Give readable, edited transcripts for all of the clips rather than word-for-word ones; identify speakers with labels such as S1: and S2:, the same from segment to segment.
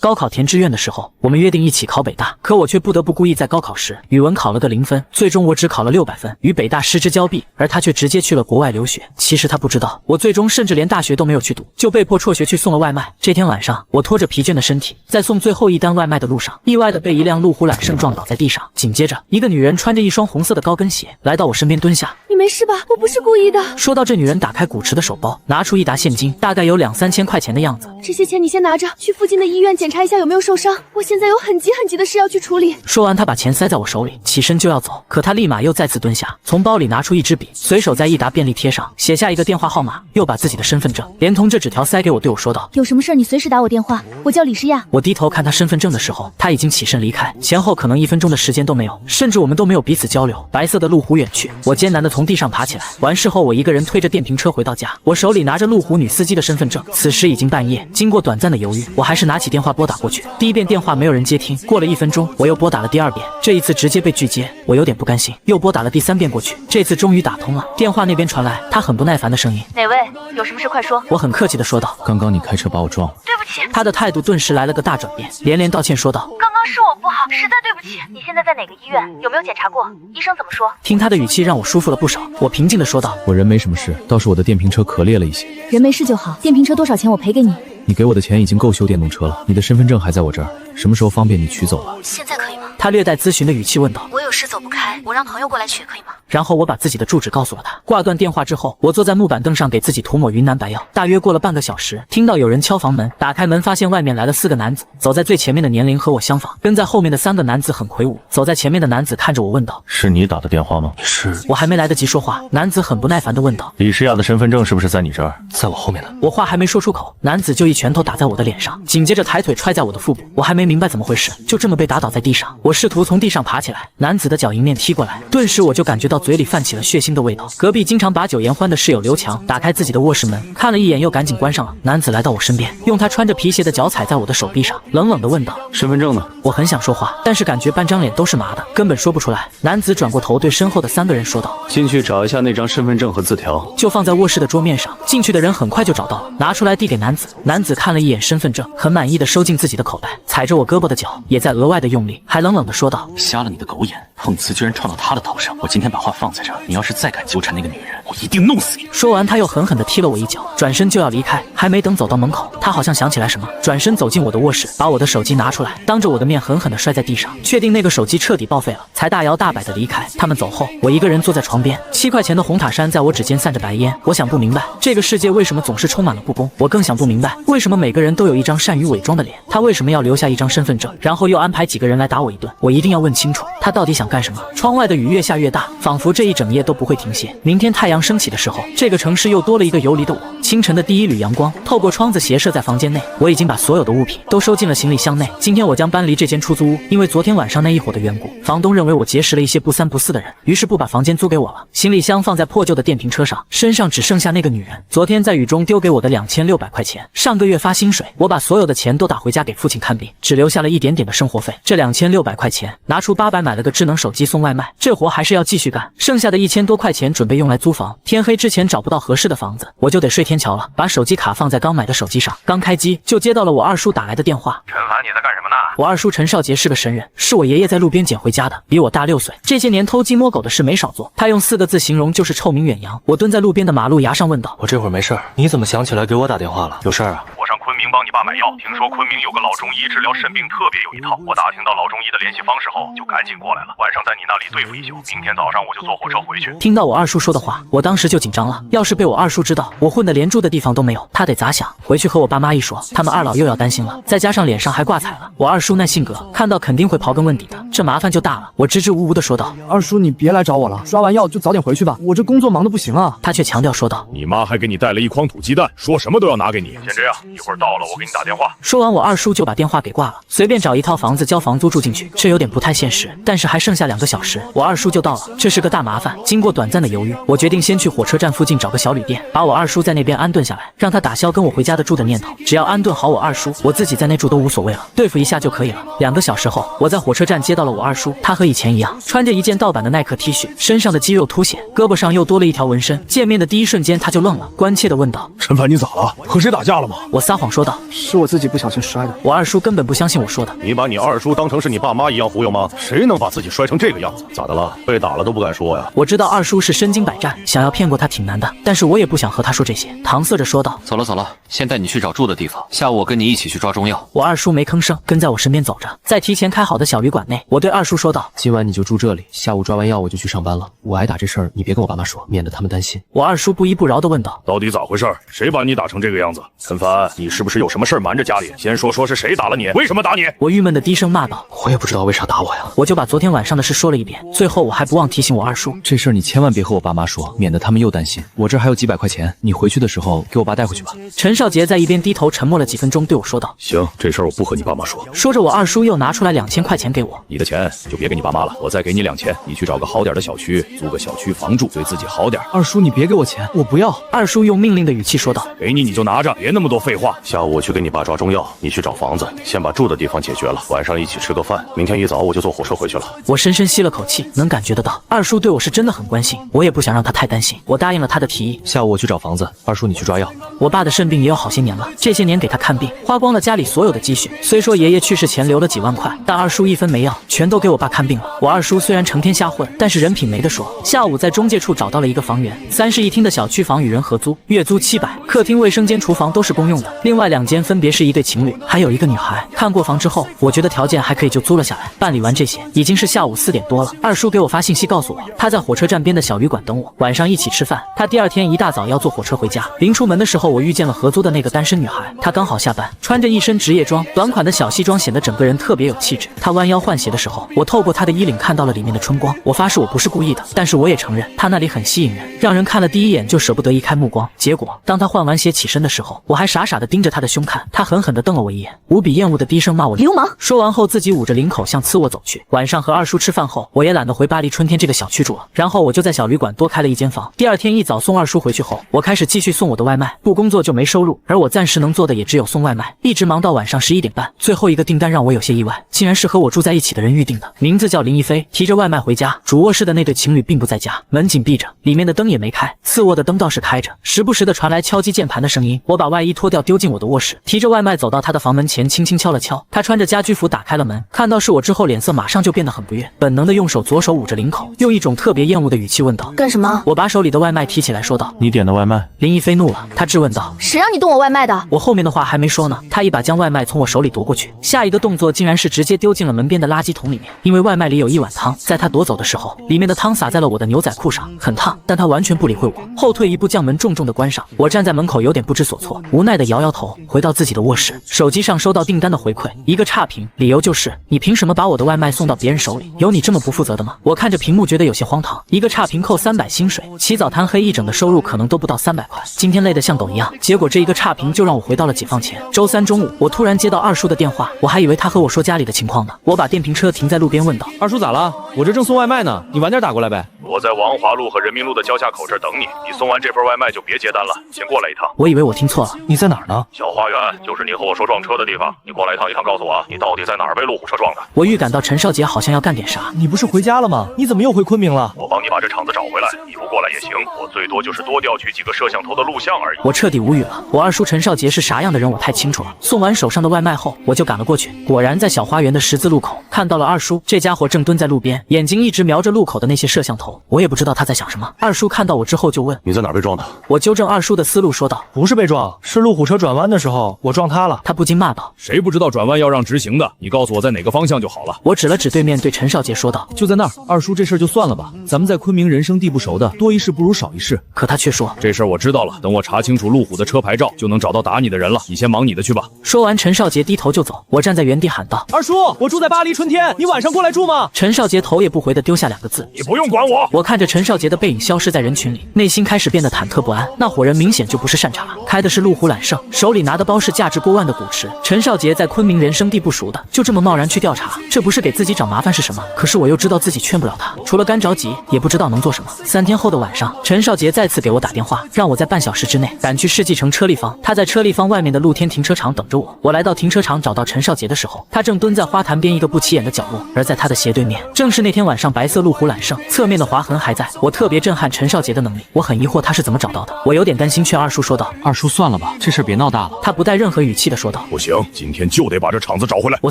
S1: 高考填志愿的时候，我们约定一起考北大，可我却不得不故意在高考时语文考了个0分，最终我只考了600分，与北大失之交臂，而他却直接去了国外留学。其实他不知道，我最终甚至连大学都没有去读，就被迫辍学去送了外卖。这天晚上，我拖着疲倦的身体，在送最后一单外卖的路上，意外的被一辆路虎揽胜撞倒在地上。紧接着，一个女人穿着一双红色的高跟鞋来到我身边蹲下。
S2: 你没事吧？我不是故意的。
S1: 说到这，女人打开古驰的手包，拿出一沓现金，大概有2、3千块钱的样子。
S2: 这些钱你先拿着，去附近的医院检查一下有没有受伤。我现在有很急的事要去处理。
S1: 说完，她把钱塞在我手里，起身就要走，可她立马又再次蹲下，从包里拿出一支笔，随手在一沓便利贴上写下一个电话号码，又把自己的身份证连同这纸条塞给我，对我说道：“
S2: 有什么事你随时打我电话，我叫李诗亚。”
S1: 我低头看她身份证的时候，她已经起身离开，前后可能1分钟的时间都没有，甚至我们都没有彼此交流。白色的路虎远去，我艰难地从地上爬起来。完事后，我一个人推着电瓶车回到家，我手里拿着路虎女司机的身份证。此时已经半夜，经过短暂的犹豫，我还是拿起电话拨打过去。第一遍电话没有人接听，过了1分钟，我又拨打了第2遍，这一次直接被拒接，我有点不甘心，又拨打了第3遍过去，这次终于打通了。电话那边传来他很不耐烦的声音：“
S2: 哪位？有什么事快说。”
S1: 我很客气地说道：“
S3: 刚刚你开车把我撞了。”
S2: 对不起。
S1: 他的态度顿时来了个大转变，连连道歉说道：“
S2: 刚刚是我不好，实在对不起。你现在在哪个医院？有没有检查过？医生怎么说？”
S1: 听他的语气让我舒服了不少，我平静地说道：“
S3: 我人没什么事，倒是我的电瓶车壳裂了一些。
S2: 人没事就好，电瓶车多少钱我赔给你。
S3: 你给我的钱已经够修电动车了，你的身份证还在我这儿，什么时候方便你取走了？
S2: 现在可以吗？”
S1: 他略带咨询的语气问道：“
S2: 我有事走不开，我让朋友过来取可以吗？”
S1: 然后我把自己的住址告诉了他。挂断电话之后，我坐在木板凳上给自己涂抹云南白药。大约过了半个小时，听到有人敲房门，打开门发现外面来了4个男子，走在最前面的年龄和我相仿，跟在后面的3个男子很魁梧。走在前面的男子看着我问道：“
S4: 是你打的电话吗？”“
S3: 是。”
S1: 我还没来得及说话，男子很不耐烦地问道：“
S4: 李诗亚的身份证是不是在你这儿？”“
S3: 在我后面呢。”
S1: 我话还没说出口，男子就一拳头打在我的脸上，紧接着抬腿踹在我的腹部。我还没明白怎么回事，就这么被打倒在地上。我试图从地上爬起来，男子的脚迎面踢过来，顿时我就感觉到嘴里泛起了血腥的味道。隔壁经常把酒言欢的室友刘强打开自己的卧室门，看了一眼又赶紧关上了。男子来到我身边，用他穿着皮鞋的脚踩在我的手臂上，冷冷地问道：“
S4: 身份证呢？”
S1: 我很想说话，但是感觉半张脸都是麻的，根本说不出来。男子转过头对身后的3个人说道：“
S4: 进去找一下那张身份证和字条。”
S1: 就放在卧室的桌面上。进去的人很快就找到了，拿出来递给男子。男子看了一眼身份证，很满意的收进自己的口袋，踩着我胳膊的脚也在额外的用力，还冷冷地说道：“
S5: 瞎了你的狗眼，碰瓷居然撞到他的头上！我今天把话放在这儿，你要是再敢纠缠那个女人，我一定弄死你！”
S1: 说完，他又狠狠地踢了我一脚，转身就要离开。还没等走到门口，他好像想起来什么，转身走进我的卧室，把我的手机拿出来，当着我的面狠狠地摔在地上，确定那个手机彻底报废了，才大摇大摆地离开。他们走后，我一个人坐在床边，7块钱的红塔山在我指尖散着白烟。我想不明白，这个世界为什么总是充满了不公？我更想不明白，为什么每个人都有一张善于伪装的脸？他为什么要留下一张身份证，然后又安排几个人来打我一顿？我一定要问清楚，他到底想干什么？窗外的雨越下越大，仿佛这一整夜都不会停歇。明天太阳升起的时候，这个城市又多了一个游离的我。清晨的第一缕阳光透过窗子斜射在房间内，我已经把所有的物品都收进了行李箱内。今天我将搬离这间出租屋，因为昨天晚上那一伙的缘故，房东认为我结识了一些不三不四的人，于是不把房间租给我了。行李箱放在破旧的电瓶车上，身上只剩下那个女人昨天在雨中丢给我的2600块钱。上个月发薪水，我把所有的钱都打回家给父亲看病，只留下了一点点的生活费。这2600块钱拿出800买了个智能手机送外卖，这活还是要继续干。剩下的1000多块钱准备用来租房，天黑之前找不到合适的房子，我就得睡天桥了。把手机卡放在刚买的手机上，刚开机就接到了我二叔打来的电话。
S6: 陈凡，你在干什么呢？
S1: 我二叔陈少杰是个神人，是我爷爷在路边捡回家的，比我大6岁。这些年偷鸡摸狗的事没少做，他用4个字形容就是臭名远扬。我蹲在路边的马路牙上问道：“
S7: 我这会儿没事儿，你怎么想起来给我打电话了？有事儿啊？”
S6: 我上昆明帮你爸买药，听说昆明有个老中医治疗肾病特别有一套，我打听到老中医的联系方式后，就赶紧过来了，晚上在你那里对付一宿，明天早上我就坐火车回去。
S1: 听到我二叔说的话，我当时就紧张了，要是被我二叔知道我混的连住的地方都没有，他得咋想？回去和我爸妈一说，他们二老又要担心了，再加上脸上还挂彩了。我二叔那性格，看到肯定会刨根问底的，这麻烦就大了。我支支吾吾的说道：“
S8: 二叔，你别来找我了，刷完药就早点回去吧，我这工作忙得不行啊。”
S1: 他却强调说道：“
S6: 你妈还给你带了一筐土鸡蛋，说什么都要拿给你。先这样，一会儿到了我给你打电话。”
S1: 说完，我二叔就把电话给挂了，随便找一套房子交房租住进去，这有点不太现实，但是还剩下2个小时，我二叔就到了，这是个大麻烦。经过短暂的犹豫，我决定先去火车站附近找个小旅店，把我二叔在那边安顿下来，让他打消跟我回家的住的念头。只要安顿好我二叔，我自己在那住都无所谓了，对付一下就可以了。2个小时后，我在火车站接到了我二叔，他和以前一样，穿着一件盗版的耐克 T 恤，身上的肌肉凸显，胳膊上又多了一条纹身。见面的第一瞬间他就愣了，关切地问道：“
S6: 陈凡，你咋了？和谁打架了吗？”
S1: 我撒谎说说道：“
S8: 是我自己不小心摔的。”
S1: 我二叔根本不相信我说的。
S6: 你把你二叔当成是你爸妈一样忽悠吗？谁能把自己摔成这个样子？咋的了？被打了都不敢说呀？
S1: 我知道二叔是身经百战，想要骗过他挺难的，但是我也不想和他说这些，搪塞着说道：“
S5: 走了走了，先带你去找住的地方，下午我跟你一起去抓中药。”
S1: 我二叔没吭声，跟在我身边走着，在提前开好的小旅馆内，我对二叔说道：“
S3: 今晚你就住这里，下午抓完药我就去上班了。我挨打这事儿你别跟我爸妈说，免得他们担心。”
S1: 我二叔不依不饶地问道：“
S6: 到底咋回事？谁把你打成这个样子？陈凡，你是不是有什么事儿瞒着家里？先说是谁打了你？为什么打你？”
S1: 我郁闷地低声骂道：“
S3: 我也不知道为啥打我呀。”
S1: 我就把昨天晚上的事说了一遍，最后我还不忘提醒我二叔，
S3: 这事儿你千万别和我爸妈说，免得他们又担心。我这还有几百块钱，你回去的时候给我爸带回去吧。
S1: 陈少杰在一边低头沉默了几分钟，对我说道：“
S6: 行，这事儿我不和你爸妈说。”
S1: 说着，我二叔又拿出来2000块钱给我。
S6: 你的钱就别给你爸妈了，我再给你2000，你去找个好点的小区，租个小区房住，对自己好点。
S8: 二叔，你别给我钱，我不要。
S1: 二叔用命令的语气说道：“
S6: 给你就拿着，别那么多废话。下午我去给你爸抓中药，你去找房子，先把住的地方解决了，晚上一起吃个饭。明天一早我就坐火车回去了。”
S1: 我深深吸了口气，能感觉得到二叔对我是真的很关心，我也不想让他太担心，我答应了他的提议。
S3: 下午我去找房子，二叔你去抓药。
S1: 我爸的肾病也有好些年了，这些年给他看病花光了家里所有的积蓄，虽说爷爷去世前留了几万块，但二叔一分没要，全都给我爸看病了。我二叔虽然成天瞎混，但是人品没得说。下午在中介处找到了一个房源，3室1厅的小区房与人合租，月租700，客厅、卫生间、厨房都是公用的，另外2间分别是一对情侣，还有一个女孩。看过房之后，我觉得条件还可以，就租了下来。办理完这些，已经是下午4点多了。二叔给我发信息告诉我，他在火车站边的小旅馆等我，晚上一起吃饭。他第二天一大早要坐火车回家。临出门的时候，我遇见了合租的那个单身女孩，她刚好下班，穿着一身职业装，短款的小西装，显得整个人特别有气质。她弯腰换鞋的时候，我透过她的衣领看到了里面的春光。我发誓我不是故意的，但是我也承认她那里很吸引人，让人看了第一眼就舍不得移开目光。结果当她换完鞋起身的时候，我还傻傻的盯着她的胸看，她狠狠地瞪了我一眼，无比厌恶的低声骂我
S2: 流氓。
S1: 说完后自己捂着领口向次卧走去。晚上和二叔吃饭后，我也懒得回巴黎春天这个小区住了，然后我就在小旅馆多开了一间房。第二天一早送二叔回去后，我开始继续送我的外卖，不工作就没收入，而我暂时能做的也只有送外卖，一直忙到晚上11点半。最后一个订单让我有些意外，竟然是和我住在一起的人预定的，名字叫林一飞。提着外卖回家，主卧室的那对情侣并不在家，门紧闭着，里面的灯也没开，次卧的灯倒是开着，时不时的传来敲击键盘的声音。我把外衣脱掉丢进我的卧室，提着外卖走到他的房门前，轻轻敲了敲。他穿着家居服打开了门，看到是我之后脸色马上就变得很不悦，本能的用左手捂着领口，用一种特别厌恶的语气问道：“
S2: 干什么？”
S1: 我把手里的外卖提起来说道：“
S4: 你点的外卖。”
S1: 林一飞怒了，他质问道：“
S2: 谁让你动我外卖的？”
S1: 我后面的话还没说呢，他一把将外卖从我手里夺过去，下一个动作竟然是直接丢进了门边的垃圾桶里面。因为外卖里有一碗汤，在他夺走的时候，里面的汤洒在了我的牛仔裤上，很烫，但他完全不理会我，后退一步将门重重的关上。我站在门口有点不知所措，无奈的摇摇头，回到自己的卧室，手机上收到订单的回馈，一个差评，理由就是你凭什么把我的外卖送到别人手里？有你这么不负责的吗？我看着屏幕觉得有些荒唐，一个差评扣300薪水，起早贪黑一整的收入可能都不到300块，今天累得像狗一样，结果这一个差评就让我回到了解放前。周3中午，我突然接到二叔的电话，我还以为他和我说家里的情况呢。我把电瓶车停在路边问道：“
S3: 二叔咋了？我这正送外卖呢，你晚点打过来呗。”
S6: 我在王华路和人民路的交叉口这儿等你，你送完这份外卖就别接单了，先过来一趟。
S1: 我以为我听错了，
S3: 你在哪儿呢？
S6: 小花园，就是你和我说撞车的地方，你过来一趟，告诉我你到底在哪儿被路虎车撞的。
S1: 我预感到陈少杰好像要干点啥。
S8: 你不是回家了吗？你怎么又回昆明了？
S6: 我帮你把这厂子找回来，你不过来也行，我最多就是多调取几个摄像头的录像而已。
S1: 我彻底无语了，我二叔陈少杰是啥样的人我太清楚了。送完手上的外卖后，我就赶了过去，果然在小花园的十字路口看到了二叔，这家伙正蹲在路边，眼睛一直瞄着路口的那些摄像头，我也不知道他在想什么。二叔看到我之后就问：“
S6: 你在哪儿被撞的？”
S1: 我纠正二叔的思路说道：“
S8: 不是被撞，是路虎车转弯的时候我撞他了。”
S1: 他不禁骂道：“
S6: 谁不知道转弯要让直行的？你告诉我在哪个方向就好了。”
S1: 我指了指对面，对陈少杰说道：“
S3: 就在那儿。二叔，这事儿就算了吧，咱们在昆明人生地不熟的，多一事不如少一事。”
S1: 可他却说：“
S6: 这事儿我知道了，等我查清楚路虎的车牌照，就能找到打你的人了。你先忙你的去吧。”
S1: 说完，陈少杰低头就走。我站在原地喊道：“
S8: 二叔，我住在巴黎春天，你晚上过来住吗？”
S1: 陈少杰头也不回地丢下2个字：“
S6: 你不用管我。”
S1: 我看着陈少杰的背影消失在人群里，内心开始变得忐忑不安。那伙人明显就不是善茬，开的是路虎揽胜，手里拿的包是价值过万的古驰。陈少杰在昆明人生地不熟的，就这么贸然去调查，这不是给自己找麻烦是什么？可是我又知道自己劝不了他，除了干着急，也不知道能做什么。3天后的晚上，陈少杰再次给我打电话，让我在半小时之内赶去世纪城车立方。他在车立方外面的露天停车场等着我。我来到停车场找到陈少杰的时候，他正蹲在花坛边一个不起起眼的角落，而在他的斜对面，正是那天晚上白色路虎揽胜，侧面的划痕还在。我特别震撼陈少杰的能力，我很疑惑他是怎么找到的。我有点担心，劝二叔说道：“
S3: 二叔算了吧，这事别闹大了。”
S1: 他不带任何语气的说道：“
S6: 不行，今天就得把这场子找回来。”
S1: 我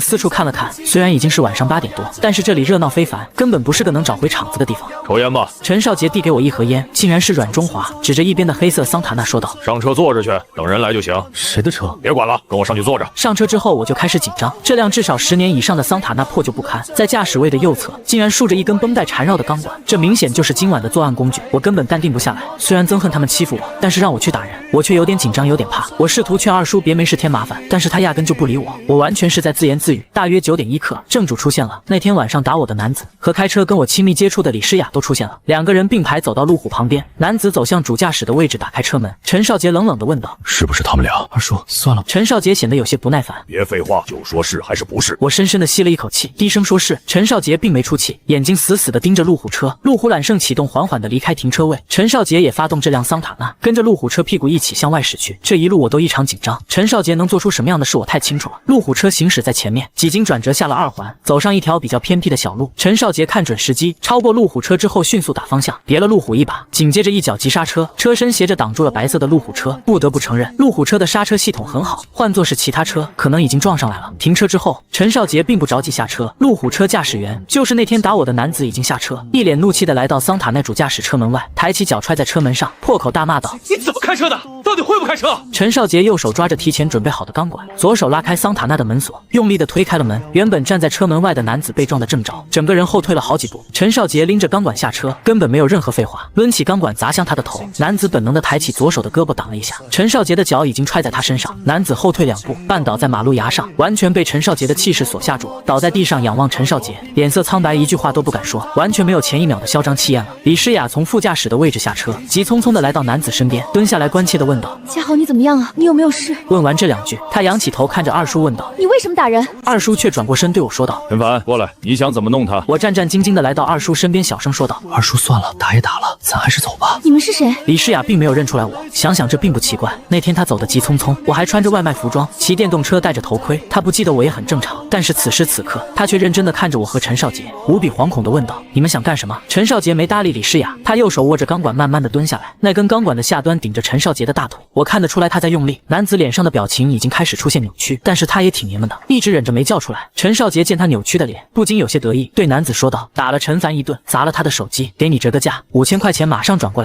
S1: 四处看了看，虽然已经是晚上8点多，但是这里热闹非凡，根本不是个能找回场子的地方。
S6: 抽烟吧。
S1: 陈少杰递给我一盒烟，竟然是阮中华，指着一边的黑色桑塔纳说道：“
S6: 上车坐着去，等人来就行。
S3: 谁的车？
S6: 别管了，跟我上去坐着。”
S1: 上车之后我就开始紧张，这辆至少10年以上的桑塔纳破旧不堪，在驾驶位的右侧竟然竖着一根绷带缠绕的钢管，这明显就是今晚的作案工具。我根本淡定不下来，虽然憎恨他们欺负我，但是让我去打人，我却有点紧张，有点怕。我试图劝二叔别没事添麻烦，但是他压根就不理我。我完全是在自言自语。大约9点1刻，正主出现了。那天晚上打我的男子和开车跟我亲密接触的李诗雅都出现了，两个人并排走到路虎旁边，男子走向主驾驶的位置，打开车门。陈少杰冷冷地问道：“
S6: 是不是他们俩？”
S3: 二叔，算了吧。
S1: 陈少杰显得有些不耐烦。
S6: 别废话，就说是还是不是。
S1: 我深深地吸了一口气，低声说是。陈少杰并没出气，眼睛死死地盯着路虎车。路虎揽胜启动，缓缓地离开停车位。陈少杰也发动这辆桑塔纳，跟着路虎车屁股一起向外驶去。这一路我都异常紧张，陈少杰能做出什么样的事我太清楚了。路虎车行驶在前面，几经转折下了2环，走上一条比较偏僻的小路。陈少杰看准时机，超过路虎车之后迅速打方向，别了路虎一把，紧接着一脚急刹车，车身斜着挡住了白色的路虎车。不得不承认，路虎车的刹车系统很好，换作是其他车，可能已经撞上来了。停车之后，陈少杰并不着急下车，路虎车驾驶员就是那天打我的男子已经下车，一脸怒气的来到桑塔纳主驾驶车门外，抬起脚踹在车门上，破口大骂道：“
S7: 你怎么开车的？到底会不开车？”
S1: 陈少杰右手抓着提前准备好的钢管，左手拉开桑塔纳的门锁，用力的推开了门。原本站在车门外的男子被撞得正着，整个人后退了好几步。陈少杰拎着钢管下车，根本没有任何废话，抡起钢管砸向他的头。男子本能的抬起左手的胳膊挡了一下，陈少杰的脚已经踹在他身上，男子后退2步，绊倒在马路牙上，完全被陈少杰的气势所吓住，倒在地上仰望陈少杰，脸色苍白，一句话都不敢说，完全没有前一秒的嚣张气焰了。李诗雅从副驾驶的位置下车，急匆匆的来到男子身边，蹲下来关切的问道：“
S2: 嘉豪，你怎么样啊？你有没有事？”
S1: 问完这2句，他仰起头看着二叔问道：“
S2: 你为什么打人？”
S1: 二叔却转过身对我说道：“
S4: 陈凡，过来，你想怎么弄他？”
S1: 我战战兢兢的来到二叔身边，小声说道：“
S3: 二叔，算了，打也打了，咱还是走吧。”
S2: 你们是谁？
S1: 李诗雅并没有认出来我，想想这并不奇怪。那天她走得急匆匆，我还穿着外卖服装，骑电动车戴着头盔，她不记得我也很正常。但是此时此刻，她却认真的看着我和陈少杰，无比惶恐的问道：“你们想干什么？”陈少杰没搭理李诗雅，他右手握着钢管，慢慢的蹲下来，那根钢管的下端顶着陈少杰的大腿，我看得出来他在用力。男子脸上的表情已经开始出现扭曲，但是他也挺爷们的，一直忍着没叫出来。陈少杰见他扭曲的脸，不禁有些得意，对男子说道：“打了陈凡一顿，砸了他的手机，给你折个价，5000块钱马上转过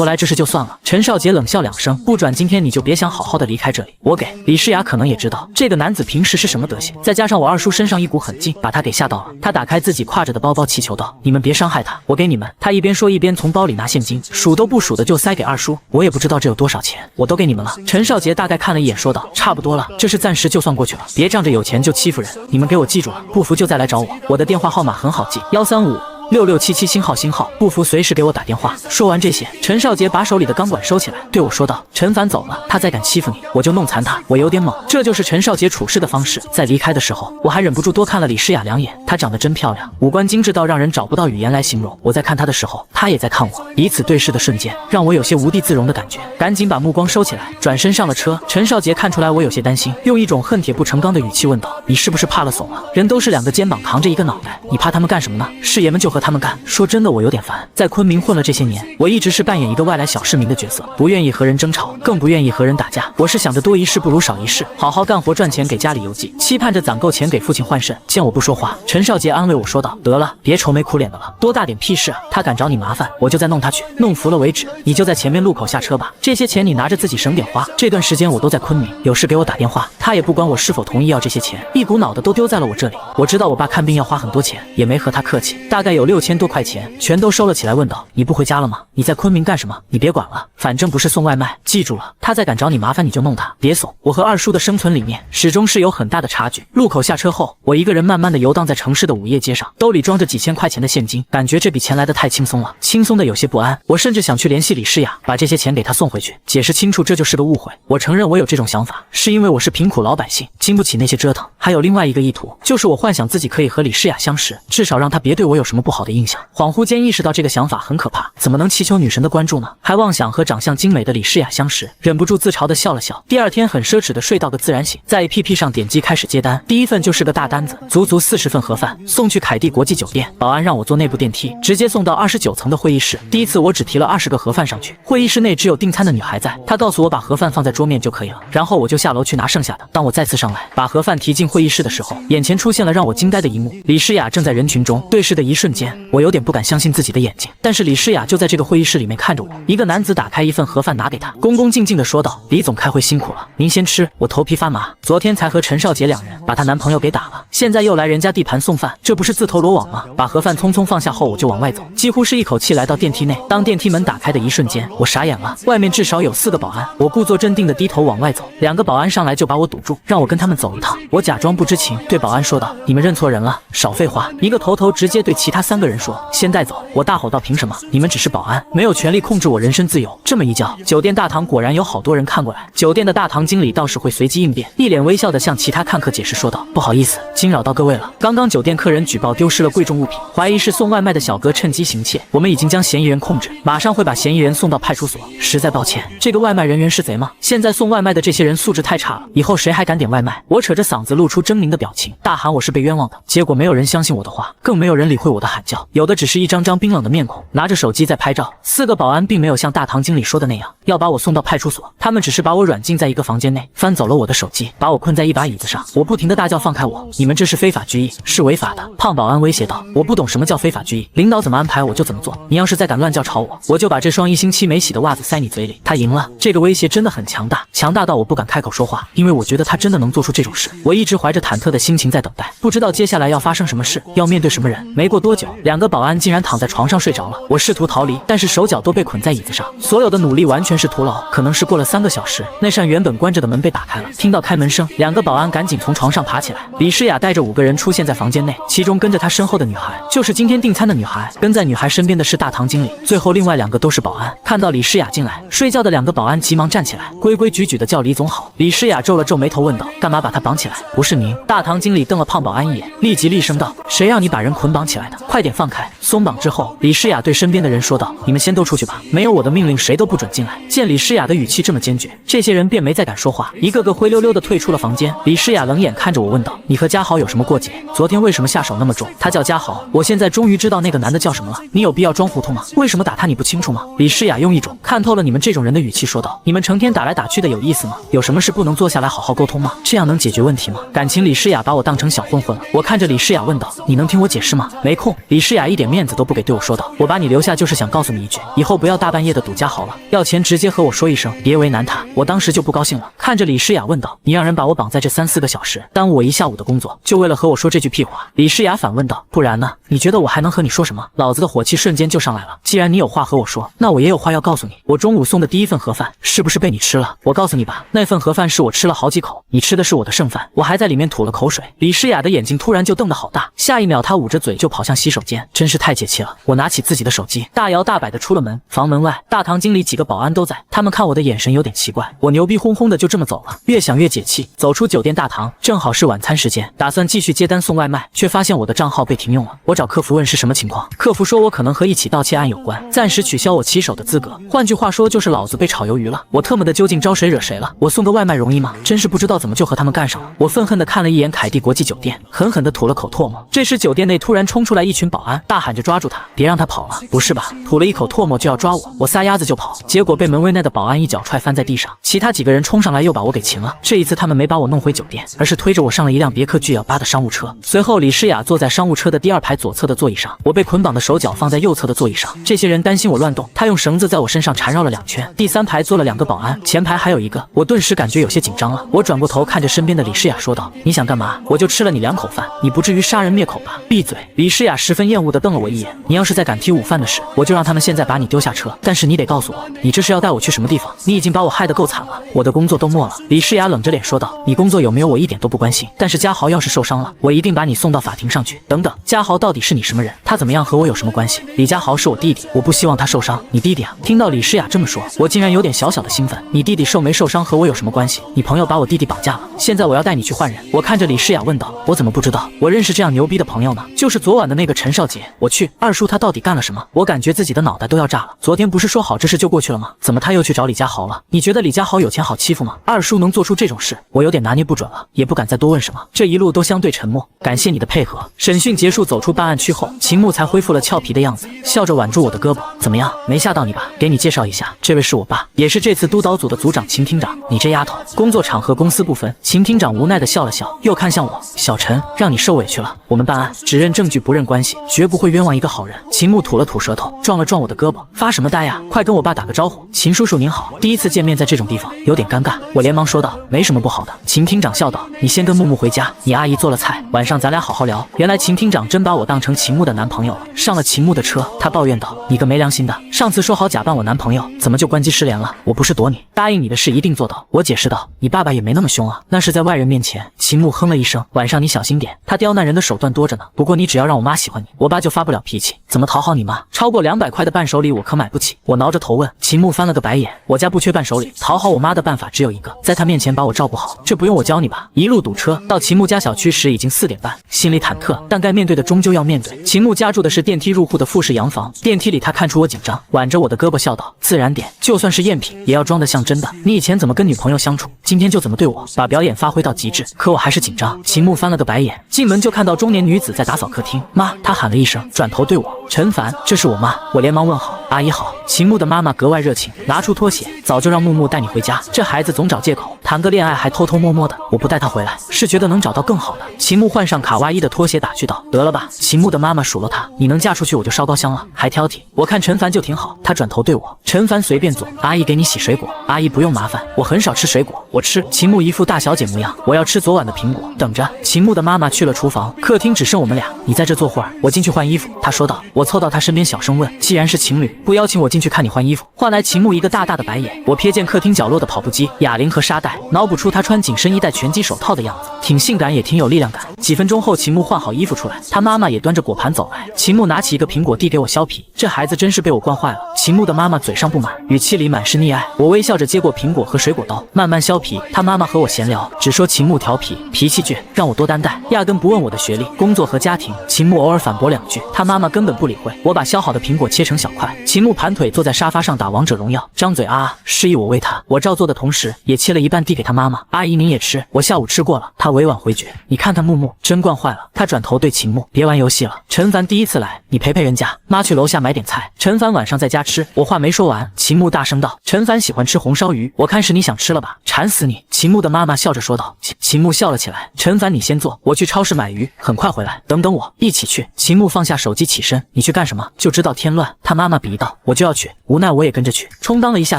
S1: 来这事就算了。”陈少杰冷笑2声：“不转今天你就别想好好的离开这里，我给。”李诗雅可能也知道这个男子平时是什么德行，再加上我二叔身上一股狠劲，把他给吓到了。他打开自己挎着的包包，祈求道：“你们别伤害他，我给你们。”他一边说一边从包里拿现金，数都不数的就塞给二叔。我也不知道这有多少钱，我都给你们了。陈少杰大概看了一眼，说道：“差不多了，这事暂时就算过去了，别仗着有钱就欺负人。你们给我记住了，不服就再来找我。我的电话号码很好记，1356677，不服随时给我打电话。”说完这些，陈少杰把手里的钢管收起来，对我说道：“陈凡走了，他再敢欺负你，我就弄残他。”我有点懵，这就是陈少杰处事的方式。在离开的时候，我还忍不住多看了李诗雅2眼，她长得真漂亮，五官精致到让人找不到语言来形容。我在看她的时候，她也在看我，彼此对视的瞬间，让我有些无地自容的感觉，赶紧把目光收起来，转身上了车。陈少杰看出来我有些担心，用一种恨铁不成钢的语气问道：“你是不是怕了怂了？人都是2个肩膀扛着一个脑袋，你怕他们干什么呢？是爷们就和他们干。”说真的，我有点烦。在昆明混了这些年，我一直是扮演一个外来小市民的角色，不愿意和人争吵，更不愿意和人打架。我是想着多一事不如少一事，好好干活赚钱给家里邮寄，期盼着攒够钱给父亲换肾。见我不说话，陈少杰安慰我说道：“得了，别愁眉苦脸的了，多大点屁事啊！他敢找你麻烦，我就再弄他去，弄服了为止。你就在前面路口下车吧，这些钱你拿着自己省点花。这段时间我都在昆明，有事给我打电话。”他也不管我是否同意要这些钱，一股脑的都丢在了我这里。我知道我爸看病要花很多钱，也没和他客气，大概有6000多块钱，全都收了起来，问道：“你不回家了吗？你在昆明干什么？你别管了，反正不是送外卖。记住了，他再敢找你麻烦，你就弄他，别怂。”我和二叔的生存理念始终是有很大的差距。路口下车后，我一个人慢慢的游荡在城市的午夜街上，兜里装着几千块钱的现金，感觉这笔钱来得太轻松了，轻松的有些不安。我甚至想去联系李诗雅，把这些钱给她送回去，解释清楚这就是个误会。我承认我有这种想法，是因为我是贫苦老百姓，经不起那些折腾。还有另外一个意图，就是我幻想自己可以和李诗雅相识，至少让她别对我有什么不好。好的印象。恍惚间意识到这个想法很可怕，怎么能祈求女神的关注呢？还妄想和长相精美的李诗雅相识，忍不住自嘲地笑了笑。第二天很奢侈的睡到个自然醒，在 APP 上点击开始接单，第一份就是个大单子，足足40份盒饭，送去凯蒂国际酒店。保安让我坐内部电梯，直接送到29层的会议室。第一次我只提了20个盒饭上去，会议室内只有订餐的女孩在，她告诉我把盒饭放在桌面就可以了，然后我就下楼去拿剩下的。当我再次上来把盒饭提进会议室的时候，眼前出现了让我惊呆的一幕，李诗雅正在人群中，对视的一瞬间，我有点不敢相信自己的眼睛，但是李诗雅就在这个会议室里面看着我。一个男子打开一份盒饭拿给她，恭恭敬敬地说道：“李总开会辛苦了，您先吃。”我头皮发麻，昨天才和陈少杰两人把她男朋友给打了，现在又来人家地盘送饭，这不是自投罗网吗？把盒饭匆匆放下后，我就往外走，几乎是一口气来到电梯内。当电梯门打开的一瞬间，我傻眼了，外面至少有4个保安。我故作镇定地低头往外走，2个保安上来就把我堵住，让我跟他们走一趟。我假装不知情，对保安说道：“你们认错人了，少废话。”一个头直接对其他3个人说：“先带走。”我大吼道：“凭什么？你们只是保安，没有权利控制我人身自由。”这么一叫，酒店大堂果然有好多人看过来。酒店的大堂经理倒是会随机应变，一脸微笑地向其他看客解释说道：“不好意思，惊扰到各位了。刚刚酒店客人举报丢失了贵重物品，怀疑是送外卖的小哥趁机行窃，我们已经将嫌疑人控制，马上会把嫌疑人送到派出所。实在抱歉，这个外卖人员是贼吗？现在送外卖的这些人素质太差了，以后谁还敢点外卖？”我扯着嗓子露出狰狞的表情，大喊我是被冤枉的。结果没有人相信我的话，更没有人理会我的喊叫，有的只是一张张冰冷的面孔，拿着手机在拍照。4个保安并没有像大堂经理说的那样要把我送到派出所，他们只是把我软禁在一个房间内，翻走了我的手机，把我困在一把椅子上。我不停地大叫：“放开我！你们这是非法拘役，是违法的！”胖保安威胁道：“我不懂什么叫非法拘役，领导怎么安排我就怎么做，你要是再敢乱叫吵我，我就把这双1星期没洗的袜子塞你嘴里。”他赢了，这个威胁真的很强大，强大到我不敢开口说话，因为我觉得他真的能做出这种事。我一直怀着忐忑的心情在等待，不知道接下来要发生什么事，要面对什么人。没过多久，2个保安竟然躺在床上睡着了。我试图逃离，但是手脚都被捆在椅子上，所有的努力完全是徒劳。可能是过了3个小时，那扇原本关着的门被打开了，听到开门声，2个保安赶紧从床上爬起来。李诗雅带着5个人出现在房间内，其中跟着她身后的女孩就是今天订餐的女孩，跟在女孩身边的是大堂经理，最后另外2个都是保安。看到李诗雅进来，睡觉的2个保安急忙站起来，规规矩矩的叫李总好。李诗雅皱了皱眉头问道：“干嘛把他绑起来？不是您？”大堂经理瞪了胖保安一眼，立即厉声道：“谁让你把人捆绑起来的？快点放开！”松绑之后，李诗雅对身边的人说道：“你们先都出去吧，没有我的命令谁都不准进来。”见李诗雅的语气这么坚决，这些人便没再敢说话，一个个灰溜溜的退出了房间。李诗雅冷眼看着我问道：“你和嘉豪有什么过节？昨天为什么下手那么重？”他叫嘉豪，我现在终于知道那个男的叫什么了。你有必要装糊涂吗？为什么打他你不清楚吗？李诗雅用一种看透了你们这种人的语气说道：“你们成天打来打去的有意思吗？有什么事不能坐下来好好沟通吗？这样能解决问题吗？感情李诗雅把我当成小混混了。”我看着李诗雅问道：“你能听我解释吗？”没空。李诗雅一点面子都不给，对我说道：“我把你留下就是想告诉你一句，以后不要大半夜的堵嘉豪了，要钱直接和我说一声，别为难他。”我当时就不高兴了，看着李诗雅问道：“你让人把我绑在这3、4个小时，耽误我1下午的工作，就为了和我说这句屁话？”李诗雅反问道：“不然呢？你觉得我还能和你说什么？”老子的火气瞬间就上来了。既然你有话和我说，那我也有话要告诉你。我中午送的第1份盒饭是不是被你吃了？我告诉你吧，那份盒饭是我吃了好几口，你吃的是我的剩饭，我还在里面吐了口水。李诗雅的眼睛突然就瞪得好大，下一秒她捂着嘴就跑向洗手间，真是太解气了。我拿起自己的手机，大摇大摆地出了门。房门外，大堂经理几个保安都在，他们看我的眼神有点奇怪。我牛逼哄哄的就这么走了，越想越解气。走出酒店大堂，正好是晚餐时间，打算继续接单送外卖，却发现我的账号被停用了。我找客服问是什么情况，客服说我可能和一起盗窃案有关，暂时取消我骑手的资格。换句话说，就是老子被炒鱿鱼了。我特么的究竟招谁惹谁了？我送个外卖容易吗？真是不知道怎么就和他们干上了。我愤恨地看了一眼凯蒂国际酒店，狠狠地吐了口唾沫。这时酒店内突然冲出来一群保安，大喊着抓住他，别让他跑了。不是吧，吐了一口唾沫就要抓我？我撒丫子就跑，结果被门卫内的保安一脚踹翻在地上，其他几个人冲上来又把我给擒了。这一次他们没把我弄回酒店，而是推着我上了一辆别克 GL8的商务车。随后李诗雅坐在商务车的第2排左侧的座椅上，我被捆绑的手脚放在右侧的座椅上。这些人担心我乱动，他用绳子在我身上缠绕了2圈。第3排坐了2个保安，前排还有一个。我顿时感觉有些紧张了，我转过头看着身边的李诗雅说道：“你想干嘛？我就吃了你2口饭，你不至于杀人灭口吧？”闭嘴！李诗雅十分厌恶地瞪了我一眼。你要是再敢提午饭的事，我就让他们现在把你丢下车。但是你得告诉我，你这是要带我去什么地方？你已经把我害得够惨了，我的工作都没了。李诗雅冷着脸说道：“你工作有没有我一点都不关心，但是嘉豪要是受伤了，我一定把你送到法庭上去。等等，嘉豪到底是你什么人？他怎么样和我有什么关系？李嘉豪是我弟弟，我不希望他受伤。你弟弟啊？”听到李诗雅这么说，我竟然有点小小的兴奋。你弟弟受没受伤和我有什么关系？你朋友把我弟弟绑架了，现在我要带你去换人。我看着李诗雅问道：“我怎么不知道？我认识这样牛逼的朋友呢？就是昨晚的那个陈少杰，我去，二叔他到底干了什么？我感觉自己的脑袋都要炸了。昨天不是说好这事就过去了吗？怎么他又去找李家豪了？你觉得李家豪有钱好欺负吗？二叔能做出这种事，我有点拿捏不准了，也不敢再多问什么。这一路都相对沉默，感谢你的配合。审讯结束，走出办案区后，秦牧才恢复了俏皮的样子，笑着挽住我的胳膊。怎么样，没吓到你吧？给你介绍一下，这位是我爸，也是这次督导组的组长秦厅长。你这丫头，工作场合公私不分。秦厅长无奈地笑了笑，又看向我，小陈，让你受委屈了。我们办案只认证据不认关系，绝不会冤枉一个好人。秦牧吐了吐舌头，撞了撞我的胳膊，发什么呆呀？快跟我爸打个招呼。秦叔叔您好，第一次见面在这种地方有点尴尬。我连忙说道，没什么不好的。秦厅长笑道，你先跟木木回家，你阿姨做了菜，晚上咱俩好好聊。原来秦厅长真把我当成秦牧的男朋友了。上了秦牧的车，他抱怨道，你个没良心的，上次说好假扮我男朋友，怎么就关机失联了？我不是躲你，答应你的事一定做到。我解释道，你爸爸也没那么凶啊，那是在外人面前。秦牧哼了一声，晚上你小心点，他刁难人的手段多着呢。不过你只要让我妈喜欢你，我爸就发不了脾气。怎么讨好你妈？超过200块的伴手礼我可买不起。我挠着头问。秦牧翻了个白眼，我家不缺伴手礼，讨好我妈的办法只有一个，在她面前把我照顾好，这不用我教你吧？一路堵车，到秦牧家小区时已经4点半，心里忐忑，但该面对的终究要面对。秦牧家住的是电梯入户的复式洋房，电梯里他看出我紧张，挽着我的胳膊笑道，自然点，就算是赝品也要装得像真的。你以前怎么跟女朋友相处，今天就怎么对我，把表演发挥到极致。可我还是紧张。秦牧翻了个白眼，进门就看到中年女子在打扫客厅。妈，他喊了一声，转头对我，陈凡，这是我妈。我连忙问好，阿姨好。秦牧的妈妈格外热情，拿出拖鞋，早就让木木带你回家，这孩子总找借口，谈个恋爱还偷偷摸摸的，我不带他回来是觉得能找到更好的。秦牧换上卡哇伊的拖鞋打趣道，得了吧。秦牧的妈妈数落他，你能嫁出去我就烧高香了，还挑剔，我看陈凡就挺好。他转头对我，陈凡随便坐，阿姨给你洗水果。阿姨不用麻烦，我很少吃水果，我吃。秦牧一副大小姐模样，我要吃昨晚的苹果，等着。秦牧的妈妈去了厨房，客厅只剩我们俩，你在这坐会儿，我进去换衣服。他说道。我凑到他身边小声问，既然是情侣，不邀请我进去看你换衣服？换来秦牧一个大大的白眼。我瞥见客厅角落的跑步机、哑铃和沙袋，脑补出他穿紧身衣戴拳击手套的样子，挺性感也挺有力量感。几分钟后，秦牧换好衣服出来，他妈妈也端着果盘走来。秦牧拿起一个苹果递给我削皮，这孩子真是被我惯坏了。秦牧的妈妈嘴上不满，语气里满是溺爱。我微笑着接过苹果和水果刀，慢慢削皮。他妈妈和我闲聊，只说秦牧调皮，脾气倔，让我多担待，压根不问我的学历、工作和家庭。秦牧偶尔反驳2句，他妈妈根本不理会。我把削好的苹果切成小块，秦牧盘腿坐在沙发上打王者荣耀，张嘴啊，示意我喂他。我照做的同时，也切了一半递给他妈妈，阿姨您也吃，我下午吃过了。他委婉回绝，你看看木木真惯坏了。他转头对秦牧，别玩游戏了，陈凡第一次来，你陪陪人家，妈去楼下买点菜，陈凡晚上在家吃。我话没说完，秦牧大声道，陈凡喜欢吃红烧鱼，我看是你想吃了吧，馋死你。秦牧的妈妈笑着说道。秦牧笑了起来，陈凡你先坐，我去超市买鱼，很快回来，等等我，一起去。秦牧放下手机起身，你去干什么？就知道添乱。他妈妈比道，我就要去。无奈我也跟着去，充当了一下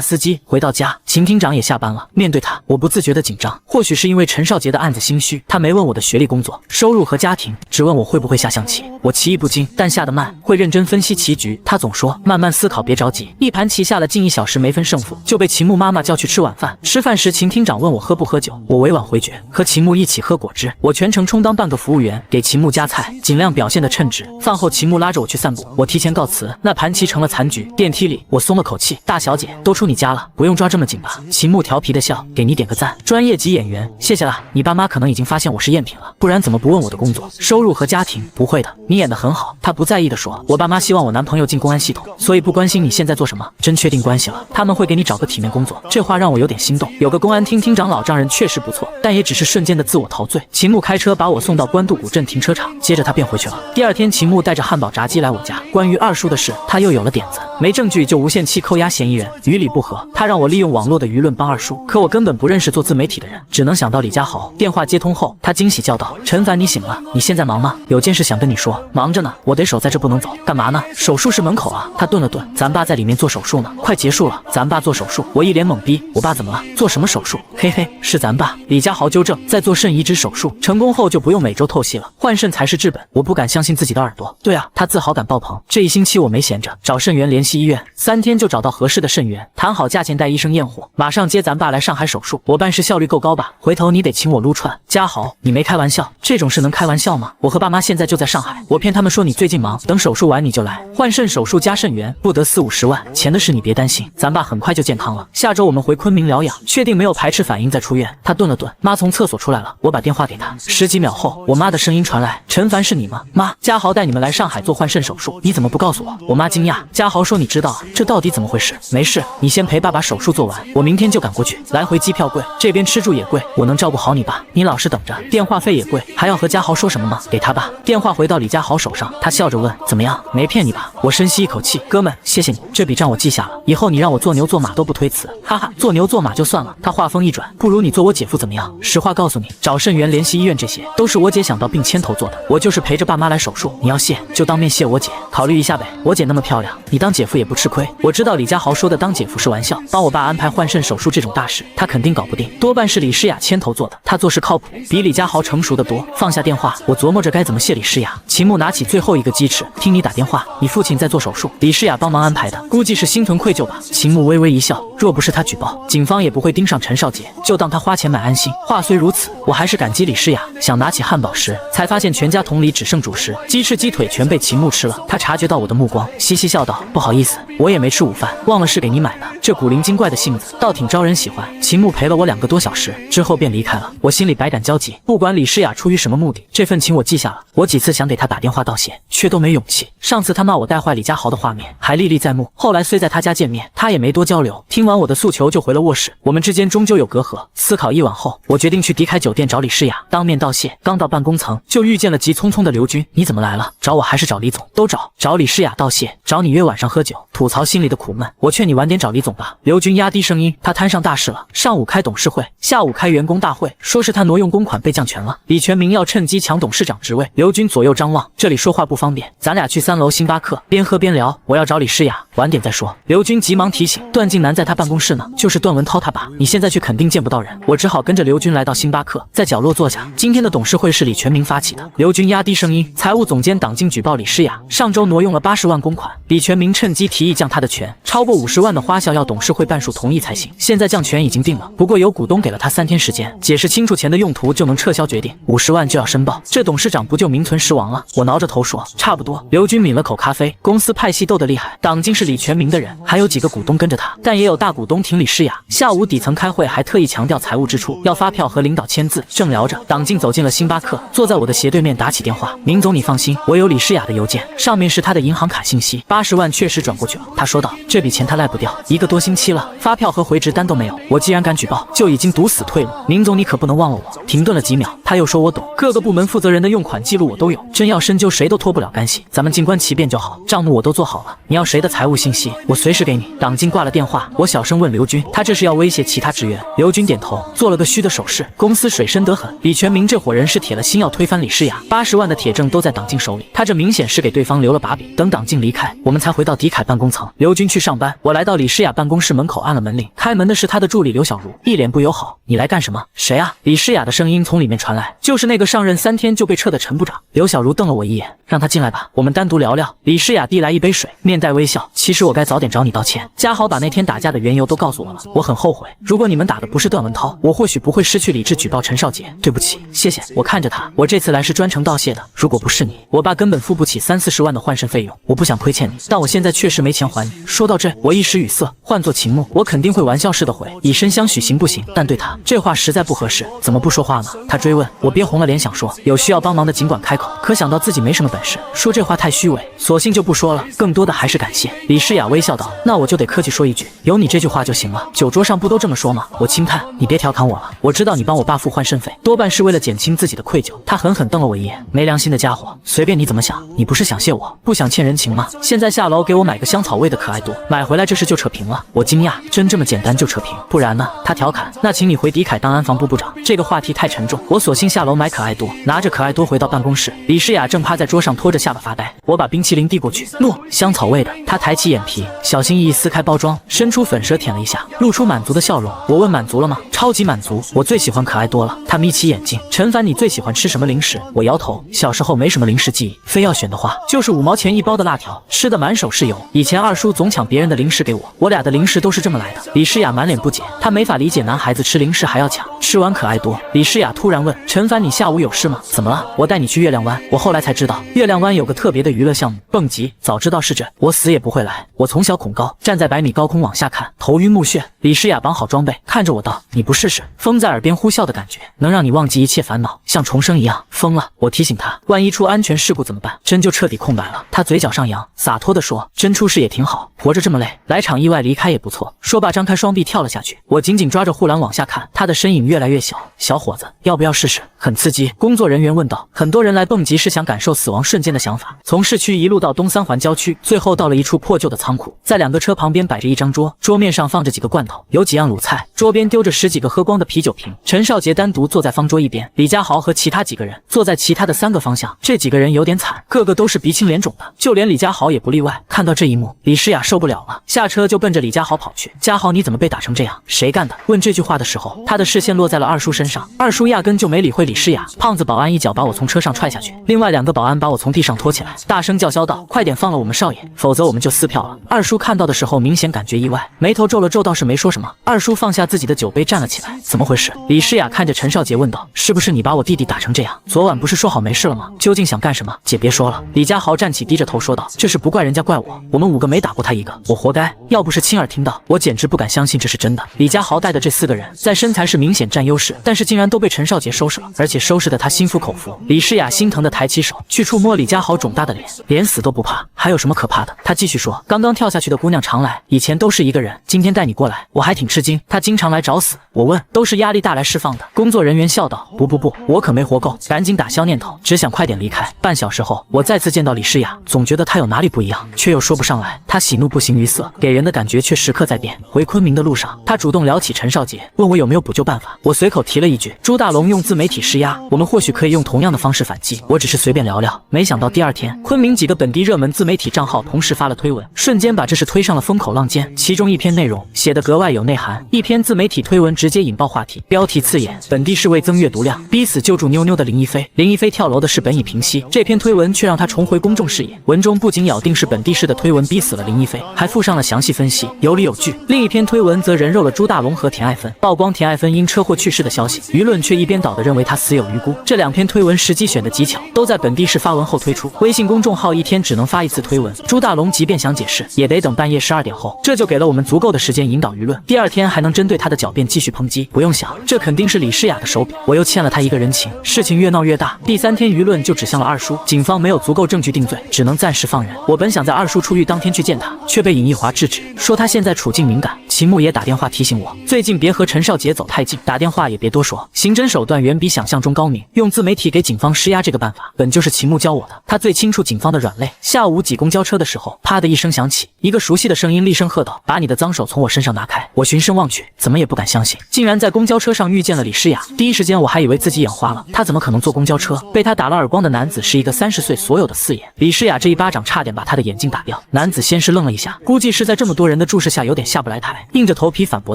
S1: 司机。回到家，秦厅长也下班了，面对他，我不自觉的紧张。或许是因为陈少杰的案子心虚，他没问我的学历、工作、收入和家庭，只问我会不会下象棋。我棋艺不精，但下得慢，会认真分析棋局。他总说慢慢思考，别着急。一盘棋下了近1小时没分胜负，就被秦牧妈妈叫去吃晚饭。吃饭时，秦厅长问我喝不喝酒，我委婉回绝，和秦牧一起喝果汁。我全程充当半个服务员，给秦牧夹菜，尽量表现得称职。饭后，秦牧拉着我去散步，我提前告辞。那盘棋成了残局。电梯里，我松了口气，大小姐都出你家了，不用抓这么紧吧？秦牧调皮的笑，给你点个赞，专业级演员，谢谢啦。你爸妈可能已经发现我是赝品了，不然怎么不问我的工作、收入和家庭？不会的，你演得很好。他不在意的说，我爸妈希望我男朋友进公安系统，所以不关心你现在做什么。真确定关系了，他们会给你找个体面工作。这话让我有点心动。有个公安厅厅长老丈人确实不错，但也只是瞬间的自我陶醉。秦牧开车把我送到关渡古镇停车场，接着他便回去了。第二天，秦牧带着汉堡炸鸡来我家，关于二叔的事，他又有了点子。没证据就无限期扣押嫌疑人，于理不合。他让我利用网络的舆论帮二叔，可我根本不认识做自媒体的人，只能想到李家豪。电话接通后，他惊喜叫道：“陈凡，你醒了？你现在忙吗？有件事想跟你说。”“忙着呢，我得守在这不能走。”“干嘛呢？”“手术室门口啊。”他顿了顿，“咱爸在里面做手术呢，快结束了。”“咱爸做手术？”我一脸懵逼，“我爸怎么了？做什么手术？”“嘿嘿，是咱爸。”李家豪纠正，在做肾移植手术，成功后就不用每周透析了，换肾才是治本。我不敢相信自己的耳朵。对啊，他自豪感感爆棚。这1星期我没闲着，找肾源联系医院，3天就找到合适的肾源，谈好价钱带医生验货，马上接咱爸来上海手术。我办事效率够高吧？回头你得请我撸串。嘉豪，你没开玩笑，这种事能开玩笑吗？我和爸妈现在就在上海，我骗他们说你最近忙，等手术完你就来。换肾手术加肾源，不得40、50万，钱的事你别担心，咱爸很快就健康了。下周我们回昆明疗养，确定没有排斥反应再出院。他顿了顿，妈从厕所出来了，我把电话给他。10几秒后，我妈的声音传来：陈凡是你吗？妈，嘉豪带你们来上海做换肾手术，你怎么不告诉我？我妈惊讶，嘉豪说你知道啊，这到底怎么回事？没事，你先陪爸把手术做完，我明天就赶过去。来回机票贵，这边吃住也贵，我能照顾好你爸，你老实等着。电话费也贵，还要和嘉豪说什么吗？给他吧。电话回到李嘉豪手上，他笑着问：怎么样？没骗你吧？我深吸一口气，哥们，谢谢你，这笔账我记下了，以后你让我做牛做马都不推辞。哈哈，做牛做马就算了。他话锋一转，不如你做我姐夫怎么样？实话告诉你，找肾源联系医院这些都是我姐想到并牵头做的，我就是陪着爸妈来手术。你要谢就当面谢我姐，考虑一下呗。我姐那么漂亮，你当姐夫也不吃亏。我知道李嘉豪说的当姐夫是玩笑，帮我爸安排换肾手术这种大事，他肯定搞不定，多半是李诗雅牵头做的。他做事靠谱，比李嘉豪成熟的多。放下电话，我琢磨着该怎么谢李诗雅。秦牧拿起最后一个鸡翅，听你打电话，你父亲在做手术，李诗雅帮忙安排的，估计是心存愧疚吧。秦牧微微一笑，若不是他举报，警方也不会盯上陈少杰，就当他花钱买安心。话虽如此，我还是感激李诗雅。想拿起汉堡时，才发现全家桶里只剩主食，鸡翅鸡腿全被秦牧吃了。他察觉到我的目光，嘻嘻笑道：不好意思，我也没吃午饭，忘了是给你买的。这古灵精怪的性子倒挺招人喜欢。秦牧陪了我2个多小时之后便离开了，我心里百感交集。不管李诗雅出于什么目的，这份情我记下了。我几次想给她打电话道谢，却都没勇气。上次她骂我带坏李嘉豪的画面还历历在目，后来虽在她家见面，她也没多交流。听完我的诉求就回了卧室，我们之间终究有隔阂。思考一晚后，我决定去迪凯酒店找李诗雅当面道谢。刚到办公层就遇见了急匆匆的刘军，你怎么来了？找我还是找李总？都找。找李诗雅道谢，找你约晚上喝酒，吐槽心里的苦闷。我劝你晚点找李总吧。刘军压低声音，他摊上大事了，上午开董事会，下午开员工大会，说是他挪用公款被降权了，李全明要趁机抢董事长职位。刘军左右张望，这里说话不方便，咱俩去3楼星巴克边喝边聊，我要找李诗雅，晚点再说。刘军急忙提醒，段静南在他办公室呢，就是段文涛他爸，你现在去肯定见不到人。我只好跟着刘军来到星巴克，在角落坐下。今天的董事会是李全明发起的。刘军压低声音，财务总监党静举报李诗雅上周挪用了80万公款，李全明趁机提议降他的权，超过50万的花销要董事会半数同意才行。现在降权已经定了，不过有股东给了他3天时间，解释清楚钱的用途就能撤销决定，50万就要申报，这董事长不就名存实亡了？我挠着头说，差不多。刘军抿了口咖啡，公司派系斗得厉害，党静是李全明的人，还有几个股东跟着他，但也有大股东挺李诗雅。下午底层开会还特意强调财务支出要发票和领导签字。正聊着，党静走进了星巴克，坐在我的斜对面打起电话，明总你放心，我有李诗雅的邮件，上面是他的银行卡信息，80万确实转过去了。他说道，这笔钱他赖不掉，1个多星期了，发票和回执单都没有，我既然敢举报，就已经堵死退路。明总你可不能忘了我。停顿了几秒，他又说我懂，各个部门负责人的用款记录我都有，真要深究谁都脱不了干系，咱们静观其变就好。账目我都做好了，你要谁的财务信息，我随时给你。党静挂了电话，我小声问刘军，他这是要威胁其他职员？刘军点头，做了个虚的手势。公司水深得很，李全明这伙人是铁了心要推翻李诗雅，80万的铁证都在党静手里，他这明显是给对方留了把柄。等党静离开，我们才回到迪凯办公层。刘军去上班，我来到李诗雅办公室门口按了门铃，开门的是他的助理刘小茹，一脸不友好，你来干什么？谁啊？李诗雅的声音从里面传来，就是那个上任3天就被撤的陈部长。刘小茹瞪了我一眼，让他进来吧，我们单独聊聊。李诗雅递来一杯水，面带微笑，其实我该早点找你道歉，嘉豪把那天打架的缘由都告诉我了，我很后悔，如果你们打的不是段文涛，我或许不会失去理智举报陈少杰，对不起，谢谢。我看着他，我这次来是专程道谢的，如果不是你，我爸根本付不起30、40万的换肾费用，我不想亏欠你，但我现在确实没钱还你。说到这，我一时语塞，换做秦牧，我肯定会玩笑似的回以身相许行不行？但对他这话实在不合适，怎么不说话呢？他追问，我憋红了脸想说有需要帮忙的尽管开口，可想到自己没什么本事，说这话太虚伪，索性就不说了，更多的还是感谢。李诗雅微笑道，那我就得客气说一句，有你这句话就行了，酒桌上不都这么说吗？我轻叹，你别调侃我了，我知道你帮我爸付换肾费，多半是为了减轻自己的愧疚。他狠狠瞪了我一眼，没良心的家伙，随便你怎么想，你不是想谢我，不想欠人情吗？现在下楼给我买个香草草味的可爱多，买回来这事就扯平了。我惊讶，真这么简单就扯平？不然呢？他调侃，那请你回迪凯当安防部部长。这个话题太沉重，我索性下楼买可爱多，拿着可爱多回到办公室。李诗雅正趴在桌上拖着下巴发呆，我把冰淇淋递过去，诺，香草味的。她抬起眼皮，小心翼翼撕开包装，伸出粉舌舔了一下，露出满足的笑容。我问满足了吗？超级满足，我最喜欢可爱多了。她眯起眼睛，陈凡，你最喜欢吃什么零食？我摇头，小时候没什么零食记忆，非要选的话，就是5毛钱一包的辣条，吃的满手是油。以前二叔总抢别人的零食给我，我俩的零食都是这么来的。李诗雅满脸不解，她没法理解男孩子吃零食还要抢。吃完可爱多，李诗雅突然问陈凡，你下午有事吗？怎么了？我带你去月亮湾。我后来才知道，月亮湾有个特别的娱乐项目，蹦极。早知道是这，我死也不会来。我从小恐高，站在100米高空往下看，头晕目眩。李诗雅绑好装备，看着我道，你不试试？风在耳边呼啸的感觉，能让你忘记一切烦恼，像重生一样。疯了！我提醒他，万一出安全事故怎么办？真就彻底空白了。他嘴角上扬，洒脱地说，真出事也挺好，活着这么累，来场意外离开也不错。说罢张开双臂跳了下去，我紧紧抓着护栏往下看，他的身影越来越小。小伙子，要不要试试？很刺激。工作人员问道。很多人来蹦极是想感受死亡瞬间的想法。从市区一路到东3环郊区，最后到了一处破旧的仓库，在2个车旁边摆着一张桌，桌面上放着几个罐头，有几样卤菜，桌边丢着10几个喝光的啤酒瓶。陈少杰单独坐在方桌一边，李家豪和其他几个人坐在其他的3个方向。这几个人有点惨，个个都是鼻青脸肿的，就连李家豪也不例外。看到这一幕，李诗雅受不了了，下车就奔着李家豪跑去。家豪，你怎么被打成这样？谁干的？问这句话的时候，他的视线落在了二叔身上。二叔压根就没理会李诗雅。胖子保安一脚把我从车上踹下去，另外2个保安把我从地上拖起来，大声叫嚣道，快点放了我们少爷，否则我们就撕票了。二叔看到的时候明显感觉意外，眉头皱了皱，倒是没说什么。二叔放下自己的酒杯站了起来，怎么回事？李诗雅看着陈少杰问道，是不是你把我弟弟打成这样？昨晚不是说好没事了吗？究竟想干什么？姐别说了。李家豪站起低着头说道，这事不怪人家怪我，我们5个没打过他一个，我活该。要不是亲耳听到，我简直不敢相信这是真的。李家豪带的这4个人在身材是明显占优势，但是竟然都被陈少杰收拾了，而且收拾的他心服口服。李诗雅心疼的抬起手去触摸李家豪肿大的脸，连死都不怕，还有什么可怕的？他继续说，刚刚跳下去的姑娘常来，以前都是一个人，今天带你过来，我还挺吃惊，她经常来找死。我问，都是压力大来释放的。工作人员笑道，不，我可没活够，赶紧打消念头，只想快点离开。半小时后，我再次见到李诗雅，总觉得她有哪里不一样，却又说不上来。她喜怒不形于色，给人的感觉却时刻在变。回昆明的路上，她主动聊起陈少杰，问我有没有补救办法。我随口提了一句，朱大龙用自媒体施压，我们或许可以用同样的方式反击。我只是随便聊聊，没想到第2天，昆明几个本地热门自媒体账号同时发了推文，瞬间把这事推上了风口浪尖。其中一篇内容写得格外有内涵，一篇自媒体推文直接引爆话题，标题刺眼，本地市为增阅读量，逼死救助妞妞的林一飞。林一飞跳楼的事本已平息，这篇推文却让他重回公众视野。文中不仅咬定是本地市的推文逼死了林一飞，还附上了详细分析，有理有据。另一篇推文则人肉了朱大龙和田爱芬，曝光田爱芬因车祸去世的消息，舆论却一边倒的认为他死有余辜。这2篇推文时机选得极巧，都在本地市发文后推出。微信公众号一天只能发1次推文，朱大龙即便想解释，也得等半夜12点后，这就给了我们足够的时间引导舆论。第2天还能针对他的狡辩继续抨击。不用想，这肯定是李诗雅的手笔，我又欠了他一个人情。事情越闹越大，第3天舆论就指向了二叔，警方没有足够证据定罪，只能暂时放人。我本想在二叔出狱当天去见他，却被尹艺华制止，说他现在处境敏感。秦牧也打电话提醒我，最近别和陈少杰走太近，打电话也别多说。刑侦手段远比想象中高明，用自媒体给警方施压这个办法，本就是秦牧教我的，他最清楚警方的软肋。下午挤公交车的时候，啪的一声响起，一个熟悉的声音厉声喝道，把你的脏手从我身上拿开。我循声望去，怎么也不敢相信，竟然在公交车上遇见了李诗雅。第一时间我还以为自己眼花了，他怎么可能坐公交车？被他打了耳光的男子是一个30岁所有的4眼，李诗雅这一巴掌差点把他的眼镜打掉。男子先是愣了一下，估计是在这么多人的注视下有点下不来台，硬着头皮反驳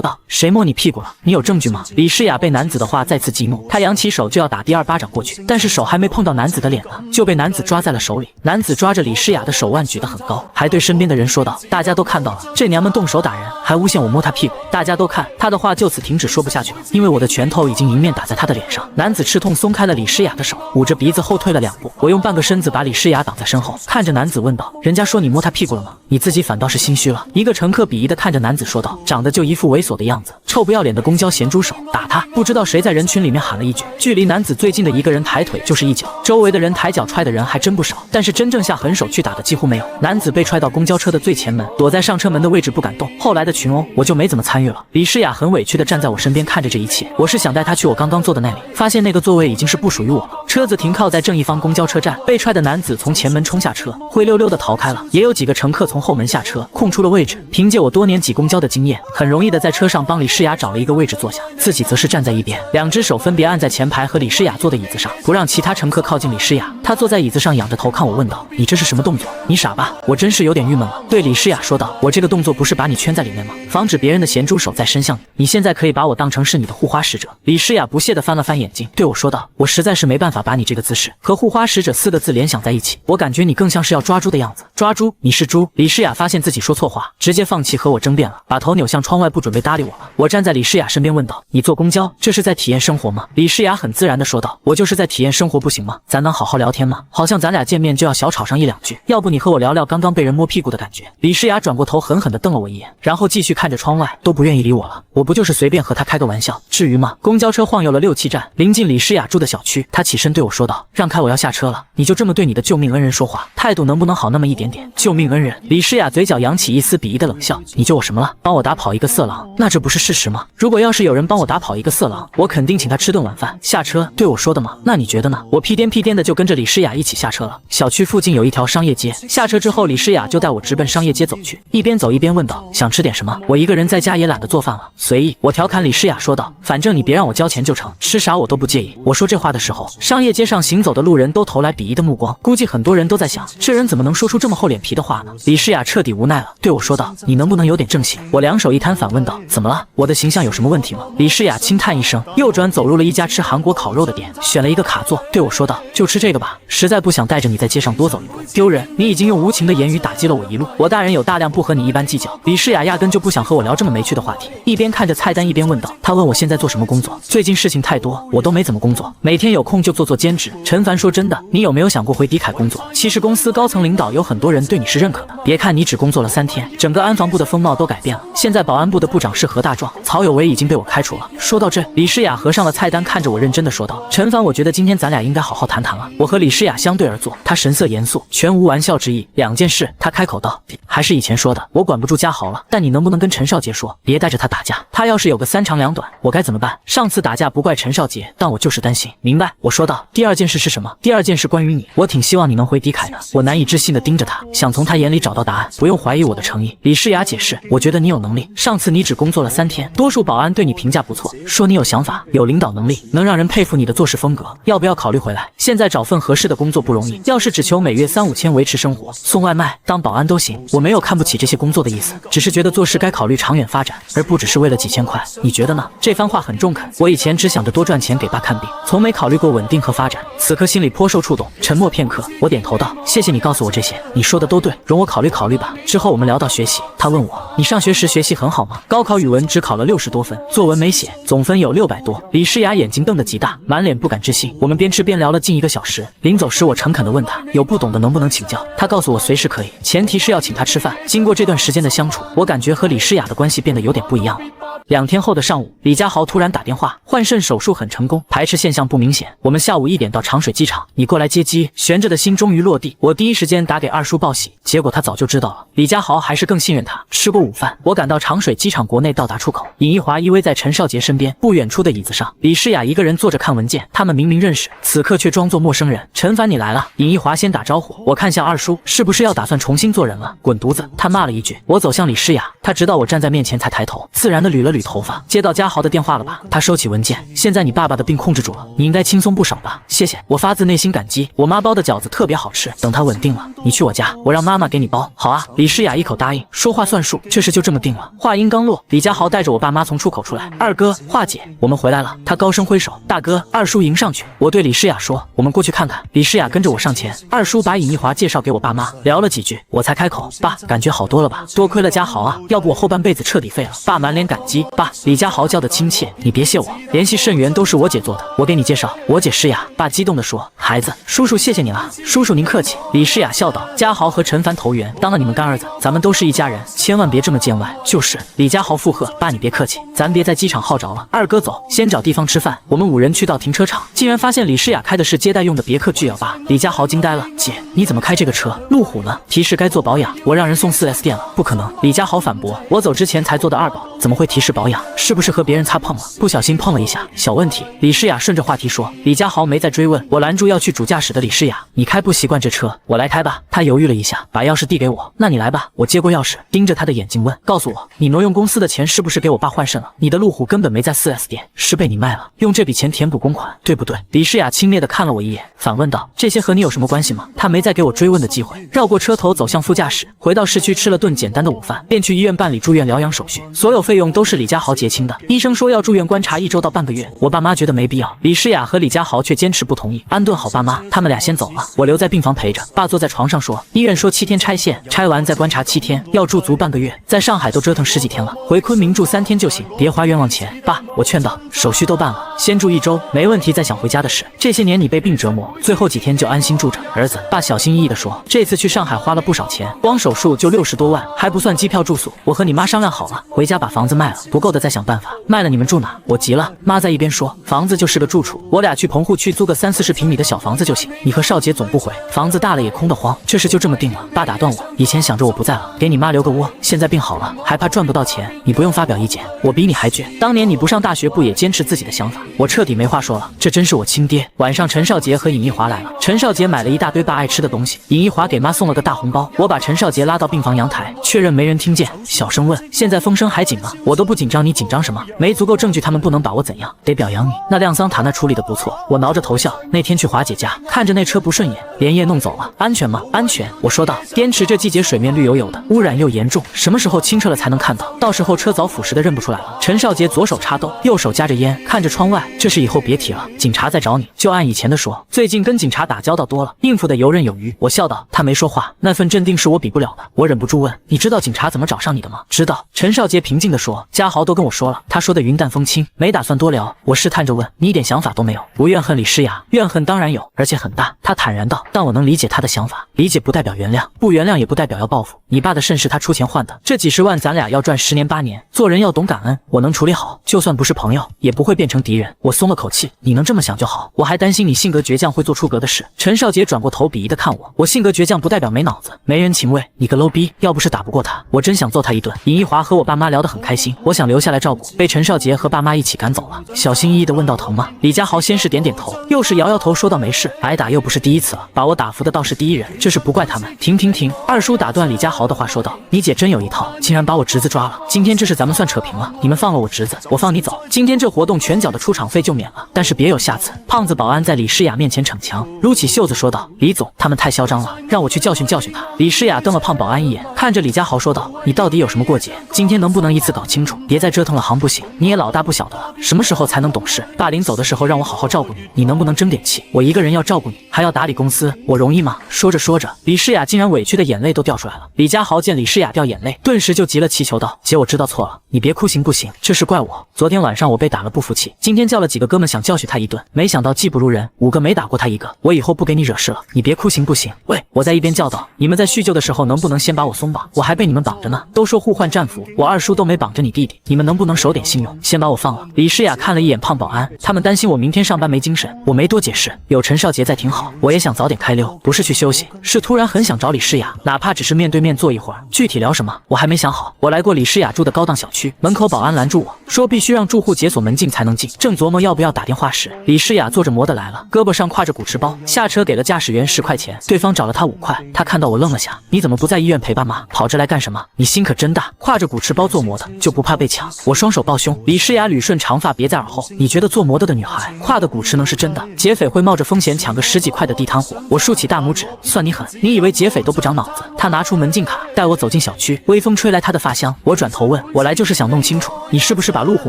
S1: 道，谁摸你屁股了？你有证据吗？李诗雅被男子的话再次激怒，她扬起手就要打第2巴掌过去，但是手还没碰到男子的脸呢，就被男子抓在了手里。男子抓着李诗雅的手腕举得很高，还对身边的人说道，大家都看到了，这娘们动手打人，还诬陷我摸她屁股，大家都看。他的话就此停止，说不下去了，因为我的拳头已经迎面打在他的脸上。男子吃痛松开了李诗雅的手，捂着鼻子后退了2步。我用半个身子把李诗雅挡在身后，看着男子问道，人家说你摸他屁股了吗？你自己反倒是心虚了。一个乘客鄙夷地看着男子说道，长得就一副猥琐的样子，臭不要脸的公交咸猪手，打他！不知道谁在人群里面喊了一句，距离男子最近的一个人抬腿就是一脚，周围的人抬脚踹的人还真不少，但是真正下狠手去打的几乎没有。男子被踹到公交车的最前门，躲在上车门的位置不敢动。后来的群殴我就没怎么参与了。李诗雅很委屈地站在我身边看着这一切，我是想带她去我刚刚坐的那里，发现那个座位已经是不属于我了。车子停靠在正义方公交车站，被踹的男子从前门冲下车，灰溜溜的逃开了。也有几个乘客从后门下车，空出了位置。凭借我多年挤公交的经验，很容易的在车上帮李诗雅找了一个位置坐下，自己则是站在一边，两只手分别按在前排和李诗雅坐的椅子上，不让其他乘客靠近李诗雅。她坐在椅子上仰着头看我问道：“你这是什么动作？你傻吧？”我真是有点郁闷了，对李诗雅说道：“我这个动作不是把你圈在里面吗？防止别人的咸猪手再伸向你。你现在可以把我当成是你的护花使者。”李诗雅不屑地翻了翻眼睛，对我说道：“我实在是没办法把你这个姿势和护花使者4个字联想在一起，我感觉你更像是要抓猪的样子。抓猪？你是猪？”李诗雅发现自己说错话，直接放弃和我争辩了，把头扭向窗外，不准备搭理我了。我站在李诗雅身边问道：“你坐公交，这是在体验生活吗？”李诗雅很自然地说道：“我就是在体验生活，不行吗？咱能好好聊天吗？好像咱俩见面就要小吵上1、2句，要不你和我聊聊刚刚被人摸屁股的感觉。”李诗雅转过头，狠狠地瞪了我一眼，然后继续看着窗外，都不愿意理我了。我不就是随便和她开个玩笑，至于吗？公交车晃悠了6、7站，临近李诗雅住的小区，她起身对我说道：“让开，我要下车了。”你就这么对你的救命恩人说话，态度能不能好那么一点点？救命恩人？李诗雅嘴角扬起一丝鄙夷的冷笑：“你救我什么了？帮我打跑一个色狼，那这不是事实吗？如果要是有人帮我打跑一个色狼，我肯定请他吃顿晚饭。下车，对我说的吗？那你觉得呢？”我屁颠屁颠的就跟着李诗雅一起下车了。小区附近有一条商业街，下车之后，李诗雅就带我直奔商业街走去，一边走一边问道：“想吃点什么？我一个人在家也懒得做饭了，随意。”我调侃李诗雅说道：“反正你别让我交钱就成，吃啥我都不介意。”我说这话的时候，商业街上行走的路人都投来鄙夷的目光，估计很多人都在想，这人怎么能说出这么厚脸皮的话呢？李诗雅彻底无奈了，对我说道：“你能不能有点正形？”我两手一摊，反问道：“怎么了？我的形象有什么问题吗？”李诗雅轻叹一声，右转走入了一家吃韩国烤肉的店，选了一个卡座，对我说道：“就吃这个吧，实在不想带着你在街上多走一步，丢人。你已经用无情的言语打击了我一路，我大人有大量，不和你一般计较。”李诗雅压根就不想和我聊这么没趣的话题，一边看着菜单一边问道：“他问我现在做什么工作？最近事情太多，我都没怎么工作，每天有空就做兼职。”陈凡说：“真的，你有没有想过回迪凯工作？其实公司高层领导有很多人对你是认可的，别看你只工作了3天，整个安防部的风貌都改变了。现在保安部的部长是何大壮，曹有为已经被我开除了。”说到这，李诗雅合上了菜单，看着我认真的说道：“陈凡，我觉得今天咱俩应该好好谈谈了。”我和李诗雅相对而坐，她神色严肃，全无玩笑之意。2件事，她开口道：“还是以前说的，我管不住嘉豪了，但你能不能跟陈少杰说，别带着他打架？他要是有个3长2短，我该怎么办？上次打架不怪陈少杰，但我就是担心。”明白，我说道。第2件事是什么？第2件事关于你，我挺希望你能回迪凯的。我难以置信的盯着他，想从他眼里找到答案，不用怀疑我的诚意。李诗雅解释：“我觉得你有能力，上次你只工作了3天，多数保安对你评价不错，说你有想法，有领导能力，能让人佩服你的做事风格，要不要考虑回来？现在找份合适的工作不容易，要是只求每月3、5千维持生活，送外卖、当保安都行。我没有看不起这些工作的意思，只是觉得做事该考虑长远发展，而不只是为了几千块。你觉得呢？”这番话很中肯。我以前只想着多赚钱给爸看病，从没考虑过稳定和发展，此刻心里颇受触动。沉默片刻，我点头道：“谢谢你告诉我这些，你说的都对，容我考虑考虑吧。”之后我们聊到学习，他问我：“你上学时学习很好吗？”高考语文只考了60多分，作文没写，总分有600多。李诗雅眼睛瞪得极大，满脸不敢置信。我们边吃边聊了近1个小时，临走时我诚恳地问他有不懂的能不能请教，他告诉我随时可以，前提是要请他吃饭。经过这段时间的相处，我感觉和李诗雅的关系变得有点不一样了。2天后的上午，李家豪突然打电话，换肾手术很成功，排斥现象不明显。我们下午1点到长水机场，你过来接机。悬着的心终于落地，我第一时间打给二叔报喜，结果他早就知道了。李家豪还是更信任他。吃过午饭，我赶到长水机场国内到达出口，尹一华依偎在陈少杰身边，不远处的椅子上，李诗雅一个人坐着看文件。他们明明认识，此刻却装作陌生人。陈凡，你来了。尹一华先打招呼，我看向二叔，是不是要打算重新做人了？滚犊子！他骂了一句。我走向李诗雅，他直到我站在面前才抬头，自然的捋了捋头发。接到家豪的电话了吧？他收起文件，现在你爸爸的病控制住了，你应该轻松不少吧？谢谢，我发自内心感激。我妈包的饺子特别好吃，等他稳定了，你去我家，我让妈妈给你包。好啊，李诗雅一口答应，说话算数，这事就这么定了。话音刚落，李家豪带着我爸妈从出口出来。二哥，华姐，我们回来了。他高声挥手，大哥，二叔迎上去。我对李诗雅说，我们过去看看。李诗雅跟着我上前，二叔把尹一华介绍给我爸妈，聊了几句，我才开口，爸，感觉好多了吧？多亏了家豪啊，要不我后半辈子彻底废了。爸满脸感激，爸，李家豪叫得亲切，你别谢我，联系肾源都是我姐做的，我给你介绍，我姐诗雅。爸激动地说，孩子，叔叔谢谢你了。叔叔您客气。李诗雅笑道，家豪和陈凡投缘，当了你们干儿子，咱们都是一家人，千万别这么见外。就是。李家豪附和，爸你别客气，咱别在机场耗着了。二哥走，先找地方吃饭。我们5人去到停车场，竟然发现李诗雅开的是接待用的别克 G8。李家豪惊呆了，姐，你怎么开这个车？路虎呢？提示该做保养，我让人送4S店了。不可能。李家豪反驳，我走之前才做的2保，怎么会提示保养？是不是和别人擦碰了？不小心碰了一下，小问题。李诗雅顺着话题说。李佳豪没再追问，我拦住要去主驾驶的李诗雅，你开不习惯这车，我来开吧。他犹豫了一下，把钥匙递给我，那你来吧。我接过钥匙，盯着他的眼睛问，告诉我，你挪用公司的钱是不是给我爸换肾了？你的路虎根本没在 4S 店，是被你卖了，用这笔钱填补公款，对不对？李诗雅轻蔑地看了我一眼，反问道，这些和你有什么关系吗？他没再给我追问的机会，绕过车头走向副驾驶，回到市区吃了顿简单的午饭，便去医院办理住院疗养手续，所有费用都是李佳豪结清的。医生说要住院观察1周到半个月，我爸妈觉得没必要，李诗雅和李佳豪却坚持不同意。安顿好爸妈，他们俩先走了，我留在病房陪着。爸坐在床上说，医院说7天拆线，拆完再观察7天，要住足半个月，在上海都折腾10几天了，回昆明住3天就行，别花冤枉钱。爸，我劝道，手续都办了，先住1周，没问题再想回家的事。这些年你被病折磨，最后几天就安心住着。儿子，爸小心翼翼地说，这次去上海花了不少钱，光手术就60多万，还不算机票住宿。我和你妈商量好了，回家把房子卖了，不够的再想办法。卖了你们住哪？我急了。妈在一边说，房子就是个住处，我俩去棚户区租个30-40平米的小房子就行。你和少杰总不回，房子大了也空得慌，这事就这么定了。爸打断我，以前想着我不在了，给你妈留个窝，现在病好了，还怕赚不到钱，你不用发表意见，我比你还倔。当年你不上大学不也坚持自己的想法？我彻底没话说了，这真是我亲爹。晚上陈少杰和尹一华来了，陈少杰买了一大堆爸爱吃的东西，尹一华给妈送了个大红包。我把陈少杰拉到病房阳台，确认没人听见，小声问，现在风声还紧吗？我都不紧张，你紧张什么？没足够证据他们不能把我怎样，得表扬你。那亮桑塔纳处理的不错。我挠着头笑，那天去华姐家，看着那车不顺眼，连夜弄走了。安全吗？安全，我说道。滇池这季节水面绿油油的，污染又严重，什么时候清澈了才能看到？到时候车早腐蚀的认不出来了。陈少杰左手插兜，右手夹着烟，看着窗外，这事以后别提了，警察在找你，就按以前的说。最近跟警察打交道多了，应付得游刃有余。我笑道。他没说话，那份镇定是我比不了的。我忍不住问，你知道警察怎么找上你的吗？知道。陈少杰平静地说，嘉豪都跟我说了，他说的云淡风轻，没打算多聊。我试探着问，你一点想法都没有？不怨恨李诗雅，怨恨当然有，而且很大。他坦然道，但我能理解他的想法，理解不代表原谅，不原谅也不代表要报复。你爸的肾是他出钱换的，这几10万咱俩要赚10年8年。做人要懂感恩，我能处理好，就算不是朋友，也不会变成敌人。我松了口气，你能这么想就好，我还担心你性格倔强会做出格的事。陈少杰转过头鄙夷地看我性格倔强不代表没脑子，没人情味，你个 low 逼，要不是打不过他，我真想揍他一顿。尹一华和我爸妈聊得很开心，我想留下来照顾，被陈少杰和爸妈一起赶走了。小心翼翼地问道，疼吗？李佳豪先是点点头，又是摇摇头，说道没事，挨打又不是第一次了，把我打服的倒是第一人，这是不怪他们。停！二叔打断李佳豪的话说道，你姐真有一套，竟然把我侄子抓了，今天这事咱们算扯平了，你们放了我侄子，我放你走，今天这活动全缴的出场费就免了，但是别有下次。胖子保安在李诗雅面前逞强，撸起袖子说道，李总，他们太嚣张了，让我去教训教训他。李诗雅瞪了胖保安一眼，看着李佳豪说道，你到底有什么过节？今天能不能一次搞清楚，别再折腾了行不行？你也老大不小的了，什么时候才能懂事？爸临走的时候让我好好照顾你，你能不能争点气？我一个人要照顾你，还要打理公司，我容易吗？说着说着，李诗雅竟然委屈的眼泪都掉出来了。李佳豪见李诗雅掉眼泪，顿时就急了，祈求道，姐，我知道错了，你别哭行不行？这事怪我，昨天晚上我被打了不服气，今天叫了几个哥们想教训他一顿，没想到技不如人，5个没打过他1个，我以后不给你惹事了，你别哭行不行？喂，我在一边叫道，你们在叙旧的时候能不能先把我松绑？我还被你们绑着呢，都说互换战俘，我二叔都没绑着你弟弟，你们能不能守点信用，先把我放了？李诗雅看了一眼胖保安，他们担心我明天上班没精神，我没多解释，有陈少杰在挺好，我也想早点开溜，不是去休息，是突然很想找李诗雅，哪怕只是面对面坐一会儿，具体聊什么我还没想好。我来过李诗雅住的高档小区，门口保安拦住我说必须让住户解锁门禁才能进，正琢磨要不要打电话时，李诗雅坐着摩的来了，胳膊上挎着古驰包，下车给了驾驶员10块钱，对方找了他5块。他看到我愣了下，你怎么不在医院陪爸妈，跑这来干什么？你心可真大，挎着古驰包坐摩的就不怕被抢？我双手抱胸，李诗雅捋顺长发别在耳后，你觉得坐摩的女孩挎的古驰能是真的？劫匪会冒着风险抢个10几块的地摊货？我竖起大拇指，算你狠，你以为劫匪都不长脑子？他拿出门禁卡带我走进小区，微风吹来他的发香，我转头问，我来就是想弄清楚你是不是把路虎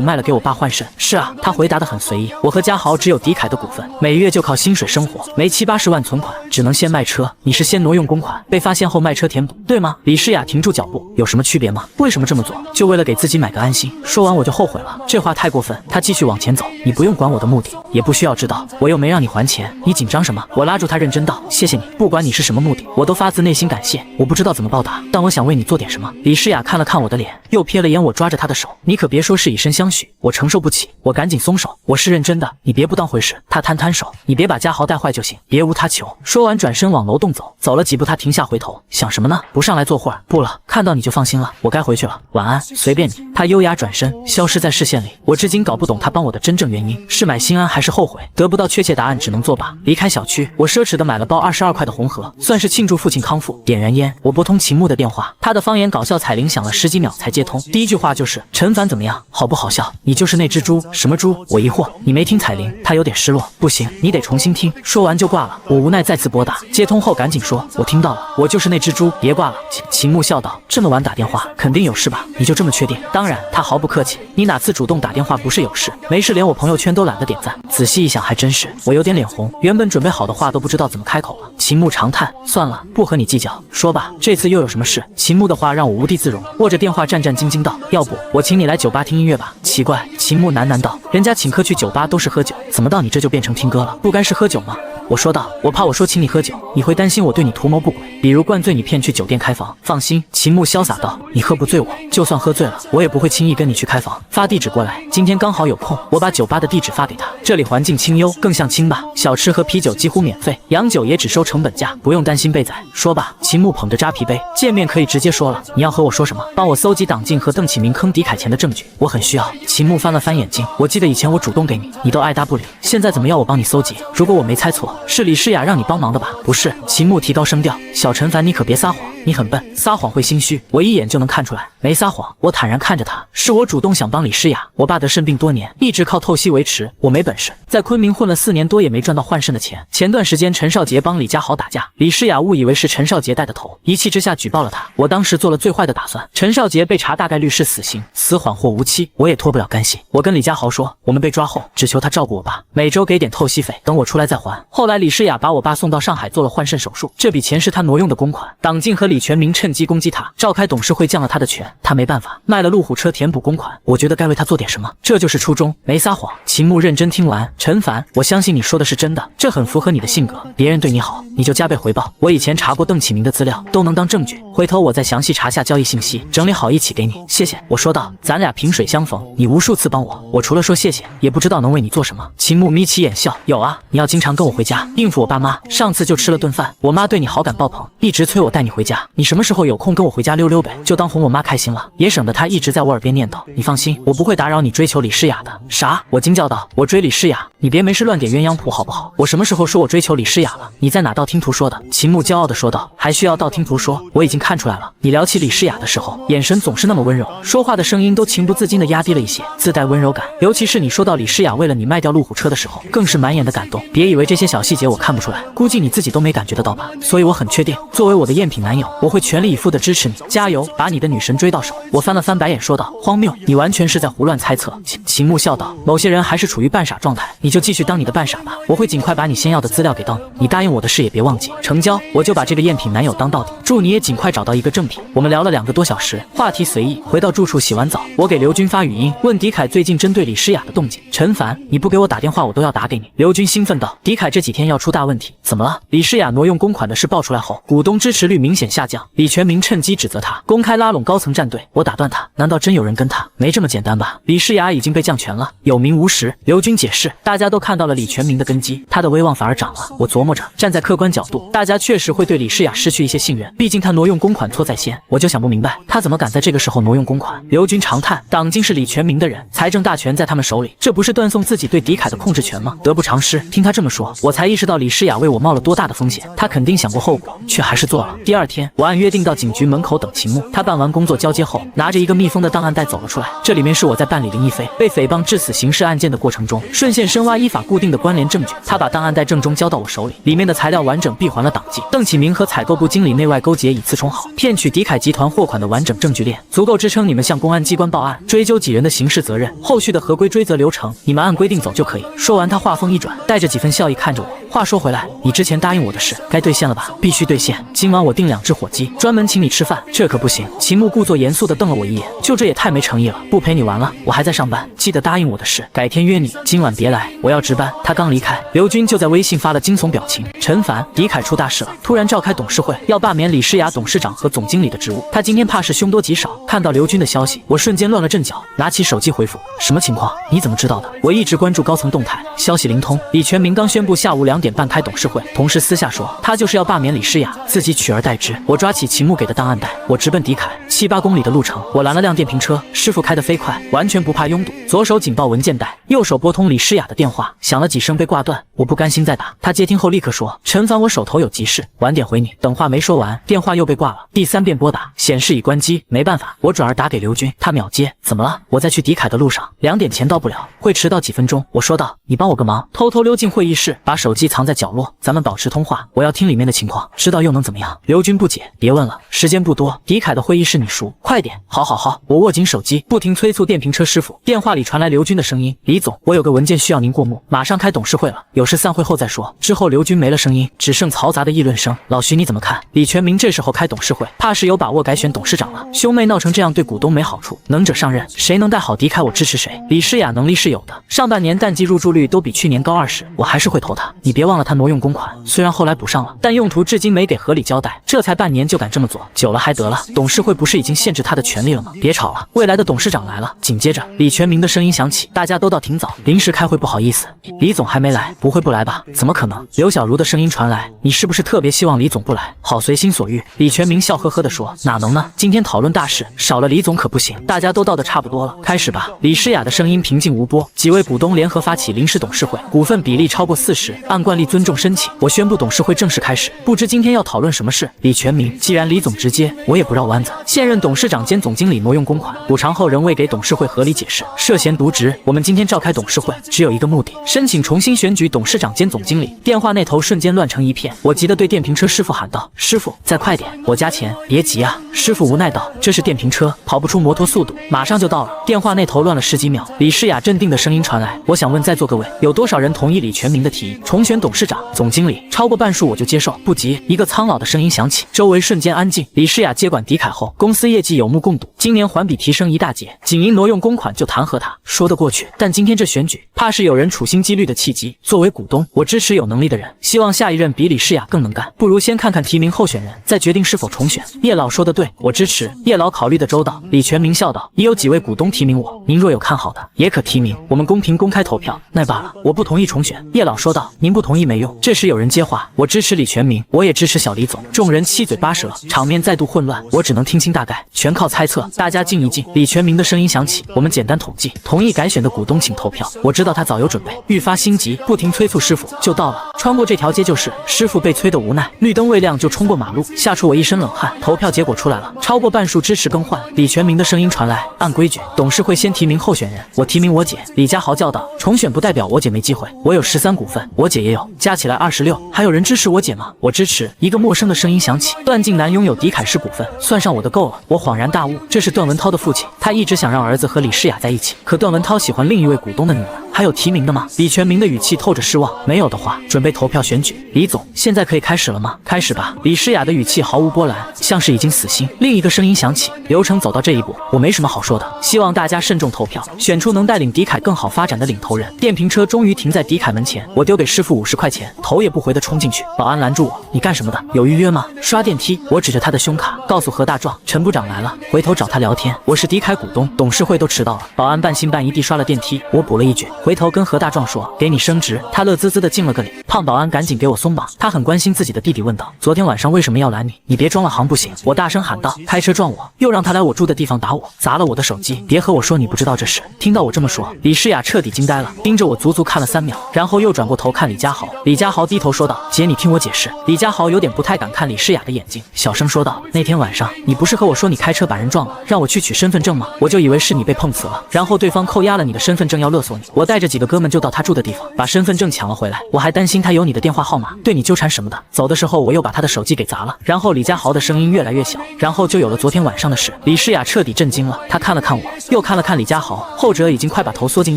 S1: 卖了给我爸换肾？是啊，他回答得很随意，我和嘉豪只有迪凯的股份，每月就靠薪水生活，没70、80万存款，只能先卖车。你是先挪用公款，被发现后卖车填补，对吗？李诗雅停住脚步，有什么区别吗？为什么这么做？就为了给自己买个安心。说完我就后悔了，这话太过分。他继续往前走，你不用管我的目的，也不需要知道，我又没让你还钱，你紧张什么？我拉住他认真道，谢谢你，不管你是什么目的，我都发自内心感谢。我不知道怎么报答，但我想为你做点什么。李诗雅雅看了看我的脸，又瞥了眼我抓着她的手，你可别说是以身相许，我承受不起。我赶紧松手，我是认真的，你别不当回事。她摊摊手，你别把家豪带坏就行，别无他求。说完转身往楼栋走，走了几步她停下回头，想什么呢？不上来坐会儿？不了，看到你就放心了，我该回去了，晚安，随便你。她优雅转身，消失在视线里。我至今搞不懂她帮我的真正原因，是买心安还是后悔？得不到确切答案，只能作罢。离开小区，我奢侈的买了包22块的红盒，算是庆祝父亲康复。点燃烟，我拨通秦牧的电话，他的方言搞笑彩铃响了10几秒才接通，第一句话就是陈凡怎么样，好不好笑？你就是那只猪？什么猪？我疑惑。你没听彩铃？他有点失落。不行，你得重新听。说完就挂了。我无奈再次拨打，接通后赶紧说，我听到了，我就是那只猪，别挂了。秦牧笑道，这么晚打电话，肯定有事吧？你就这么确定？当然。他毫不客气，你哪次主动打电话不是有事？没事，连我朋友圈都懒得点赞。仔细一想还真是，我有点脸红，原本准备好的话都不知道怎么开口了。秦牧长叹，算了，不和你计较，说吧，这次又有什么事？秦牧的话让我无地自容，握着电话战战兢兢道，要不我请你来酒吧听音乐吧。奇怪，秦牧喃喃道，人家请客去酒吧都是喝酒，怎么到你这就变成听歌了？不该是喝酒吗？我说道，我怕我说请你喝酒，你会担心我对你图谋不轨，比如灌醉你骗去酒店开房。放心，秦牧潇洒道，你喝不醉我，就算喝醉了，我也不会轻易跟你去开房。发地址过来，今天刚好有空。我把酒吧的地址发给他，这里环境清幽，更像清吧，小吃和啤酒几乎免费，洋酒也只收成本价，不用担心被宰。说吧，秦牧捧着扎啤杯，见面可以直接说了，你要和我说什么？帮我搜集党静和邓启明坑狄凯钱的证据，我很需要。秦牧翻了翻眼睛，我记得以前我主动给你，你都爱答不理，现在怎么要我帮你搜集？如果我没猜错，是李诗雅让你帮忙的吧？不是。秦牧提高声调，小陈凡，你可别撒谎，你很笨，撒谎会心虚，我一眼就能看出来。没撒谎，我坦然看着他，是我主动想帮李诗雅。我爸得肾病多年，一直靠透析维持，我没本事，在昆明混了4年多也没赚到换肾的钱。前段时间陈少杰帮李家豪打架，李诗雅误以为是陈少杰带的头，一气之下举报了他。我当时做了最坏的打算，陈少杰被查大概率是死刑，死缓或无期，我也脱不了干系。我跟李家豪说，我们被抓后只求他照顾我爸，每周给点透析费，等我出来再还。后来李诗雅把我爸送到上海做了换肾手术，这笔钱是他挪用的公款。党静和李全明趁机攻击他，召开董事会降了他的权，他没办法，卖了路虎车填补公款。我觉得该为他做点什么，这就是初衷，没撒谎。秦牧认真听完，陈凡，我相信你说的是真的，这很符合你的性格，别人对你好，你就加倍回报。我以前查过邓启明的资料，都能当证据，回头我再详细查下交易信息，整理好一起给你。谢谢。我说道，咱俩萍水相逢，你无数次帮我除了说谢谢，也不知道能为你做什么。秦牧眯起眼笑，有啊，你要经常跟我回家，应付我爸妈。上次就吃了顿饭，我妈对你好感爆棚，一直催我带你回家。你什么时候有空跟我回家溜溜呗，就当哄我妈开心了，也省得她一直在我耳边念叨。你放心，我不会打扰你追求李诗雅的。啥？我惊叫道，我追李诗雅？你别没事乱点鸳鸯谱好不好？我什么时候说我追求李诗雅了？你在哪道听途说的？秦牧骄傲地说道，还需要道听途说？我已经看出来了，你聊起李诗雅的时候，眼神总是那么温柔，说话的声音都情不自禁地压低了一些，自带温柔感。尤其是你说到李诗雅为了你卖掉路虎车的时候，更是满眼的感动。别以为这些小细节我看不出来，估计你自己都没感觉得到吧。所以我很确定，作为我的赝品男友，我会全力以赴地支持你，加油，把你的女神追到手。我翻了翻白眼说道，荒谬，你完全是在胡乱猜测。秦牧笑道，某些人还是处于半傻状态，你就继续当你的半傻吧，我会尽快把你先要的资料给到你，你答应我的事也别忘记。成交，我就把这个赝品男友当到底，祝你也尽快找到一个正品。我们聊了2个多小时，话题随意。回到住处洗完澡，我给刘军发语音，问狄凯最近针对李诗雅的动静。陈凡，你不给我打电话我都要打给你。刘军兴奋道，狄凯这几天要出大问题。怎么了？李诗雅挪用公款的事爆出来后，股东支持率明显下降，李全明趁机指责他，公开拉拢高层站队。我打断他，难道真有人跟他？没这么简单吧？李诗雅已经被降权了，有名无实。刘军解释，大家都看到了李全明的根基，他的威望反而涨了。我琢磨着，站在客观角度，大家确实会对李诗雅失去一些信任，毕竟他挪用公款错在先。我就想不明白，他怎么敢在这个时候挪用公款？刘军长叹，党经是李全明的人，财政大权在他们手里，这不是断送自己对狄凯的控制权吗？得不偿失。听他这么说，我才意识到李诗雅为我冒了多大的风险，他肯定想过后果，却还是做了。第2天，我按约定到警局门口等秦牧，他办完工作交接后，拿着一个密封的档案袋走了出来，这里面是我在办理林亦菲被诽谤致死刑事案件的过程中，顺线深挖依法固定的关联证据。他把档案袋正中交到我手里，里面的材料完整闭环了党纪、邓启明和采购部经理内外勾结以次充好，骗取狄凯集团货款的完整证据链，足够支撑你们向公安机关报案，追究几人的刑事责任。后续的合规追责流程，你们按规定走就可以。说完，他话锋一转，带着几分笑意看着我，话说回来，你之前答应我的事该兑现了吧？必须兑现。今晚我订2只火鸡，专门请你吃饭。这可不行。秦牧故作严肃地瞪了我一眼，就这也太没诚意了。不陪你玩了，我还在上班。记得答应我的事，改天约你。今晚别来，我要值班。他刚离开，刘军就在微信发了惊悚表情。陈凡，迪凯出大事了，突然召开董事会，要罢免李诗雅董事长和总经理的职务。他今天怕是凶多吉少。看到刘军的消息，我瞬间乱了阵脚，拿起手机回复：什么情况？你怎么知道的？我一直关注高层动态，消息灵通。李全明刚宣布下午2点半开董事会，同时私下说他就是要罢免李诗雅，自己取而代之。我抓起秦牧给的档案袋，我直奔迪凯。7、8公里的路程，我拦了辆电瓶车，师傅开得飞快，完全不怕拥堵。左手紧抱文件袋，右手拨通李诗雅的电话，响了几声被挂断。我不甘心再打，他接听后立刻说：陈凡，我手头有急事，晚点回你。等话没说完，电话又被挂了。第3遍拨打，显示已关机。没办法，我转而打给刘军，他秒接。怎么了？我在去迪凯的路上，2点前到不了，会迟到几分钟。我说道：你帮我个忙，偷偷溜进会议室，把手机藏在角落，咱们保持通话，我要听里面的情况，知道又能怎么样？刘军不解，别问了，时间不多，迪凯的会议室你熟，快点。好，我握紧手机，不停催促电瓶车师傅。电话里传来刘军的声音：李总，我有个文件需要您过目，马上开董事会了，有事散会后再说。之后刘军没了声音，只剩嘈杂的议论声。老徐你怎么看？李全明这时候开董事会，怕是有把握改选董事长了。兄妹闹成这样对股东没好处，能者上任，谁能带好迪凯我支持谁。李诗雅能力是有的，上半年淡季入驻率都比去年高20%，我还是会投他。你别忘了他挪用公款，虽然后来补上了，但用途至今没给合理交代，这才半年就敢这么做，久了还得了。董事会不是已经限制他的权利了吗？别吵了，未来的董事长来了。紧接着李全明的声音响起，大家都到挺早，临时开会不好意思。李总还没来，不会不来吧？怎么可能？刘小茹的声音传来，你是不是特别希望李总不来？好随心所欲。李全明笑呵呵地说，哪能呢？今天讨论大事，少了李总可不行。大家都到的差不多了，开始吧。李诗雅的声音平静无波，几位股东联合发起临时董事会，股份比例超过40%，按惯例尊重申请。我宣布董事会正式开始。不知今天要讨论什么事？李全明，既然李总直接，我也不绕弯子。现任董事长兼总经理挪用公款，补偿后仍未给董事会合理解释，涉嫌渎职。我们今天召开董事会，只有一个目的，申请重新选举董事长兼总经理。电话那头瞬间乱成一片，我急得对电瓶车师傅喊道：师傅，再快点，我加钱。别急啊。师傅无奈道：这是电瓶车，跑不出摩托速度，马上就到了。电话那头乱了10几秒，李诗雅镇定的声音传来：我想问在座各位，有多少人同意李全明的提议，重选董事长、总经理？超过半数我就接受。不急。一个苍老的声音响起，周围瞬间安静。李诗雅接管迪凯后，公司业绩有目共睹，今年环比提升1大截，仅因挪用公款就弹劾他，说得过去。但今天这选举，怕是有人处心积虑的契机。作为股东，我支持有能力的人，希望下一任比李诗雅更能干。不如先看看提名候选人，再决定是否重选。叶老说的对，我支持。叶老考虑的周到。李全明笑道：已有几位股东提名我，您若有看好的，也可提名，我们公平公开投票。那罢了，我不同意重选。叶老说道：您不同意没用。这时有人接话：我支持李全明，我也支持小李总。众人七嘴八舌，场面再度混乱，我只能听清大概，全靠猜测。大家静一静。李全明的声音响起：我们简单统计，同意改选的股东请投票。我知道他早有准备，愈发心急，不停催促师傅。就到了，穿过这条街就是。师傅被催得无奈，绿灯未亮就冲过马路，吓出我一身冷汗。投票结果出来了，超过半数支持更换。李全明的声音传来：按规矩，董事会先提名候选人，我提名我姐。李家豪叫道：重选不代表我姐没机会，我有13股份，我姐也有，加起来26。还有人支持我姐吗？我支持。一个陌生的声音响起：段靖南拥有迪凯氏股份，算上我的够了。我恍然大悟，这是段文涛的父亲，他一直想让儿子和李诗雅在一起，可段文涛喜欢另一位股东的女儿。还有提名的吗？李全明的语气透着失望。没有的话，准备投票选举。李总，现在可以开始了吗？开始吧。李诗雅的语气毫无波澜，像是已经死心。另一个声音响起：流程走到这一步，我没什么好说的，希望大家慎重投票，选出能带领迪凯更好发展的领头人。电瓶车终于停在迪凯门前，我丢给师傅50块钱，头也不回地冲进去。保安拦住我：你干什么的？有预约吗？刷电梯。我指着他的胸卡，告诉何大壮：陈部长来了，回头找他聊天。我是迪凯股东，董事会都迟到了。保安半信半疑地刷了电梯，我补了一句，回头跟何大壮说给你升职。他乐滋滋地敬了个礼。胖保安赶紧给我松绑，他很关心自己的弟弟，问道：昨天晚上为什么要拦你？你别装了行不行？我大声喊道：开车撞我，又让他来我住的地方打我，砸了我的手机，别和我说你不知道这事。听到我这么说，李诗雅彻底惊呆了，盯着我足足看了3秒，然后又转过头看李家豪。李家豪低头说道：姐，你听我解释。李家豪有点不太敢看李诗雅的眼睛，小声说道：那天晚上你不是和我说你开车把人撞了，让我去取身份证吗？我就以为是你被碰瓷了，然后对方扣押了你的身份证要勒索你，我带着几个哥们就到他住的地方，把身份证抢了回来。我还担心他有你的电话号码，对你纠缠什么的。走的时候我又把他的手机给砸了。然后李佳豪的声音越来越小，然后就有了昨天晚上的事。李诗雅彻底震惊了，她看了看我，又看了看李佳豪，后者已经快把头缩进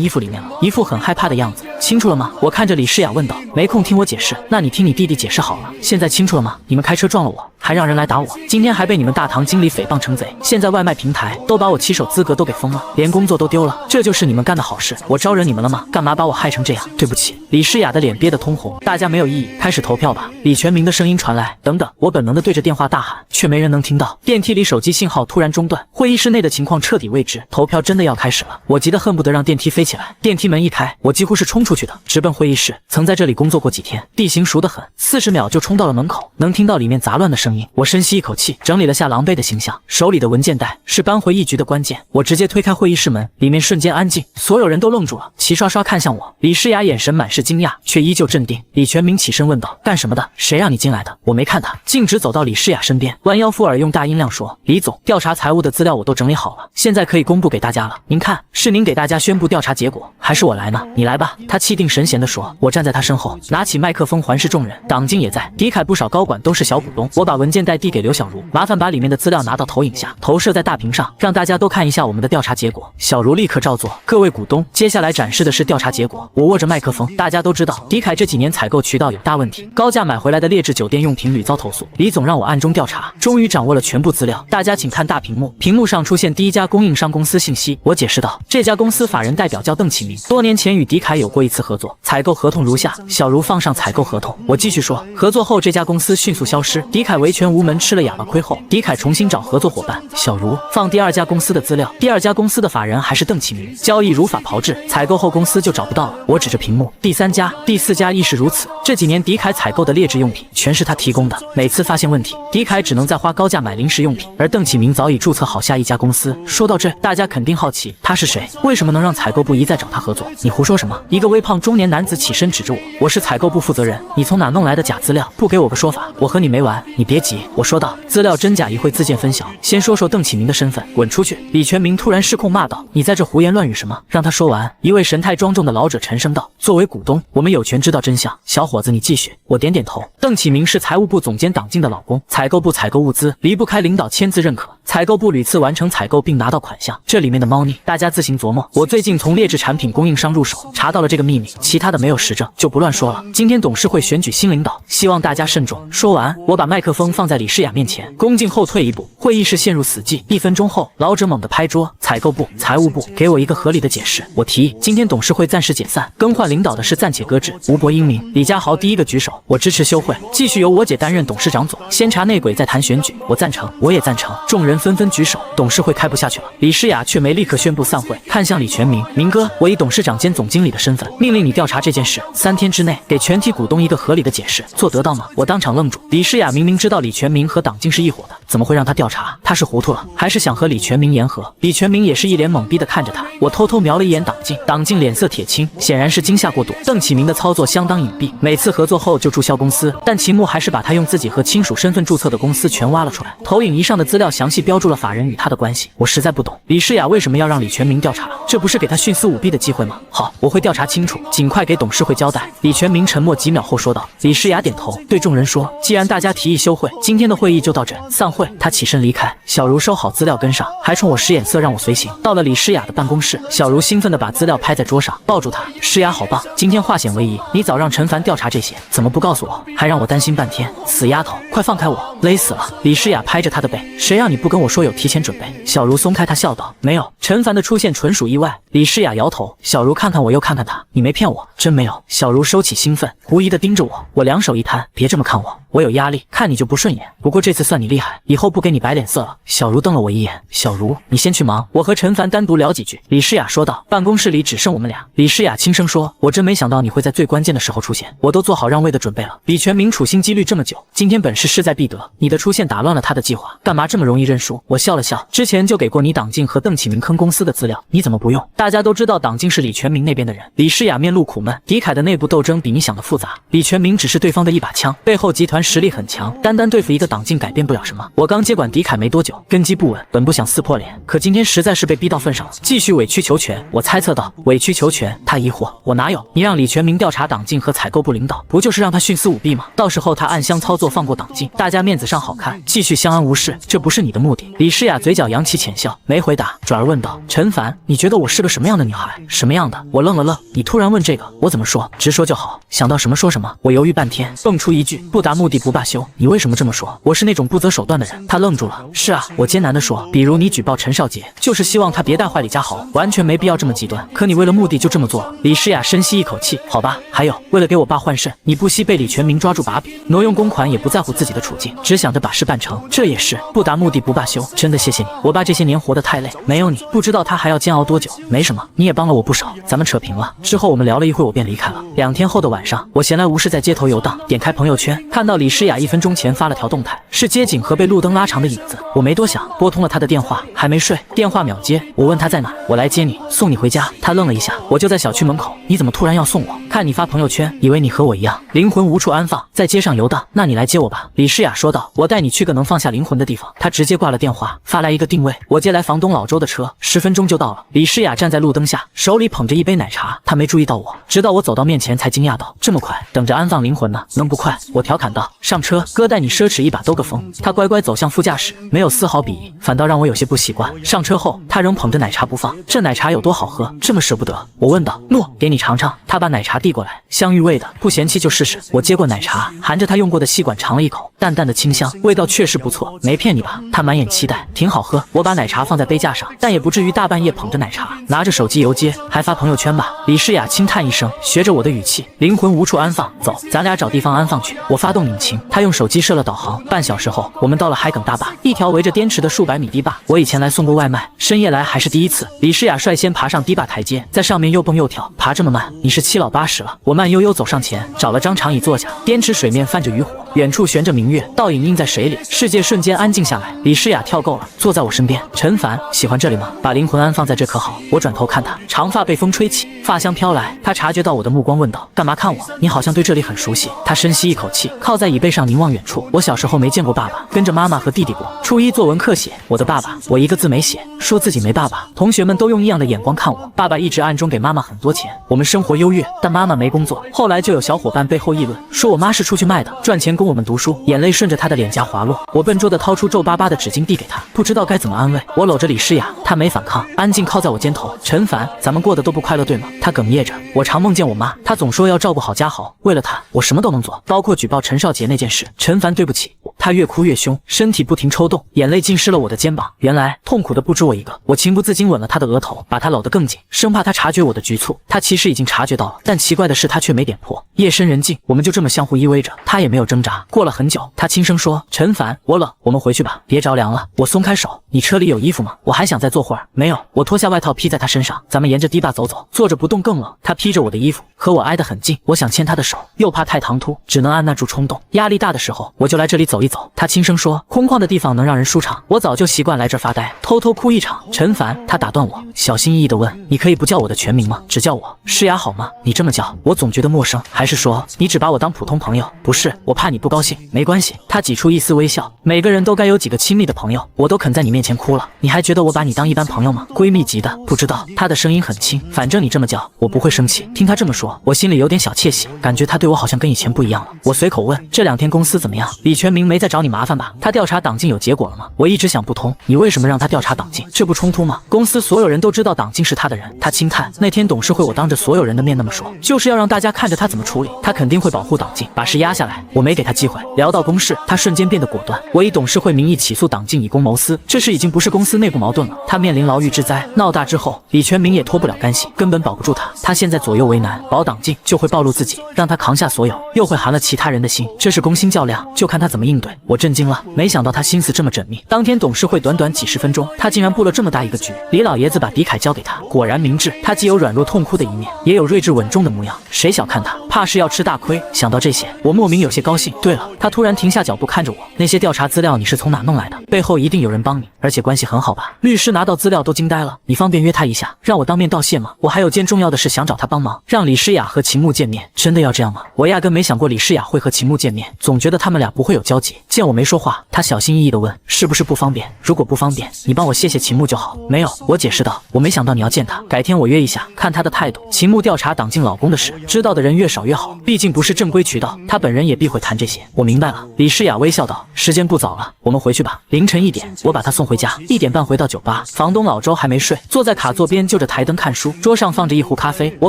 S1: 衣服里面了，一副很害怕的样子。清楚了吗？我看着李诗雅问道。没空听我解释，那你听你弟弟解释好了。现在清楚了吗？你们开车撞了我，还让人来打我，今天还被你们大堂经理诽谤成贼，现在外卖平台都把我骑手资格都给封了，连工作都丢了，这就是你们干的好事？我招惹你们了吗？干嘛把我害成这样？对不起。李诗雅的脸憋得通红。大家没有异议，开始投票吧。李全明的声音传来。等等，我本能的对着电话大喊，却没人能听到。电梯里手机信号突然中断，会议室内的情况彻底未知，投票真的要开始了。我急得恨不得让电梯飞起来。电梯门一开，我几乎是冲出去的，直奔会议室。曾在这里工作过几天，地形熟得很，40秒就冲到了门口，能听到里面杂乱的声音。我深吸一口气，整理了下狼狈的形象，手里的文件袋是扳回一局的关键。我直接推开会议室门，里面瞬间安静，所有人都愣住了，齐刷刷看向我。李诗雅眼神满是惊讶，却依旧镇定。李全明起身问道：“干什么的？谁让你进来的？”我没看他，径直走到李诗雅身边，弯腰附耳，用大音量说：“李总，调查财务的资料我都整理好了，现在可以公布给大家了。您看，是您给大家宣布调查结果，还是我来呢？你来吧。”他气定神闲地说。我站在他身后，拿起麦克风环视众人，党静也在，迪凯不少高管都是小股东。我把文件袋递给刘小茹，麻烦把里面的资料拿到投影下，投射在大屏上，让大家都看一下我们的调查结果。小茹立刻照做。各位股东，接下来展示的是调查结果。我握着麦克风，大家都知道，迪凯这几年采购渠道有大问题，高价买回来的劣质酒店用品屡遭投诉。李总让我暗中调查，终于掌握了全部资料。大家请看大屏幕，屏幕上出现第一家供应商公司信息。我解释道，这家公司法人代表叫邓启明，多年前与迪凯有过一次合作，采购合同如下。小茹放上采购合同。我继续说，合作后这家公司迅速消失，迪凯维权无门，吃了哑巴亏后，迪凯重新找合作伙伴。小茹放第二家公司的资料，第二家公司的法人还是邓启明，交易如法炮制，采购后公司就找不到了。我指着屏幕，第三家、第四家亦是如此。这几年迪凯采购的劣质用品全是他提供的，每次发现问题，迪凯只能再花高价买临时用品，而邓启明早已注册好下一家公司。说到这，大家肯定好奇他是谁，为什么能让采购部一再找他合作？你胡说什么？一个微胖中年男子起身指着我，我是采购部负责人，你从哪弄来的假资料？不给我个说法，我和你没完。你别急，我说道，资料真假一会自见分晓，先说说邓启明的身份，滚出去！李全明突然失控骂道，你在这胡言乱语什么？让他说完。一位神态庄重的老者沉声道，作为股东，我们有权知道真相。小伙子，你继续。我点点头。邓启明是财务部总监党静的老公，采购部采购物资离不开领导签字认可，采购部屡次完成采购并拿到款项，这里面的猫腻大家自行琢磨。我最近从劣质产品供应商入手，查到了这个秘密，其他的没有实证，就不乱说了。今天董事会选举新领导，希望大家慎重。说完，我把麦克风放在李诗雅面前，恭敬后退一步。会议室陷入死寂。1分钟后，老者猛地拍桌，采购部、财务部，给我一个合理的解释。我提议，今天董事会暂时解散，更换领导的事暂且搁置。吴伯英明、李佳豪第一个举手，我支持休会，继续由我姐担任董事长总，先查内鬼再谈选举。我赞成，我也赞成。众人纷纷举手，董事会开不下去了。李诗雅却没立刻宣布散会，看向李全明，明哥，我以董事长兼总经理的身份，命令你调查这件事，3天之内给全体股东一个合理的解释，做得到吗？我当场愣住。李诗雅明明知道李全明和党静是一伙的，怎么会让他调查？他是糊涂了，还是想和李全明言和？李全明也是一脸懵逼的看着他。我偷偷瞄了一眼党静，党静脸色铁青，显然是惊吓过度。邓启明的操作相当隐蔽，每次合作后就注销公司，但秦牧还是把他用自己和亲属身份注册的公司全挖了出来。投影仪上的资料详细标注了法人与他的关系。我实在不懂，李诗雅为什么要让李全明调查？这不是给他徇私舞弊的机会吗？好，我会调查清楚，尽快给董事会交代。李全明沉默几秒后说道。李诗雅点头，对众人说，既然大家提议休会，今天的会议就到这，散会。他起身离开。小茹收好资料跟上，还冲我使眼色让我随行。到了李诗雅的办公室，小茹兴奋地把资料拍在桌上，抱住她，诗雅好棒，今天化险为夷，你早让陈凡调查这些，怎么不告诉我？还让我担心半天，死丫头，快放开我，勒死了！李诗雅拍着她的背，谁让你不跟我说有提前准备？小茹松开她，笑道，没有，陈凡的出现纯属意外。李诗雅摇头，小茹看看我又看看她，你没骗我，真没有。小茹收起兴奋，狐疑地盯着我，我两手一摊，别这么看我，我有压力，看你就不顺眼。不过这次算你厉害，以后不给你摆脸色了。小茹瞪了我一眼，小茹，你先去忙，我和陈凡单独聊几句。李诗雅说道，办公室里只剩我们俩。李诗雅轻声说，我真没想到你会在最关键的时候出现，我都做好让位的准备了。李全明处心积虑这么久，今天本是势在必得，你的出现打乱了他的计划，干嘛这么容易认输？我笑了笑，之前就给过你党静和邓启明坑公司的资料，你怎么不用？大家都知道党静是李全明那边的人。李诗雅面露苦闷，迪凯的内部斗争比你想的复杂，李全明只是对方的一把枪，背后集团实力很强，单单对付一个党禁改变不了什么。我刚接管迪凯没多久，根基不稳，本不想撕破脸，可今天实在是被逼到份上了，继续委曲求全。我猜测到委曲求全，他疑惑，我哪有？你让李全明调查党禁和采购部领导，不就是让他徇私舞弊吗？到时候他暗箱操作放过党禁，大家面子上好看，继续相安无事，这不是你的目的。李诗雅嘴角扬起浅笑，没回答，转而问道：陈凡，你觉得我是个什么样的女孩？什么样的？我愣了愣，你突然问这个，我怎么说？直说就好，想到什么说什么。我犹豫半天，蹦出一句：不达目的不罢休。你为什么这么说？我是那种不择手段的人。他愣住了。是啊，我艰难地说，比如你举报陈少杰，就是希望他别带坏李家豪，完全没必要这么极端。可你为了目的就这么做了。李诗雅深吸一口气，好吧。还有，为了给我爸换肾，你不惜被李全明抓住把柄，挪用公款，也不在乎自己的处境，只想着把事办成。这也是不达目的不罢休。真的谢谢你，我爸这些年活得太累，没有你，不知道他还要煎熬多久。没什么，你也帮了我不少，咱们扯平了。之后我们聊了一会，我便离开了。2天后的晚上，我闲来无事在街头游荡，点开朋友圈，看到李诗雅1分钟前发了条动态，是街景和被路灯拉长的影子。我没多想，拨通了她的电话，还没睡，电话秒接。我问她在哪，我来接你，送你回家。她愣了一下，我就在小区门口，你怎么突然要送我？看你发朋友圈，以为你和我一样，灵魂无处安放，在街上游荡，那你来接我吧。李诗雅说道，我带你去个能放下灵魂的地方。她直接挂了电话，发来一个定位，我接来房东老周的车，10分钟就到了。李诗雅站在路灯下，手里捧着一杯奶茶，她没注意到我，直到我走到面前才惊讶道，这么快，等着安放灵魂呢，能不快？我调侃道，上车，哥带你奢侈一把兜个风。她乖乖走向副驾驶，没有丝毫鄙夷，反倒让我有些不习惯。上车后，她仍捧着奶茶不放，这奶茶有多好喝，这么舍不得？我问道，诺，给你尝尝。她把奶茶递过来，香芋味的，不嫌弃就试试。我接过奶茶，含着她用过的吸管尝了一口，淡淡的清香，味道确实不错，没骗你吧？她满眼期待，挺好喝。我把奶茶放在杯架上，但也不至于大半夜捧着奶茶，拿着手机游街，还发朋友圈吧？李诗雅轻叹一声，学着我的语气，灵魂无处安放，走，咱俩找地方安放去。我发动引擎，她用手机设了导航。半小时后，我们到了海埂大坝，一条围着滇池的数百米堤坝。我以前来送过外卖，深夜来还是第一次。李诗雅率先爬上堤坝台阶，在上面又蹦又跳，爬这么慢，你是7老80了？我慢悠悠走上前，找了张长椅坐下。滇池水面泛着渔火，远处悬着明月，倒影映在水里，世界瞬间安静下来。李诗雅跳够了，坐在我身边。陈凡，喜欢这里吗？把灵魂安放在这可好？我转头看他，长发被风吹起，发香飘来。他察觉到我的目光，问道：干嘛看我？你好像对这里很熟悉。他深吸一口气，靠在椅背上凝望远处。我小时候没见过爸爸，跟着妈妈和弟弟过。初一作文课写我的爸爸，我一个字没写，说自己没爸爸。同学们都用异样的眼光看我。爸爸一直暗中给妈妈很多钱，我们生活优越，但妈妈没工作。后来就有小伙伴背后议论，说我妈是出去卖的，赚钱供我们读书。眼泪顺着他的脸颊滑落，我笨拙地掏出皱巴巴的纸巾递给他，不知道该怎么安慰。我搂着李诗雅，她没反抗，安静靠在我肩头。陈凡，咱们过得都不快乐对吗？她哽咽着。我常梦见我妈，她总说要照顾好家豪，为了她，我什么都能做，包括举报陈少杰那件事。陈凡，对不起。她越哭越凶，身体不停抽动，眼泪浸湿了我的肩膀。原来痛苦的不止我一个。我情不自禁吻了她的额头，把她搂得更紧，生怕她察觉我的局促。她其实已经察觉到了，但奇怪的是她却没点破。夜深人静，我们就这么相互依偎着，她也没有挣扎。过了很久，她轻声说：陈凡，我冷，我们回去吧，别着凉了。我松开手，你车里有衣服吗？我还想再坐会儿。没有。我脱下外套披在她身上，咱们沿着堤坝走走，坐着不动更冷。她披着我的衣服，和我挨得很近，我想牵她的手，又怕太唐突，只能按捺住冲动。压力大的时候，我就来这里走一走。她轻声说：空旷的地方能让人舒畅，我早就习惯来这儿发呆，偷偷哭一场。陈凡，她打断我，小心翼翼地问：你可以不叫我的全名吗？只叫我诗雅好吗？你这么叫，我总觉得陌生。还是说你只把我当普通朋友？不是，我怕你不高兴。没关系。她挤出一丝微笑，每个人都该有几个亲密的朋友，我都肯在你面前哭了，你还觉得我把你当一般朋友吗？闺蜜级的，不知道。她的声音很轻，反正你这么叫，我不会生气。听她这么说，我心里有点小窃喜，感觉她对我好像跟以前不一样了。我随口问：这2天公司怎么样？李全明没再找你麻烦吧？他调查党禁有结果了吗？我一直想不通，你为什么让他调查党禁？这不冲突吗？公司所有人都知道党禁是他的人。他轻叹，那天董事会我当着所有人的面那么说，就是要让大家看着他怎么处理，他肯定会保护党禁，把事压下来。我没给他机会。聊到公事，他瞬间变得果断。我以董事会名义起诉党禁以公谋私，这事已经不是公司内部矛盾了。他面临牢狱之灾，闹大之后，李全明也脱不了干系，根本保不住他。他现在左右为难，保党禁就会暴露自己，让他扛下所有，又会寒了其他人的心，这是攻心较量，就看他怎么应对。我震惊了，没想到他心思这么缜密。当天董事会短短几10分钟，他竟然布了这么大一个局，李老爷子把狄凯交给他，果然明智。他既有软弱痛哭的一面，也有睿智稳重的模样。谁小看他，怕是要吃大亏。想到这些，我莫名有些高兴。对了，他突然停下脚步看着我，那些调查资料你是从哪弄来的？背后一定有人帮你，而且关系很好吧？律师拿到资料都惊呆了。你方便约他一下，让我当面道谢吗？我还有件重要的事想找他帮忙，让李诗雅和秦牧见面。真的要这样吗？我压根没想过李诗雅会和秦牧见面，总觉得他们俩不会有交集。见我没说话，他小心翼翼地问，是不是不方便？如果不方便，你帮我谢谢秦牧就好。没有，我解释道，我没想到你要见他，改天我约一下，看他的态度。秦牧调查党禁老公的事，知道的人越少越好，毕竟不是正规渠道，他本人也避讳谈这些。我明白了。李诗雅微笑道，时间不早了，我们回去吧。凌晨1点，我把他送回家，1点半回到酒吧，房东老周还没睡，坐在卡座边就着台灯看书，桌上放着一壶咖啡。我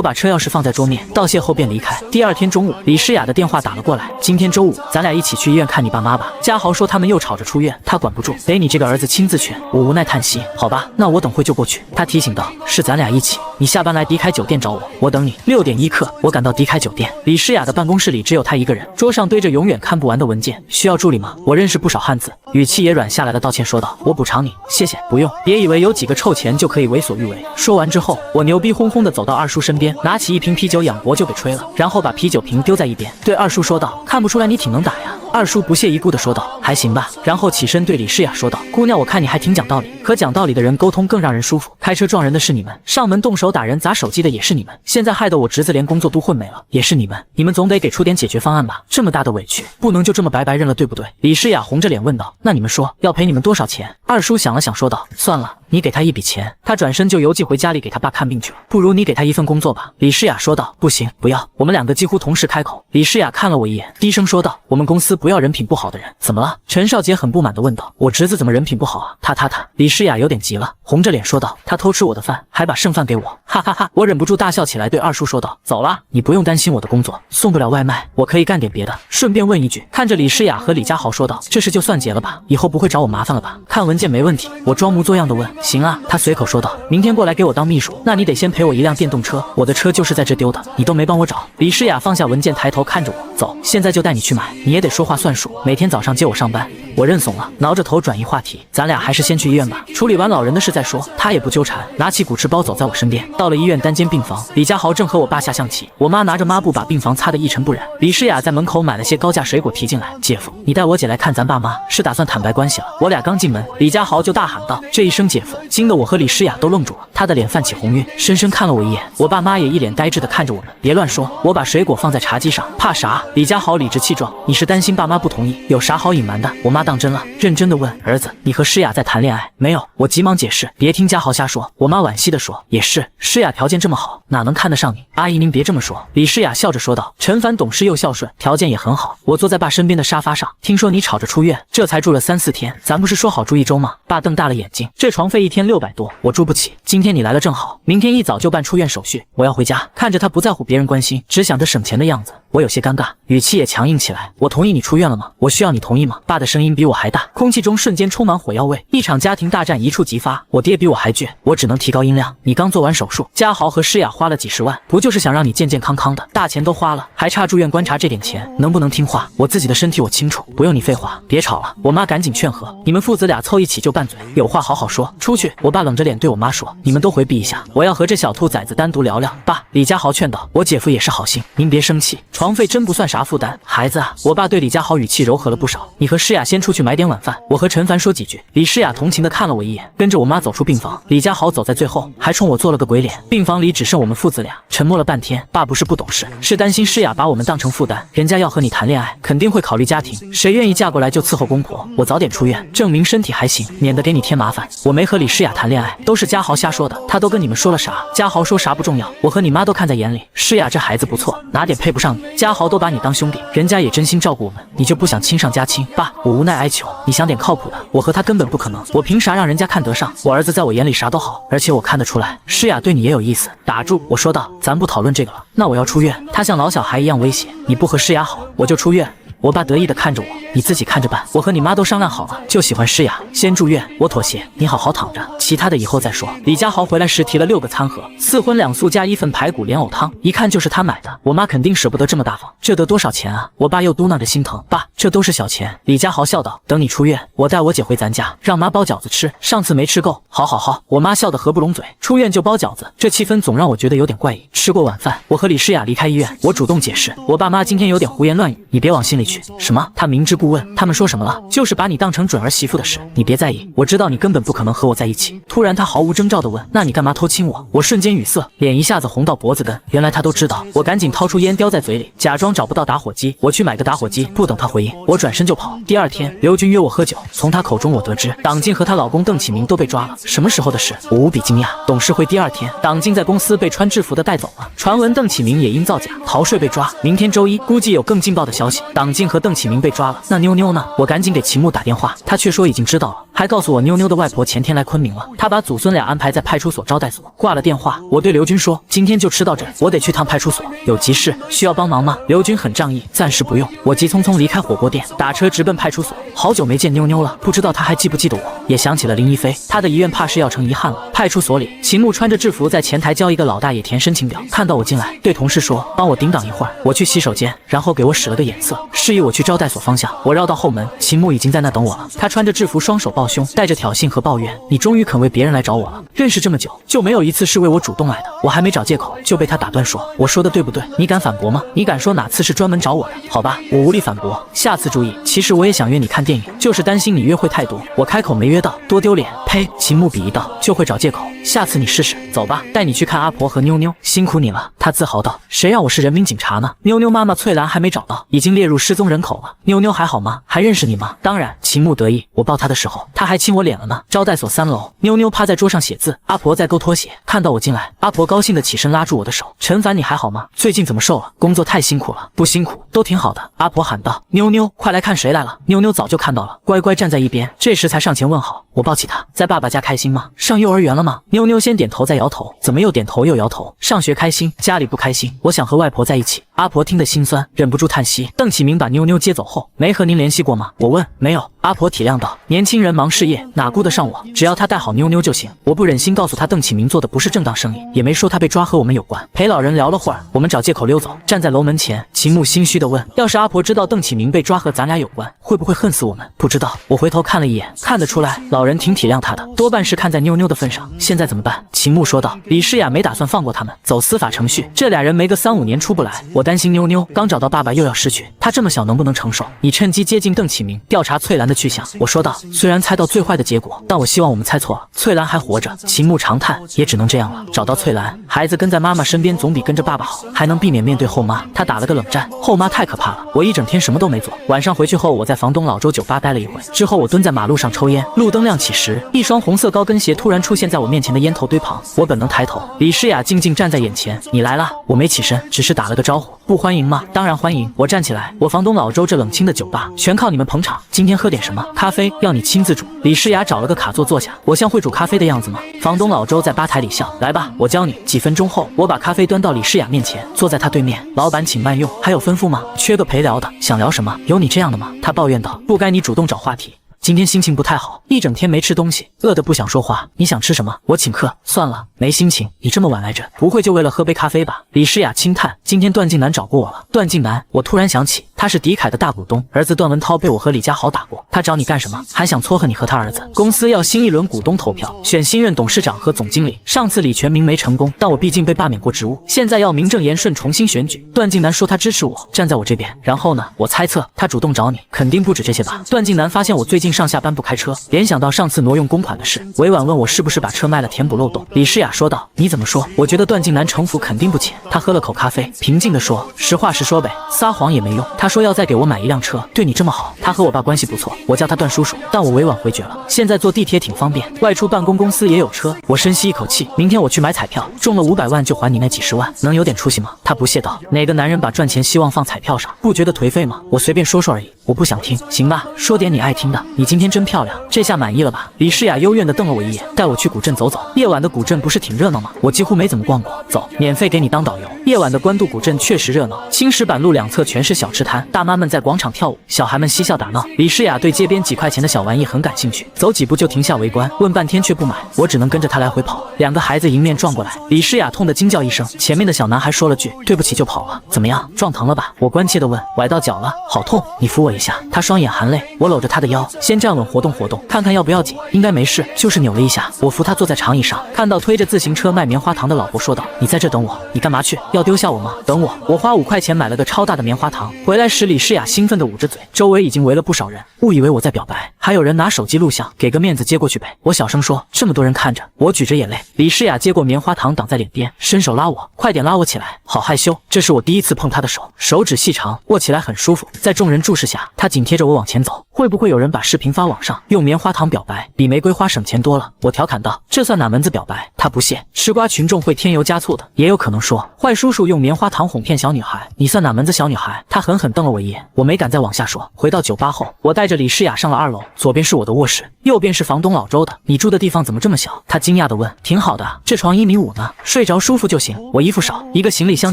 S1: 把车钥匙放在桌面，道谢后便离开。第二天中午，李诗雅的电话打了过来，今天周五，咱俩一起去医院看你爸妈吧。嘉豪说他们又吵着出院，他管不住，得你这个儿子亲自劝。我无奈叹息，好吧，那我等会就过去。他提醒道，是咱俩一起，你下班来迪凯酒店找我，我等你。6点1刻，我赶到迪凯酒店。李诗雅的办公室里只有他一个人，桌上堆着永远看不完的文件。需要助理吗？我认识不少汉字，语气也软下来的道歉说道，我补偿你，谢谢。不用，别以为有几个臭钱就可以为所欲为。说完之后，我牛逼哄哄的走到二叔身边，拿起一瓶啤酒仰脖就给吹了，然后把啤酒瓶丢在一边，对二叔说道，看不出来你挺能打呀。二叔不屑一顾地说道，还行吧。然后起身对李诗雅说道，姑娘，我看你还挺讲道理，和讲道理的人沟通更让人舒服。开车撞人的是你们，上门动手打人砸手机的也是你们，现在害得我侄子连工作都混没了，也是你们。你们总得给出点解决方案吧？这么大的委屈，不能就这么白白认了，对不对？李诗雅红着脸问道，那你们说要赔你们多少钱？二叔想了想说道，算了，你给他一笔钱，他转身就邮寄回家里给他爸看病去了，不如你给他一份工作吧。李诗雅说道，不行，不要。我们两个几乎同时开口。李诗雅看了我一眼，低声说道，我们公司不要人品不好的人。怎么了？陈少杰很不满地问道，我侄子怎么人品不好啊？他。李诗雅有点急了，红着脸说道，他偷吃我的饭，还把剩饭给我，哈哈哈。我忍不住大笑起来，对二叔说道，走了，你不用担心我的工作，送不了外卖，我可以干点别的。顺便问一句，看着李诗雅和李家豪说道，这事就算结了吧，以后不会找我麻烦了吧？看文件没问题。我装模作样的问，行啊。他随口说道，明天过来给我当秘书，那你得先赔我一辆电动车，我的车就是在这丢的，你都没帮我找。李诗雅放下文件，抬头看着我，走，现在就带你去买，你也得说话算数，每天早上接我上班。我认怂了，挠着头转移话题，咱俩还是先去医院吧，处理完老人的事再说。他也不纠缠，拿起古驰包走在我身边。到了医院单间病房，李家豪正和我爸下象棋，我妈拿着抹布把病房擦得一尘不染。李诗雅在门口买了些高价水果提进来，姐夫，你带我姐来看咱爸妈，是打算坦白关系了？我俩刚进门，李家豪就大喊道，这一声姐夫惊得我和李诗雅都愣住了，他的脸泛起红晕，深深看了我一眼。我爸妈也一脸呆滞地看着我们。别乱说，我把水果放在茶几上，怕啥？李家豪理直气壮，你是担心爸妈不同意，有啥好隐瞒的？我妈当真了，认真地问，儿子，你和诗雅在谈恋爱没有？我急忙解释，别听家豪瞎说。我妈惋惜地说，也是，诗雅条件这么好，哪能看得上你？阿姨您别这么说。李诗雅笑着说道，陈凡懂事又孝顺，条件也很好。我坐在爸身边的沙发上，听说你吵着出院，这才住了3、4天，咱不是说好住1周吗？爸瞪大了眼睛，这床费1天600多，我住不起。今天你来了正好，明天一早就办出院手续，我要回家。看着他不在乎别人关心，只想着省钱的样子，我有些尴尬，语气也强硬起来。我同意你出院了吗？我需要你同意吗？爸的声音比我还大，空气中瞬间充满火药味，一场家庭大战一触即发。我爹比我还倔，我只能提高音量。你刚做完手术，家豪和诗雅花了几十万，不就是想让你健健康康的？大钱都花了，还差住院观察这点钱，能不能听话？我自己的身体我清楚，不用你废话，别吵了。我妈赶紧劝和，你们父子俩凑一起就拌嘴，有话好好说。出去。我爸冷着脸对我妈说，你们都回避一下，我要和这小兔崽子单独聊聊。爸，李家豪劝道，我姐夫也是好心，您别生气，床费真不算啥负担。孩子啊，我爸对李家豪语气柔和了不少，你和诗雅先出去买点晚饭，我和陈凡说几句。李诗雅同情地看了我一眼，跟着我妈走出病房。李家豪走在最后，还冲我做了个鬼脸。病房里只剩我们父子俩，沉默了半天。爸不是不懂事，是担心诗雅把我们当成负担，人家要和你谈恋爱，肯定会考虑家庭，谁愿意嫁过来就伺候公婆？我早点出院，证明身体还行，免得给你添麻烦。我没和李诗雅谈恋爱，都是家豪瞎说的，他都跟你们说了啥？家豪说啥不重要，我和你妈都看在眼里，诗雅这孩子不错，哪点配不上你？家豪都把你当兄弟，人家也真心照顾我们，你就不想亲上加亲？爸，我无奈哀求，你想点靠谱的，我和他根本不可能，我凭啥让人家看得上？我儿子在我眼里啥都好，而且我看得出来，诗雅对你也有意思。打住，我说道，咱不讨论这个了，那我要出院。他像老小孩一样威胁，你不和诗雅好，我就出院。我爸得意地看着我，你自己看着办，我和你妈都商量好了，就喜欢诗雅，先住院，我妥协，你好好躺着，其他的以后再说。李家豪回来时提了6个餐盒，4荤2素加1份排骨莲藕汤，一看就是他买的，我妈肯定舍不得这么大方，这得多少钱啊？我爸又嘟囔着心疼，爸，这都是小钱。李家豪笑道，等你出院，我带我姐回咱家，让妈包饺子吃，上次没吃够。好好好，我妈笑得合不拢嘴，出院就包饺子，这气氛总让我觉得有点怪异。吃过晚饭，我和李诗雅离开医院，我主动解释，我爸妈今天有点胡言乱语，你别往心里去。什么？他明知故问，他们说什么了？就是把你当成准儿媳妇的事，你别在意，我知道你根本不可能和我在一起。突然他毫无征兆地问，那你干嘛偷亲我？我瞬间语塞，脸一下子红到脖子根，原来他都知道。我赶紧掏出烟叼在嘴里，假装找不到打火机，我去买个打火机。不等他回应，我转身就跑。第2天，刘军约我喝酒，从他口中我得知党静和她老公邓启明都被抓了。什么时候的事？我无比惊讶。董事会第2天，党静在公司被穿制服的带走了，传闻邓启明也因造假逃税被抓。明天周一，估计有更劲爆的消息，党静和邓启明被抓了。那妞妞呢？我赶紧给秦牧打电话，他却说已经知道了，还告诉我妞妞的外婆前天来昆明了，他把祖孙俩安排在派出所招待所。挂了电话，我对刘军说，今天就吃到这，我得去趟派出所，有急事需要帮忙吗？刘军很仗义，暂时不用。我急匆匆离开火锅店，打车直奔派出所。好久没见妞妞了，不知道她还记不记得我，也想起了林一飞，她的遗愿怕是要成遗憾了。派出所里，秦牧穿着制服在前台教一个老大爷填申请表，看到我进来，对同事说，帮我顶挡一会儿，我去洗手间，然后给我使了个眼色，示意我去招待所方向。我绕到后门，秦牧已经在那等我了，他穿着制服，双手抱胸，带着挑衅和抱怨，你终于肯为别人来找我了，认识这么久，就没有一次是为我主动来的。我还没找借口，就被他打断说，我说的对不对？你敢反驳吗？你敢说哪次是专门找我的？好吧，我无力反驳，下次注意。其实我也想约你看电影，就是担心你约会太多，我开口没约到，多丢脸。呸！秦牧鄙夷道，就会找借口，下次你试试。走吧，带你去看阿婆和妞妞，辛苦你了。他自豪道，谁让我是人民警察呢？妞妞妈妈翠兰还没找到，已经列入失踪人口了。妞妞还好吗？还认识你吗？当然。秦牧得意，我抱她的时候，她还亲我脸了呢。招待所3楼，妞妞趴在桌上写字，阿婆在勾拖鞋。看到我进来，阿婆高兴地起身拉住我的手，陈凡你还好吗？最近怎么瘦了？工作太辛苦了。不辛苦，都挺好的。阿婆喊道，妞妞快来看谁来了。妞妞早就看到了，乖乖站在一边，这时才上前问好。我抱起她，在爸爸家开心吗？上幼儿园了吗？妞妞先点头再摇头，怎么又点头又摇头？上学开心，家里不开心，我想和外婆在一起。阿婆听得心酸，忍不住叹息。邓启明把妞妞接走后，没和您联系过吗？我问。没有。阿婆体谅道，年轻人忙事业，哪顾得上我？只要他带好妞妞就行。我不忍心告诉他邓启明做的不是正当生意，也没说他被抓和我们有关。陪老人聊了会儿，我们找借口溜走。站在楼门前，秦牧心虚地问，要是阿婆知道邓启明被抓和咱俩有关，会不会恨死我们？不知道。我回头看了一眼，看得出来老人挺体谅他的，多半是看在妞妞的份上。现在怎么办？秦牧说道，李诗雅没打算放过他们，走司法程序。这俩人没个3、5年出不来，我担心妞妞刚找到爸爸又要失去，她这么小能不能承受？你趁机接近邓启明，调查翠兰的去向。我说道，虽然猜到最坏的结果，但我希望我们猜错了，翠兰还活着。秦牧长叹，也只能这样了。找到翠兰，孩子跟在妈妈身边总比跟着爸爸好，还能避免面对后妈。他打了个冷战，后妈太可怕了。我一整天什么都没做。晚上回去后，我在房东老周酒吧待了一会，之后我蹲在马路上抽烟。路灯亮起时，一双红色高跟鞋突然出现在我面前的烟头堆旁，我本能抬头，李诗雅静静站在眼前。你来啦？我没起身，只是打了个招呼。不欢迎吗？当然欢迎。我站起来，我房东老周这冷清的酒吧全靠你们捧场。今天喝点什么？咖啡，要你亲自煮。李诗雅找了个卡座坐下，我像会煮咖啡的样子吗？房东老周在吧台里笑，来吧，我教你。几分钟后，我把咖啡端到李诗雅面前，坐在她对面。老板请慢用，还有吩咐吗？缺个陪聊的，想聊什么？有你这样的吗？她抱怨道，不该你主动找话题。今天心情不太好，一整天没吃东西，饿得不想说话。你想吃什么？我请客。算了，没心情。你这么晚来着，不会就为了喝杯咖啡吧？李诗雅轻叹，今天段静南找过我了。段静南，我突然想起，他是迪凯的大股东，儿子段文涛被我和李家豪打过。他找你干什么？还想撮合你和他儿子？公司要新一轮股东投票，选新任董事长和总经理。上次李全明没成功，但我毕竟被罢免过职务，现在要名正言顺重新选举。段静南说他支持我，站在我这边。然后呢？我猜测他主动找你，肯定不止这些吧？段静南发现我最近上下班不开车，联想到上次挪用公款的事，委婉问我是不是把车卖了填补漏洞。李诗雅说道，你怎么说？我觉得段静南城府肯定不浅。他喝了口咖啡，平静地说，实话实说呗，撒谎也没用。他说要再给我买一辆车，对你这么好。他和我爸关系不错，我叫他段叔叔，但我委婉回绝了。现在坐地铁挺方便，外出办公公司也有车。我深吸一口气，明天我去买彩票，中了500万就还你那几10万，能有点出息吗？他不屑道，哪个男人把赚钱希望放彩票上，不觉得颓废吗？我随便说说而已，我不想听。行吧，说点你爱听的。你今天真漂亮，这下满意了吧？李诗雅幽怨地瞪了我一眼，带我去古镇走走。夜晚的古镇不是挺热闹吗？我几乎没怎么逛过。走，免费给你当导游。夜晚的官渡古镇确实热闹，青石板路两侧全是小吃摊，摊，大妈们在广场跳舞，小孩们嬉笑打闹。李诗雅对街边几块钱的小玩意很感兴趣，走几步就停下围观，问半天却不买，我只能跟着她来回跑。两个孩子迎面撞过来，李诗雅痛得惊叫一声，前面的小男孩说了句对不起就跑了。怎么样，撞疼了吧？我关切地问。崴到脚了，好痛，你扶我一下。他双眼含泪，我搂着他的腰，先站稳活动活动，看看要不要紧。应该没事，就是扭了一下。我扶他坐在长椅上，看到推着自行车卖棉花糖的老婆说道，你在这等我，你干嘛去？要丢下我吗？等我。我花5块钱买了个超大的棉花糖，回来时李诗雅兴奋地捂着嘴，周围已经围了不少人，误以为我在表白，还有人拿手机录像，给个面子接过去呗。我小声说，这么多人看着。我举着眼泪，李诗雅接过棉花糖挡在脸边，伸手拉我，快点拉我起来，好害羞。这是我第一次碰她的手，手指细长，握起来很舒服。在众人注视下，她紧贴着我往前走。会不会有人把视频发网上，用棉花糖表白，比玫瑰花省钱多了？我调侃道，这算哪门子表白？他不屑。吃瓜群众会添油加醋的，也有可能说，坏叔叔用棉花糖哄骗小女孩，你算哪门子小女孩？他狠狠瞪了我一眼，我没敢再往下说。回到酒吧后，我带着李诗雅上了2楼，左边是我的卧室，右边是房东老周的。你住的地方怎么这么小？他惊讶地问。挺好的，这床1.5米呢，睡着舒服就行。我衣服少，一个行李箱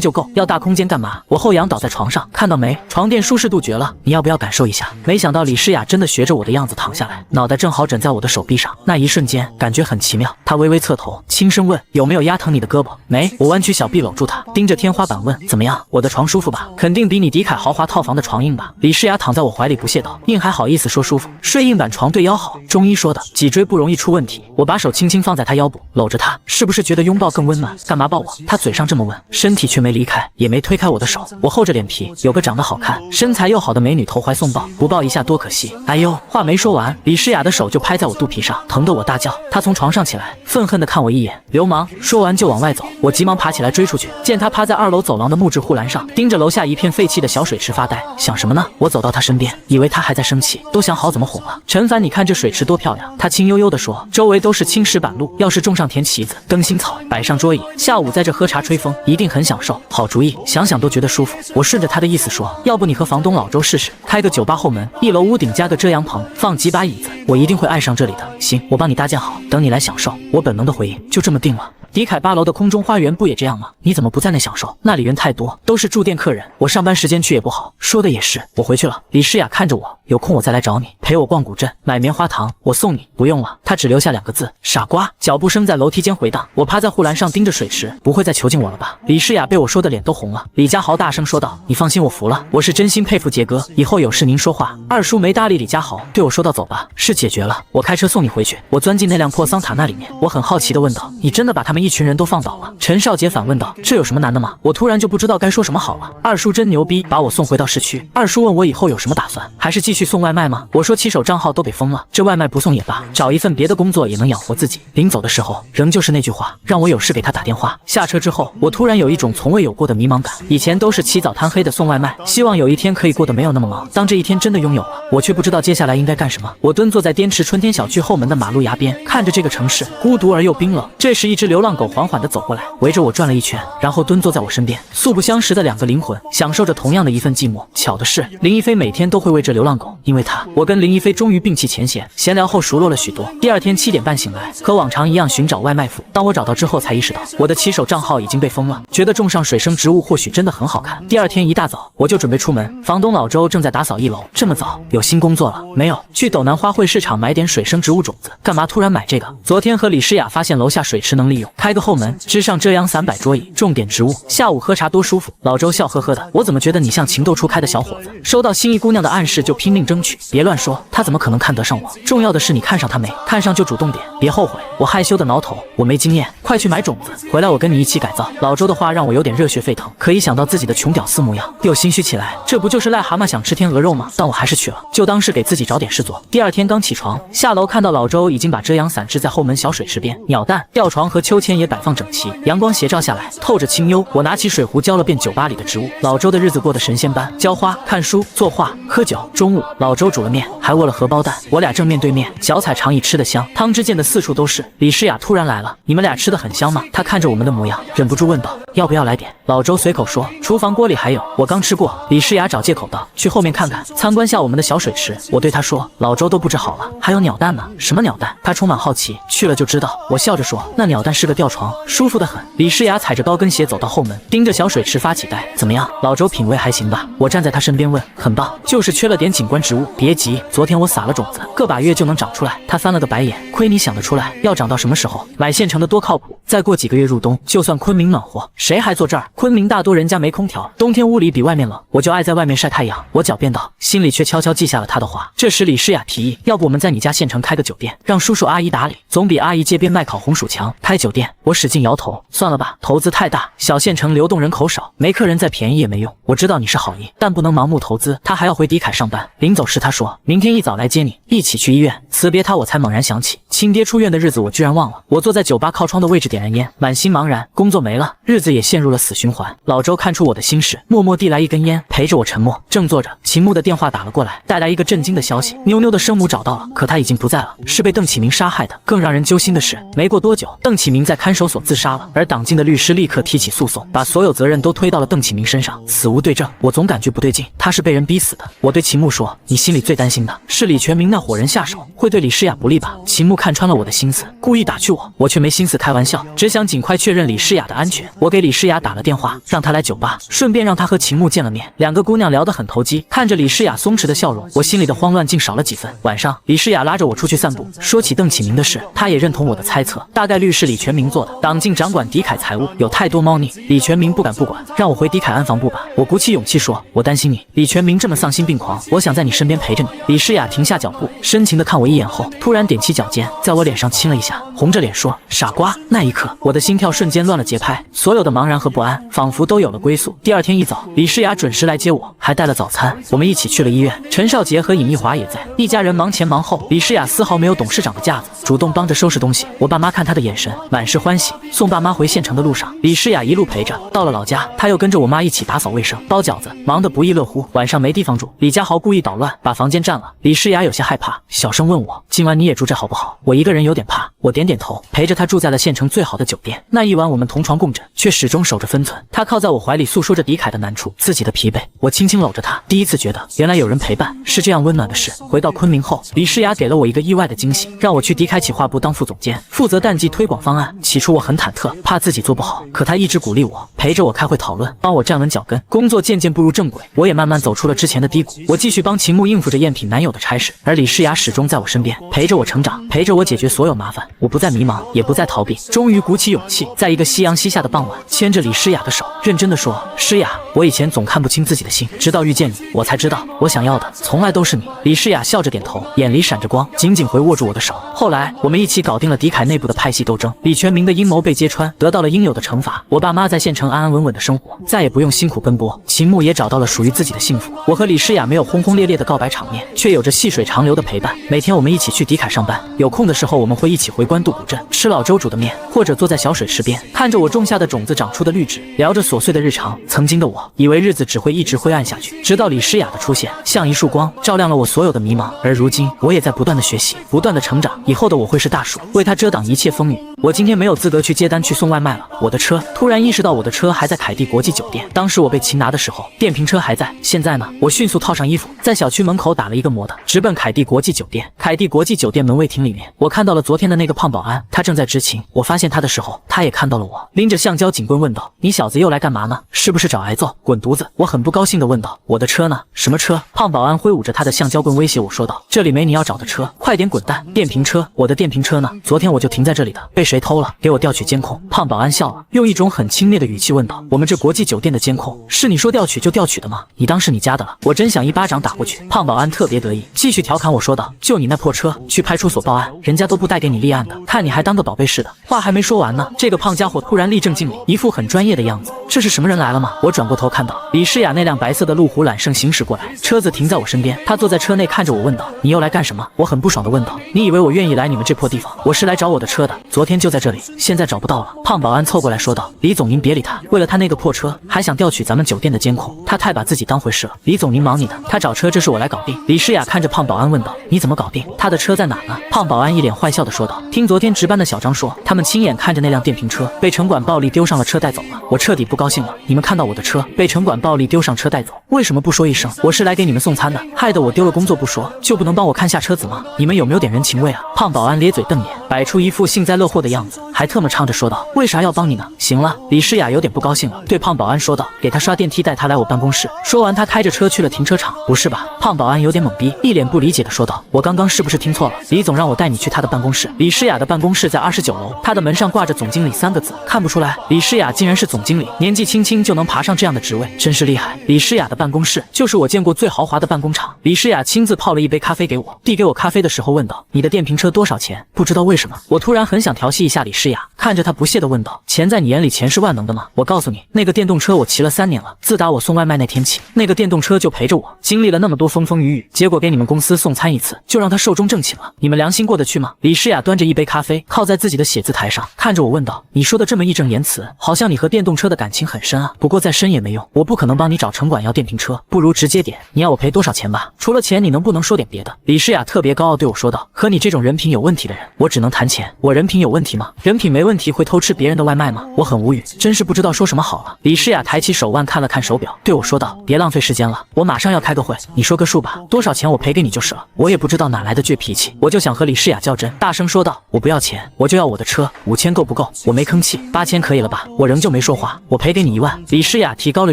S1: 就够，要大空间干嘛？我后仰倒在床上，看到没？床垫舒适度绝了，你要不要感受一下？没想到李诗雅真的学着我的样子躺下来，脑袋正好枕在我的手臂上，那一瞬间感觉很奇妙。她微微侧头，轻声问，有没有压疼你的胳膊？没。我弯曲小臂搂住她，盯着天花板问，怎么样？我的床舒服吧？肯定比你迪凯豪华套房的床硬吧？李诗雅躺在我怀里不屑道，硬还好意思说舒服？睡硬板床对腰好，中医说的，脊椎不容易出问题。我把手轻轻放在她腰部，搂着她，是不是觉得拥抱更温暖？干嘛抱我？她嘴上这么问，身体却没离开，也没推开我的手。我厚着脸皮，有个长得好看、身材又好的美女投怀送抱，不抱一下多可惜。哎呦，话没说完，李诗雅的手就拍在我肚皮上，疼得我大叫。她从床上起来，愤恨地看我一眼，流氓！说完就往外走。我急忙爬起来追出去，见她趴在2楼走廊的木质护栏上，盯着楼下一片废弃的小水池发呆。想什么呢？我走到她身边，以为她还在生气，都想好怎么哄了。陈凡，你看这水池多漂亮。她轻悠悠地说，周围都是青石板路，要是种上田旗子、灯芯草，摆上桌椅，下午在这喝茶吹风，一定很享受。好主意，想想都觉得舒服。我顺着她的意思说，要不你和房东老周试试，开个酒吧后门，1楼屋顶加个遮阳棚，放几把椅子，我一定会爱上这里的。行，我帮你搭建好，等你来享受。我本能的回应，就这么定了。迪凯8楼的空中花园不也这样吗？你怎么不在那享受？那里人太多，都是住店客人，我上班时间去也不好。说的也是，我回去了。李诗雅看着我，有空我再来找你，陪我逛古镇，买棉花糖，我送你。不用了，她只留下2个字，傻瓜。脚步声在楼梯间回荡，我趴在护栏上盯着水池，不会再囚禁我了吧？李诗雅被我说的脸都红了。李佳豪大声说道，你放心，我服了，我是真心佩服杰哥，以后有事您说话。二叔没搭理李佳豪，对我说道，走吧，事解决了，我开车送你回去。我钻进那辆破桑塔纳里面，我很好奇地问道，你真的把他们一群人都放倒了？陈少杰反问道，这有什么难的吗？我突然就不知道该说什么好了。二叔真牛逼，把我送回到市区。二叔问我以后有什么打算，还是继续送外卖吗？我说骑手账号都被封了，这外卖不送也罢，找一份别的工作也能养活自己。临走的时候，仍旧是那句话，让我有事给他打电话。下车之后，我突然有一种从未有过的迷茫感。以前都是起早贪黑的送外卖，希望有一天可以过得没有那么忙。当这一天真的拥有了，我却不知道接下来应该干什么。我蹲坐在滇池春天小区后门的马路牙边，看着这个城市孤独而又冰冷。这时，一只流浪狗缓缓地走过来，围着我转了一圈，然后蹲坐在我身边。素不相识的2个灵魂，享受着同样的一份寂寞。巧的是，林一飞每天都会喂这流浪狗，因为他，我跟林一飞终于摒弃前嫌，闲聊后熟络了许多。第2天7点半醒来，和往常一样寻找外卖服。当我找到之后，才意识到我的骑手账号已经被封了，觉得种上水生植物或许真的很好看。第2天一大早，我就准备出门，房东老周正在打扫1楼。这么早，有新工作了？没有，去斗南花卉市场买点水生植物种子。干嘛突然买这个？昨天和李诗雅发现楼下水池能利用，开个后门，支上遮阳伞摆桌椅，种点植物，下午喝茶多舒服。老周笑呵呵的，我怎么觉得你像情窦初开的小伙子，收到心仪姑娘的暗示就拼命争取？别乱说，他怎么可能看得上我？重要的是你看上他没？看上就主动点，别后悔。我害羞的挠头，我没经验，快去买种子，回来我跟你一起改造。老周的话让我有点热血沸腾，可一想到自己的穷屌丝模样，又心虚起来。这不就是癞蛤蟆想吃天鹅肉吗？但我还是去了，就当是给自己找点事做。第2天刚起床，下楼看到老周已经把遮阳伞支在后门小水池边，鸟蛋、吊床和秋千也摆放整齐，阳光斜照下来，透着清幽。我拿起水壶浇了遍酒吧里的植物。老周的日子过得神仙般，浇花、看书、作画、喝酒。中午，老周煮了面，还握了荷包蛋，我俩正面对面，脚踩长椅吃得香，汤汁溅得四处都是。李诗雅突然来了，你们俩吃的很香吗？她看着我们的模样，忍不住问道，要不要来点？老周随口说，厨房锅里还有，我刚吃过。李诗雅找借口道，去后面看看，参观下我们的小水池。我对她说，老周都布置好了，还有鸟蛋呢。什么鸟蛋？她充满好奇，去了就知道。我笑着说，那鸟蛋是个吊床，舒服得很。李诗雅踩着高跟鞋走到后门，盯着小水池发起呆。怎么样？老周品味还行吧？我站在他身边问。很棒，就是缺了点景观植物。别急，昨天我撒了种子，个把月就能长出来。他翻了个白眼，亏你想得出来，要长到什么时候？买现成的多靠谱。再过几个月入冬，就算昆明暖和，谁还坐这儿？昆明大多人家没空调，冬天屋里比外面冷，我就爱在外面晒太阳。我狡辩道，心里却悄悄记下了他的话。这时李诗雅提议，要不我们在你家县城开个酒店，让叔叔阿姨打理，总比阿姨街边卖烤红薯强。开酒店？我使劲摇头，算了吧，投资太大，小县城流动人口少，没客人再便宜也没用。我知道你是好意，但不能盲目投资。他还要回迪凯上班，临走时他说，明天一早来接你，一起去医院。辞别他，我才猛然想起，亲爹出院的日子我居然忘了。我坐在酒吧靠窗的位置点燃烟，满心茫然，工作没了，日子也陷入了死循环。老周看出我的心事，默默递来一根烟，陪着我沉默。正坐着，秦牧的电话打了过来，带来一个震惊的消息，妞妞的生母找到了，可她已经不在了，是被邓启明杀害的。更让人揪心的是，没过多久，邓启明在看守所自杀了，而党禁的律师立刻提起诉讼，把所有责任都推到了邓启明身上，死无对证。我总感觉不对劲，他是被人逼死的。我对秦牧说，你心里最担心的是李全明那伙人下手会对李诗雅不利吧？秦牧看穿了我的心思，故意打趣我，我却没心思开玩笑，只想尽快确认李诗雅的安全。我给李诗雅打了电话，让她来酒吧，顺便让她和秦牧见了面。两个姑娘聊得很投机，看着李诗雅松弛的笑容，我心里的慌乱竟少了几分。晚上，李诗雅拉着我出去散步，说起邓启明的事，她也认同我的猜测，大概率是李全明做的。党禁掌管迪凯财务，有太多猫腻，李全明不敢不管，让我回迪凯安防部吧。我鼓起勇气说，我担心你，李全明这么丧心病狂，我想在你身边陪着你。李诗雅停下脚步，深情地看我一眼后，突然踮起脚尖，在我脸上亲了一下，红着脸说，傻瓜。那一刻，我的心跳瞬间乱了节拍，所有的茫然和不安仿佛都有了归宿。第二天一早，李诗雅准时来接我，还带了早餐。我们一起去了医院，陈少杰和尹奕华也在，一家人忙前忙后。李诗雅丝毫没有董事长的架子，主动帮着收拾东西。我爸妈看她的眼神满是欢喜。送爸妈回县城的路上，李诗雅一路陪着，到了老家，她又跟着我妈一起打扫卫生、包饺子，忙得不亦乐乎。晚上没地方住，李家豪故意捣乱，把房间占了。李诗雅有些害怕，小声问我，今晚你也住这好不好？我一个人有点怕。我点点头，陪着她住在了县城最好的酒店。那一晚我们同床共枕，却始终守着分寸。她靠在我怀里诉说着迪凯的难处，自己的疲惫。我轻轻搂着她，第一次觉得原来有人陪伴是这样温暖的事。回到昆明后，李诗雅给了我一个意外的惊喜，让我去迪凯企划部当副总监，负责淡季推广方案。起初我很忐忑，怕自己做不好，可她一直鼓励我，陪着我开会讨论，帮我站稳脚跟。工作渐渐步入正轨，我也慢慢走出了之前的低谷。我继续帮秦牧应付着赝品男友的差事，而李诗雅始终在我身边，陪着我成长，陪着我解决所有麻烦。我不再迷茫，也不再逃避，终于鼓起勇气，在一个夕阳西下的傍晚，牵着李诗雅的手，认真地说，诗雅，我以前总看不清自己的心，直到遇见你，我才知道我想要的从来都是你。李诗雅笑着点头，眼里闪着光，紧紧回握住我的手。后来我们一起搞定了迪凯内部的派系斗争，李全明的阴谋被揭穿，得到了应有的惩罚。我爸妈在县城安安稳稳的生活，再也不用辛苦奔波。秦牧也找到了属于自己的幸福。我和李诗雅没有轰轰烈烈的告白场面，却有着细水长流的陪伴。每天我们一起去迪凯上班，有空的时候我们会一起回官渡古镇吃老周煮的面，或者坐在小水池边，看着我种下的种子长出的绿植，聊着琐碎的日常。曾经的我以为日子只会一直灰暗下去，直到李诗雅的出现，像一束光，照亮了我所有的迷茫。而如今我也在不断的学习，不断的成长，以后的我会是大树，为它遮挡一切风雨。我今天没有资格去接单去送外卖了。我的车，突然意识到我的车还在凯蒂国际酒店，当时我被擒拿的时候，电瓶车还在。现在呢？我迅速套上衣服，在小区门口打了一个摩的，直奔凯蒂国际酒店。凯蒂国际酒店门卫厅里面，我看到了昨天的那个胖保安，他正在执勤。我发现他的时候，他也看到了我，拎着橡胶警棍问道，你小子又来干嘛呢？是不是找挨揍？滚犊子！我很不高兴地问道，我的车呢？什么车？胖保安挥舞着他的橡胶棍威胁我说道，这里没你要找的车，快点滚蛋！电瓶车？我的电瓶车呢？昨天我就停在这里的，被谁偷了？给我调取监控。胖保安笑了，用一种很轻蔑的语气问道，我们这国际酒店的监控是你说调取就调取的吗？你当是你家的了？我真想一巴掌打过去。胖保安特别得意，继续调侃我说道，就你那破车，去派出所报案，人家都不带给你立案的，看你还当个宝贝似的。话还没说完呢，这个胖家伙突然立正敬礼，一副很专业的样子。这是什么人来了吗？我转过头看到李诗雅那辆白色的路虎揽胜行驶过来，车子停在我身边，她坐在车内看着我问道，你又来干什么？我很不爽地问道，你以为我愿意来你们这破地方？我是来找我的车的，昨天就在这里，现在找不到了。胖保安凑过来说道，李总您别理他，为了他那个破车还想调取咱们酒店的监控，他太把自己当回事了。李总，您忙你的，他找车，这是我来搞定。李诗雅看着胖保安问道：“你怎么搞定？他的车在哪呢？”胖保安一脸坏笑的说道：“听昨天值班的小张说，他们亲眼看着那辆电瓶车被城管暴力丢上了车带走了。我彻底不高兴了，你们看到我的车被城管暴力丢上车带走，为什么不说一声？我是来给你们送餐的，害得我丢了工作不说，就不能帮我看下车子吗？你们有没有点人情味啊？”胖保安咧嘴瞪眼，摆出一副幸灾乐祸的样子，还特么唱着说道：“为啥要帮你呢？”行了，李诗雅有点不高兴了，对胖保安说道：“给他刷电梯，带他来我办公室。”说完，他开着车去了停车场。不是吧？胖保安有点懵逼，一脸不理解的说道：“我刚刚是不是听错了？李总让我带你去他的办公室。”李诗雅的办公室在29楼，他的门上挂着总经理3个字，看不出来李诗雅竟然是总经理，年纪轻轻就能爬上这样的职位，真是厉害。李诗雅的办公室就是我见过最豪华的办公场。李诗雅亲自泡了一杯咖啡给我，递给我咖啡的时候问道：“你的电瓶车多少钱？”不知道为什么，我突然很想调戏一下李诗雅，看着她不屑地问道：“钱在你眼里钱是万能的吗？我告诉你，那个电动车我骑了3年了，自打我送外卖那天起，那个电动车就陪着我，经历了那么多风风雨雨，结果给你们公司送餐一次，就让他寿终正寝了，你们良心过得去吗？”李诗雅端着一杯咖啡，靠在自己的写字台上，看着我问道：“你说的这么义正言辞，好像你和电动车的感情很深啊。不过再深也没用，我不可能帮你找城管要电瓶车，不如直接点，你要我赔多少钱吧？除了钱，你能不能说点别的？”李诗雅特别高傲对我说道：“和你这种人品有问题的人，我只能谈钱。我人品有问题吗？人品没问题会偷吃别人的外卖吗？”我很无语，真是不知道说什么好了。李诗雅抬起手腕看了看手表，对我说道：“别浪费时间了，我马上要开个会，你说个数吧，多少钱我赔给你就是了。”我也不知道哪来的倔脾气，我就想和李诗雅较真，大声说道：“我不要钱，我就要我的车，5000够不够？”我没吭气，8000可以了吧？我仍旧没说话，我赔给你1万。李诗雅提高了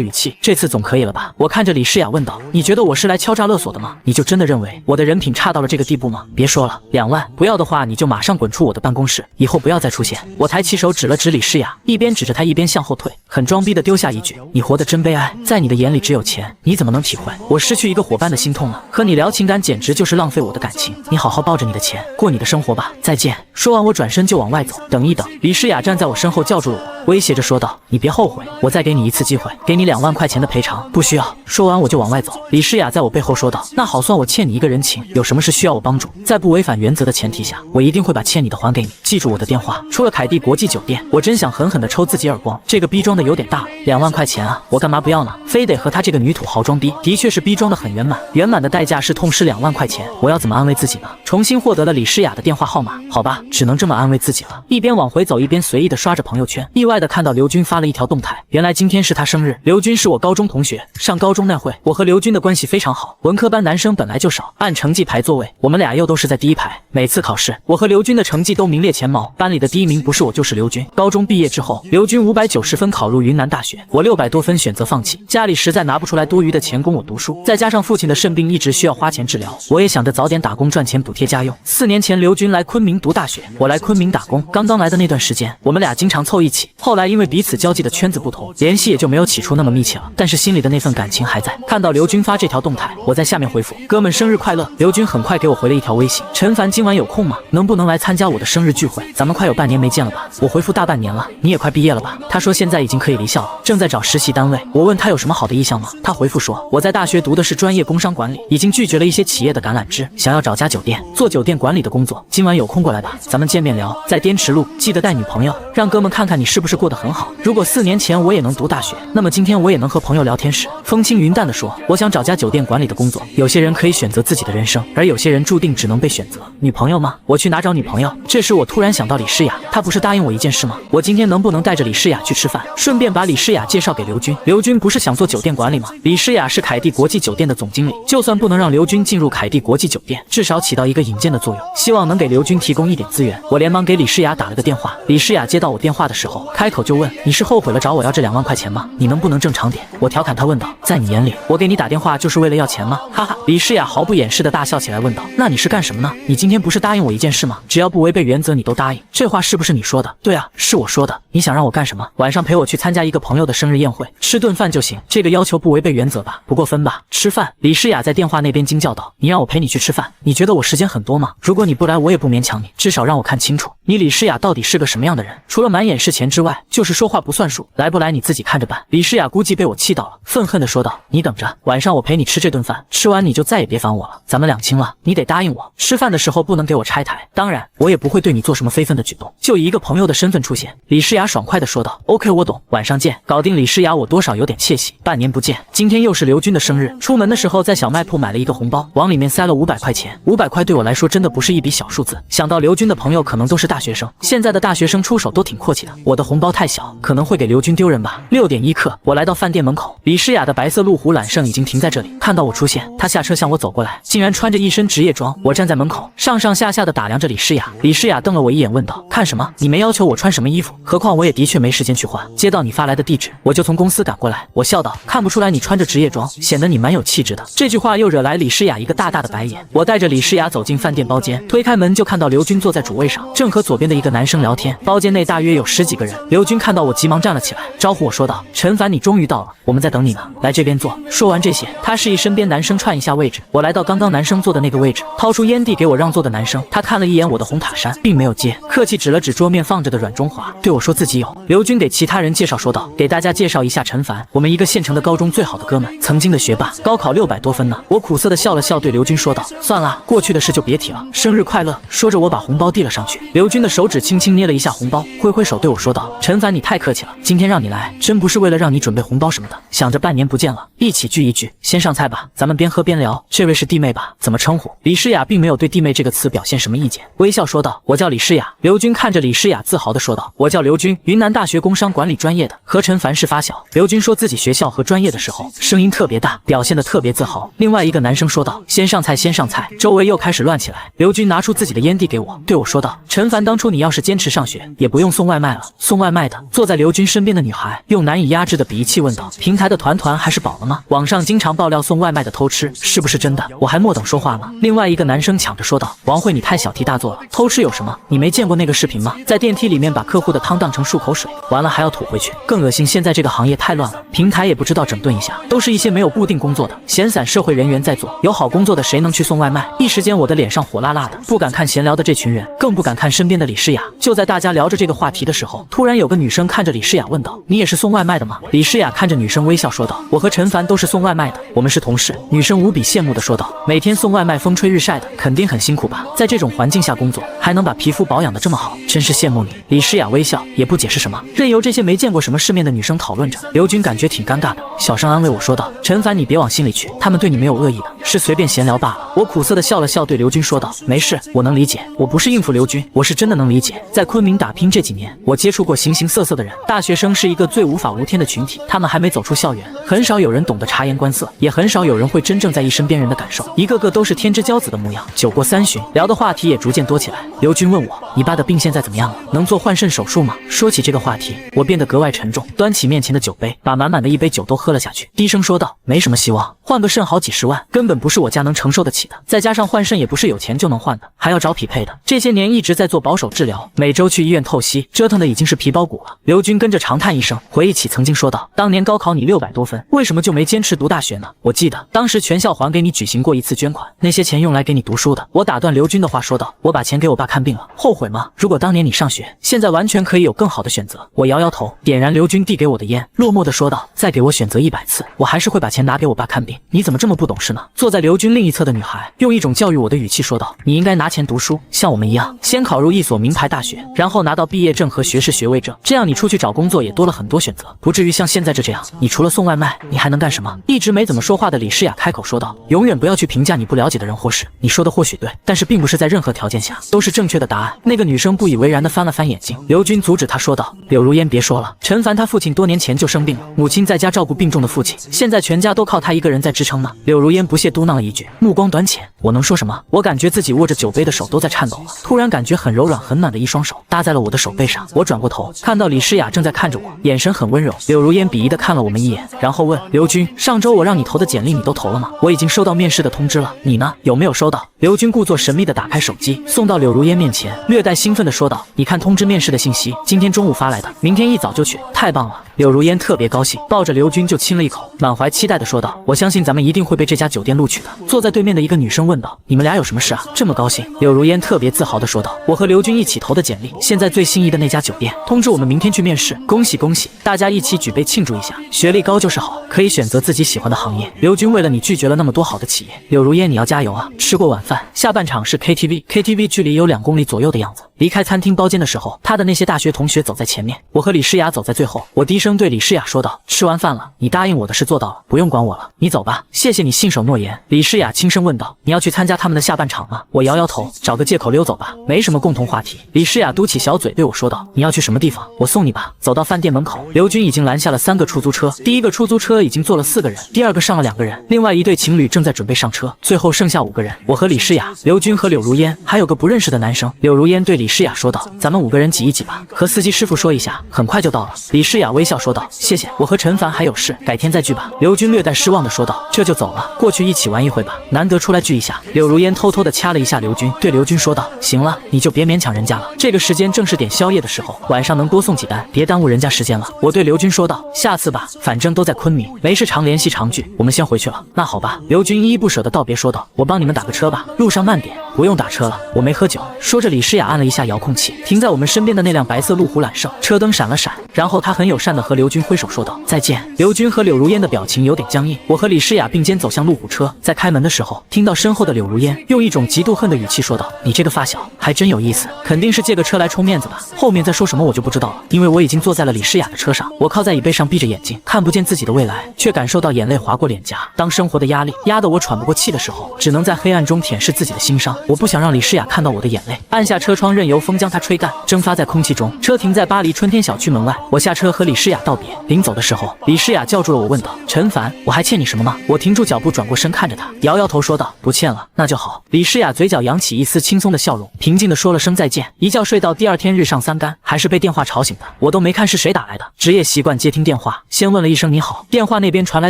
S1: 语气：“这次总可以了吧？”我看着李诗雅问道：“你觉得我是来敲诈勒索的吗？你就真的认为我的人品差到了这个地步吗？别说了，2万，不要的话你就马上滚出我的办公室，以后不要再出现。”我抬起手指了指李诗雅，一边指着她一边向后退，很装逼的丢下一句：“你活得真悲哀，在你的眼里只有钱，你怎么能体会我失去一个伙伴的心痛呢？和你聊情感简直就是浪费我的感情，你好好抱着你的钱，过你的生活吧，再见。”说完我转身就往外走。等一等，李诗雅站在我身后叫住了我，威胁着说道：“你别后悔，我再给你一次机会，给你2万块钱的赔偿。”不需要。说完我就往外走。李诗雅在我背后说道：“那好，算我欠你一个人情，有什么事需要我帮助，在不违反原则的前提下，我一定会把欠你的还给你。记住我的电话。”出了凯蒂国际酒店，我真想狠狠地抽自己耳光，这个逼装的有点大了，2万块钱啊，我干嘛不要呢？非得和她这个女土豪装逼，的确是逼装的很圆满，圆满的代价是痛失2万块钱，我要怎么安慰自己呢？重新获得了李诗雅的电话号码，好吧，只能这么安慰自己了。一边往回走，一边随意的刷着朋友圈，意外的看到刘军发了一条动态，原来今天是他生日。刘军是我高中同学，上高中那会，我和刘军的关系非常好，文科班男生本来就少，按成绩排座位，我们俩又都是在第一排，每次考试，我和刘军的成绩都名列前茅，班里的第1名不是我就是刘军。高中毕业之后，刘军590分考入云南大学，我600多分选择放弃，家里实在拿不出来多余的钱供我读书，再加上父亲的肾病一直需要花钱治疗，我也想着早点打工赚钱补贴家用。4年前刘军来昆明读大学，我来昆明打工，刚刚来的那段时间，我们俩经常凑一起，后来因为彼此交际的圈子不同，联系也就没有起初那么密切了，但是心里的那份感情还在。看到刘军发这条动态，我在下面回复：“哥们生日快乐。”刘军很快给我回了一条微信：“陈凡今晚有空吗？能不能来参加我的生日聚会？咱们快有半年没见了吧？”我回复：“大半年了，你也快毕业了吧？”他说现在已经可以离校了，正在找实习单位。我问他有什么好的意向吗？他回复说：“我在大学读的是专业工商管理，已经拒绝了一些企业的橄榄枝，想要找家酒店做酒店管理的工作。今晚有空过来吧，咱们见面聊。在滇池路，记得带女朋友，让哥们看看你是不是过得很好。如果4年前我也能读大学，那么今天我也能和朋友聊天时，风轻云淡地说，我想找家酒店管理的工作。有些人可以选择自己的人生，而有些人注定只能被选择。女朋友吗？我去哪找女朋友？”这时我突然想到李诗雅，她不是答应我一件事吗？我今天能不能带着李诗雅去吃饭，顺便把李诗雅介绍给刘军？刘军不是想做酒店管理吗？李诗雅是凯蒂国际酒店的总经理，就算不能让刘军进入凯蒂国际酒店，至少起到一个引荐的作用，希望能给刘军提供一点资源。我连忙给李诗雅打了个电话。李诗雅接到我电话的时候，开口就问：“你是后悔了找我要这2万块钱吗？你能不能正常点？”我调侃她问道：“在你眼里，我给你打电话就是为了要钱吗？”哈哈，李诗雅毫不掩饰的大笑起来，问道：“那你是干什么呢？你今天不是答应我一件事吗？只要不违背原则，你都答应。这话是不是你说的？”“对啊，是我说的。你想让我干什么？晚上陪我去参加一个朋友的生日宴会，吃顿饭就行。这个要求不违背原则吧？不过分吧？吃饭。”李诗雅在电话那边惊叫道：“你让我陪你去吃饭？你觉得我时间很多吗？如果你不来，我也不勉强你，至少让我看清楚。”你李诗雅到底是个什么样的人？除了满眼是钱之外，就是说话不算数，来不来你自己看着办。李诗雅估计被我气到了，愤恨地说道：“你等着，晚上我陪你吃这顿饭，吃完你就再也别烦我了，咱们两清了。你得答应我，吃饭的时候不能给我拆台。当然，我也不会对你做什么非分的举动，就以一个朋友的身份出现。”李诗雅爽快地说道 ：“OK， 我懂，晚上见。”搞定李诗雅，我多少有点窃喜。半年不见，今天又是刘军的生日，出门的时候在小卖铺买了一个红包，往里面塞了500块钱。500块对我来说真的不是一笔小数字。想到刘军的朋友可能都是大学生，现在的大学生出手都挺阔气的。我的红包太小，可能会给刘军丢人吧。6点1刻，我来到饭店门口，李诗雅的白色路虎揽胜已经停在这里。看到我出现，她下车向我走过来，竟然穿着一身职业装。我站在门口，上上下下的打量着李诗雅。李诗雅瞪了我一眼，问道：“看什么？你没要求我穿什么衣服，何况我也的确没时间去换。接到你发来的地址，我就从公司赶过来。”我笑道：“看不出来你穿着职业装，显得你蛮有气质的。”这句话又惹来李诗雅一个大大的白眼。我带着李诗雅走进饭店包间，推开门就看到刘军坐在主位上，正和左边的一个男生聊天。包间内大约有10几个人。刘军看到我急忙站了起来，招呼我说道：“陈凡，你终于到了，我们在等你呢，来这边坐。”说完这些，他示意身边男生串一下位置。我来到刚刚男生坐的那个位置，掏出烟蒂给我让座的男生。他看了一眼我的红塔山，并没有接，客气指了指桌面放着的软中华，对我说自己有。刘军给其他人介绍说道：“给大家介绍一下陈凡，我们一个县城的高中最好的哥们，曾经的学霸，高考600多分呢。”我苦涩的笑了笑，对刘军说道：“算了，过去的事就别提了，生日快乐。”说着我把红包递了上去。刘军的手指轻轻捏了一下红包，挥挥手对我说道：“陈凡，你太客气了，今天让你来，真不是为了让你准备红包什么的，想着半年不见了，一起聚一聚。先上菜吧，咱们边喝边聊。这位是弟妹吧？怎么称呼？”李诗雅并没有对弟妹这个词表现什么意见，微笑说道：“我叫李诗雅。”刘军看着李诗雅，自豪地说道：“我叫刘军，云南大学工商管理专业的，和陈凡是发小。”刘军说自己学校和专业的时候，声音特别大，表现得特别自豪。另外一个男生说道：“先上菜，先上菜。”周围又开始乱起来。刘军拿出自己的烟蒂给我，对我说道：“陈凡，当初你要是坚持上学，也不用送外卖了。”送外卖的坐在刘军身边的女孩用难以压制的鄙夷气问道：“平台的团团还是饱了吗？网上经常爆料送外卖的偷吃，是不是真的？”我还没等说话呢，另外一个男生抢着说道：“王慧，你太小题大做了，偷吃有什么？你没见过那个视频吗？在电梯里面把客户的汤当成漱口水，完了还要吐回去，更恶心。现在这个行业太乱了，平台也不知道整顿一下，都是一些没有固定工作的闲散社会人员在做，有好工作的谁能去送外卖？”一时间我的脸上火辣辣的，不敢看闲聊的这群人，更不敢看身边的李诗雅。就在大家聊着这个话题的时候，突然有个女生看着李诗雅问道：“你也是送外卖的吗？”李诗雅看着女生微笑说道：“我和陈凡都是送外卖的，我们是同事。”女生无比羡慕地说道：“每天送外卖风吹日晒的，肯定很辛苦吧？在这种环境下工作，还能把皮肤保养得这么好，真是羡慕你。”李诗雅微笑，也不解释什么，任由这些没见过什么世面的女生讨论着。刘军感觉挺尴尬的，小声安慰我说道：“陈凡，你别往心里去，他们对你没有恶意的，是随便闲聊罢了。”我苦涩地笑了笑，对刘军说道：“没事，我能理解，我不是应付刘军，我是真的能理解。在昆明打拼这几年，我接触过形形色色的人，大学生是一个最无法无天的群体，他们还没走出校园，很少有人懂得察言观色，也很少有人会真正在意身边人的感受，一个个都是天之骄子的模样。”酒过3巡，聊的话题也逐渐多起来。刘军问我：“你爸的病现在怎么样了？能做换肾手术吗？”说起这个话题，我变得格外沉重，端起面前的酒杯，把满满的一杯酒都喝了下去，低声说道：“没什么希望，换个肾好几十万，根本不是我家能承受得起的。再加上换肾也不是有钱就能换的，还要找匹配的。这些年一直在做保守治疗，每周去医院透析，折腾的已经是皮包骨了。”刘军跟着长叹一声，回忆起曾经说道：“当年高考你600多分，为什么就没坚持读大学呢？我记得当时全校还给你举行过一次捐款，那些钱用来给你读书的。”我打断刘军的话说道：“我把钱给我爸看病了，后悔吗？如果当年你上学，现在完全可以有更好的选择。”我摇摇头，点燃刘军递给我的烟，落寞地说道：“再给我选择100次，我还是会把钱拿给我爸看病。你怎么这么不懂事呢？”坐在刘军另一侧的女孩用一种教育我的语气说道：“你应该拿钱读书，像我们一样，先考入一所名牌大学，然后拿到毕业证和学士学位证，这样你出去找工作也多了很多选择，不至于像现在这样。你除了送外卖，你还能干什么？”一直没怎么说话的李诗雅开口说道：“永远不要去评价你不了解的人或事，你说的或许对，但是并不是在任何条件下都是正确的答案。”那个女生不以为然地翻了翻眼睛，刘军阻止她说道：“柳如烟，别说了，陈凡他父亲多年前就生病了，母亲在家照顾病重的父亲，现在全家都靠他一个人在支撑呢。”柳如烟不屑嘟囔了一句，目光短浅。我能说什么？我感觉自己握着酒杯的手都在颤抖了，突然感觉很柔软很暖的一双手搭在了我的手背上。我转过头，看到李诗雅正在看着我，眼神很温柔。柳如烟鄙夷地看了我们一眼，然后问：“刘军，上周我让你投的简历你都投了吗？我已经收到面试的通知了，你呢？有没有收到？”刘军故作神秘地打开手机，送到柳如烟面前，略带兴奋地说道：“你看通知面试的信息，今天中午发来的，明天一早就去，太棒了。”柳如烟特别高兴，抱着刘军就亲了一口，满怀期待的说道：“我相信咱们一定会被这家酒店录取的。”坐在对面的一个女生问道：“你们俩有什么事啊？这么高兴？”柳如烟特别自豪的说道：“我和刘军一起投的简历，现在最心仪的那家酒店通知我们明天去面试，恭喜恭喜！大家一起举杯庆祝一下。学历高就是好，可以选择自己喜欢的行业。刘军为了你拒绝了那么多好的企业，柳如烟你要加油啊！”吃过晚饭，下半场是 KTV 距离有2公里左右的样子。离开餐厅包间的时候，他的那些大学同学走在前面，我和李诗雅走在最后。我低声对李诗雅说道：“吃完饭了，你答应我的事做到了，不用管我了，你走吧。谢谢你信守诺言。”李诗雅轻声问道：“你要去参加他们的下半场吗？”我摇摇头，找个借口溜走吧，没什么共同话题。李诗雅嘟起小嘴对我说道：“你要去什么地方？我送你吧。”走到饭店门口，刘军已经拦下了3个出租车，第一个出租车已经坐了4个人，第二个上了2个人，另外一对情侣正在准备上车，最后剩下5个人。我和李诗雅、刘军和柳如烟，还有个不认识的男生。柳如烟对李诗雅说道：“咱们5个人挤一挤吧，和司机师傅说一下，很快就到了。”李诗雅微笑说道：“谢谢，我和陈凡还有事，改天再聚吧。”刘军略带失望的说道：“这就走了，过去一起玩一会吧，难得出来聚一下。”柳如烟偷偷的掐了一下刘军，对刘军说道：“行了，你就别勉强人家了，这个时间正是点宵夜的时候，晚上能多送几单，别耽误人家时间了。”我对刘军说道：“下次吧，反正都在昆明，没事常联系常聚，我们先回去了。”那好吧，刘军依依不舍的道别说道：“我帮你们打个车吧，路上慢点。”不用打车了，我没喝酒。说着，李诗雅按了一下遥控器，停在我们身边的那辆白色路虎揽胜，车灯闪了闪，然后她很友善的和刘军挥手说道：“再见。”刘军和柳如烟的表情有点僵硬，我和李诗雅并肩走向路虎车，在开门的时候，听到身后的柳如烟用一种极度恨的语气说道：“你这个发小还真有意思，肯定是借个车来充面子吧。”后面再说什么我就不知道了，因为我已经坐在了李诗雅的车上，我靠在椅背上闭着眼睛，看不见自己的未来，却感受到眼泪划过脸颊。当生活的压力压得我喘不过气的时候，只能在黑暗中舔舐自己的心伤。我不想让李诗雅看到我的眼泪，按下车窗，任由风将它吹干，蒸发在空气中。车停在巴黎春天小区门外，我下车和李诗雅道别。临走的时候，李诗雅叫住了我，问道：“陈凡，我还欠你什么吗？”我停住脚步，转过身看着他，摇摇头说道：“不欠了，那就好。”李诗雅嘴角扬起一丝轻松的笑容，平静地说了声再见，一觉睡到第2天日上3竿，还是被电话吵醒的。我都没看是谁打来的，职业习惯接听电话，先问了一声你好。电话那边传来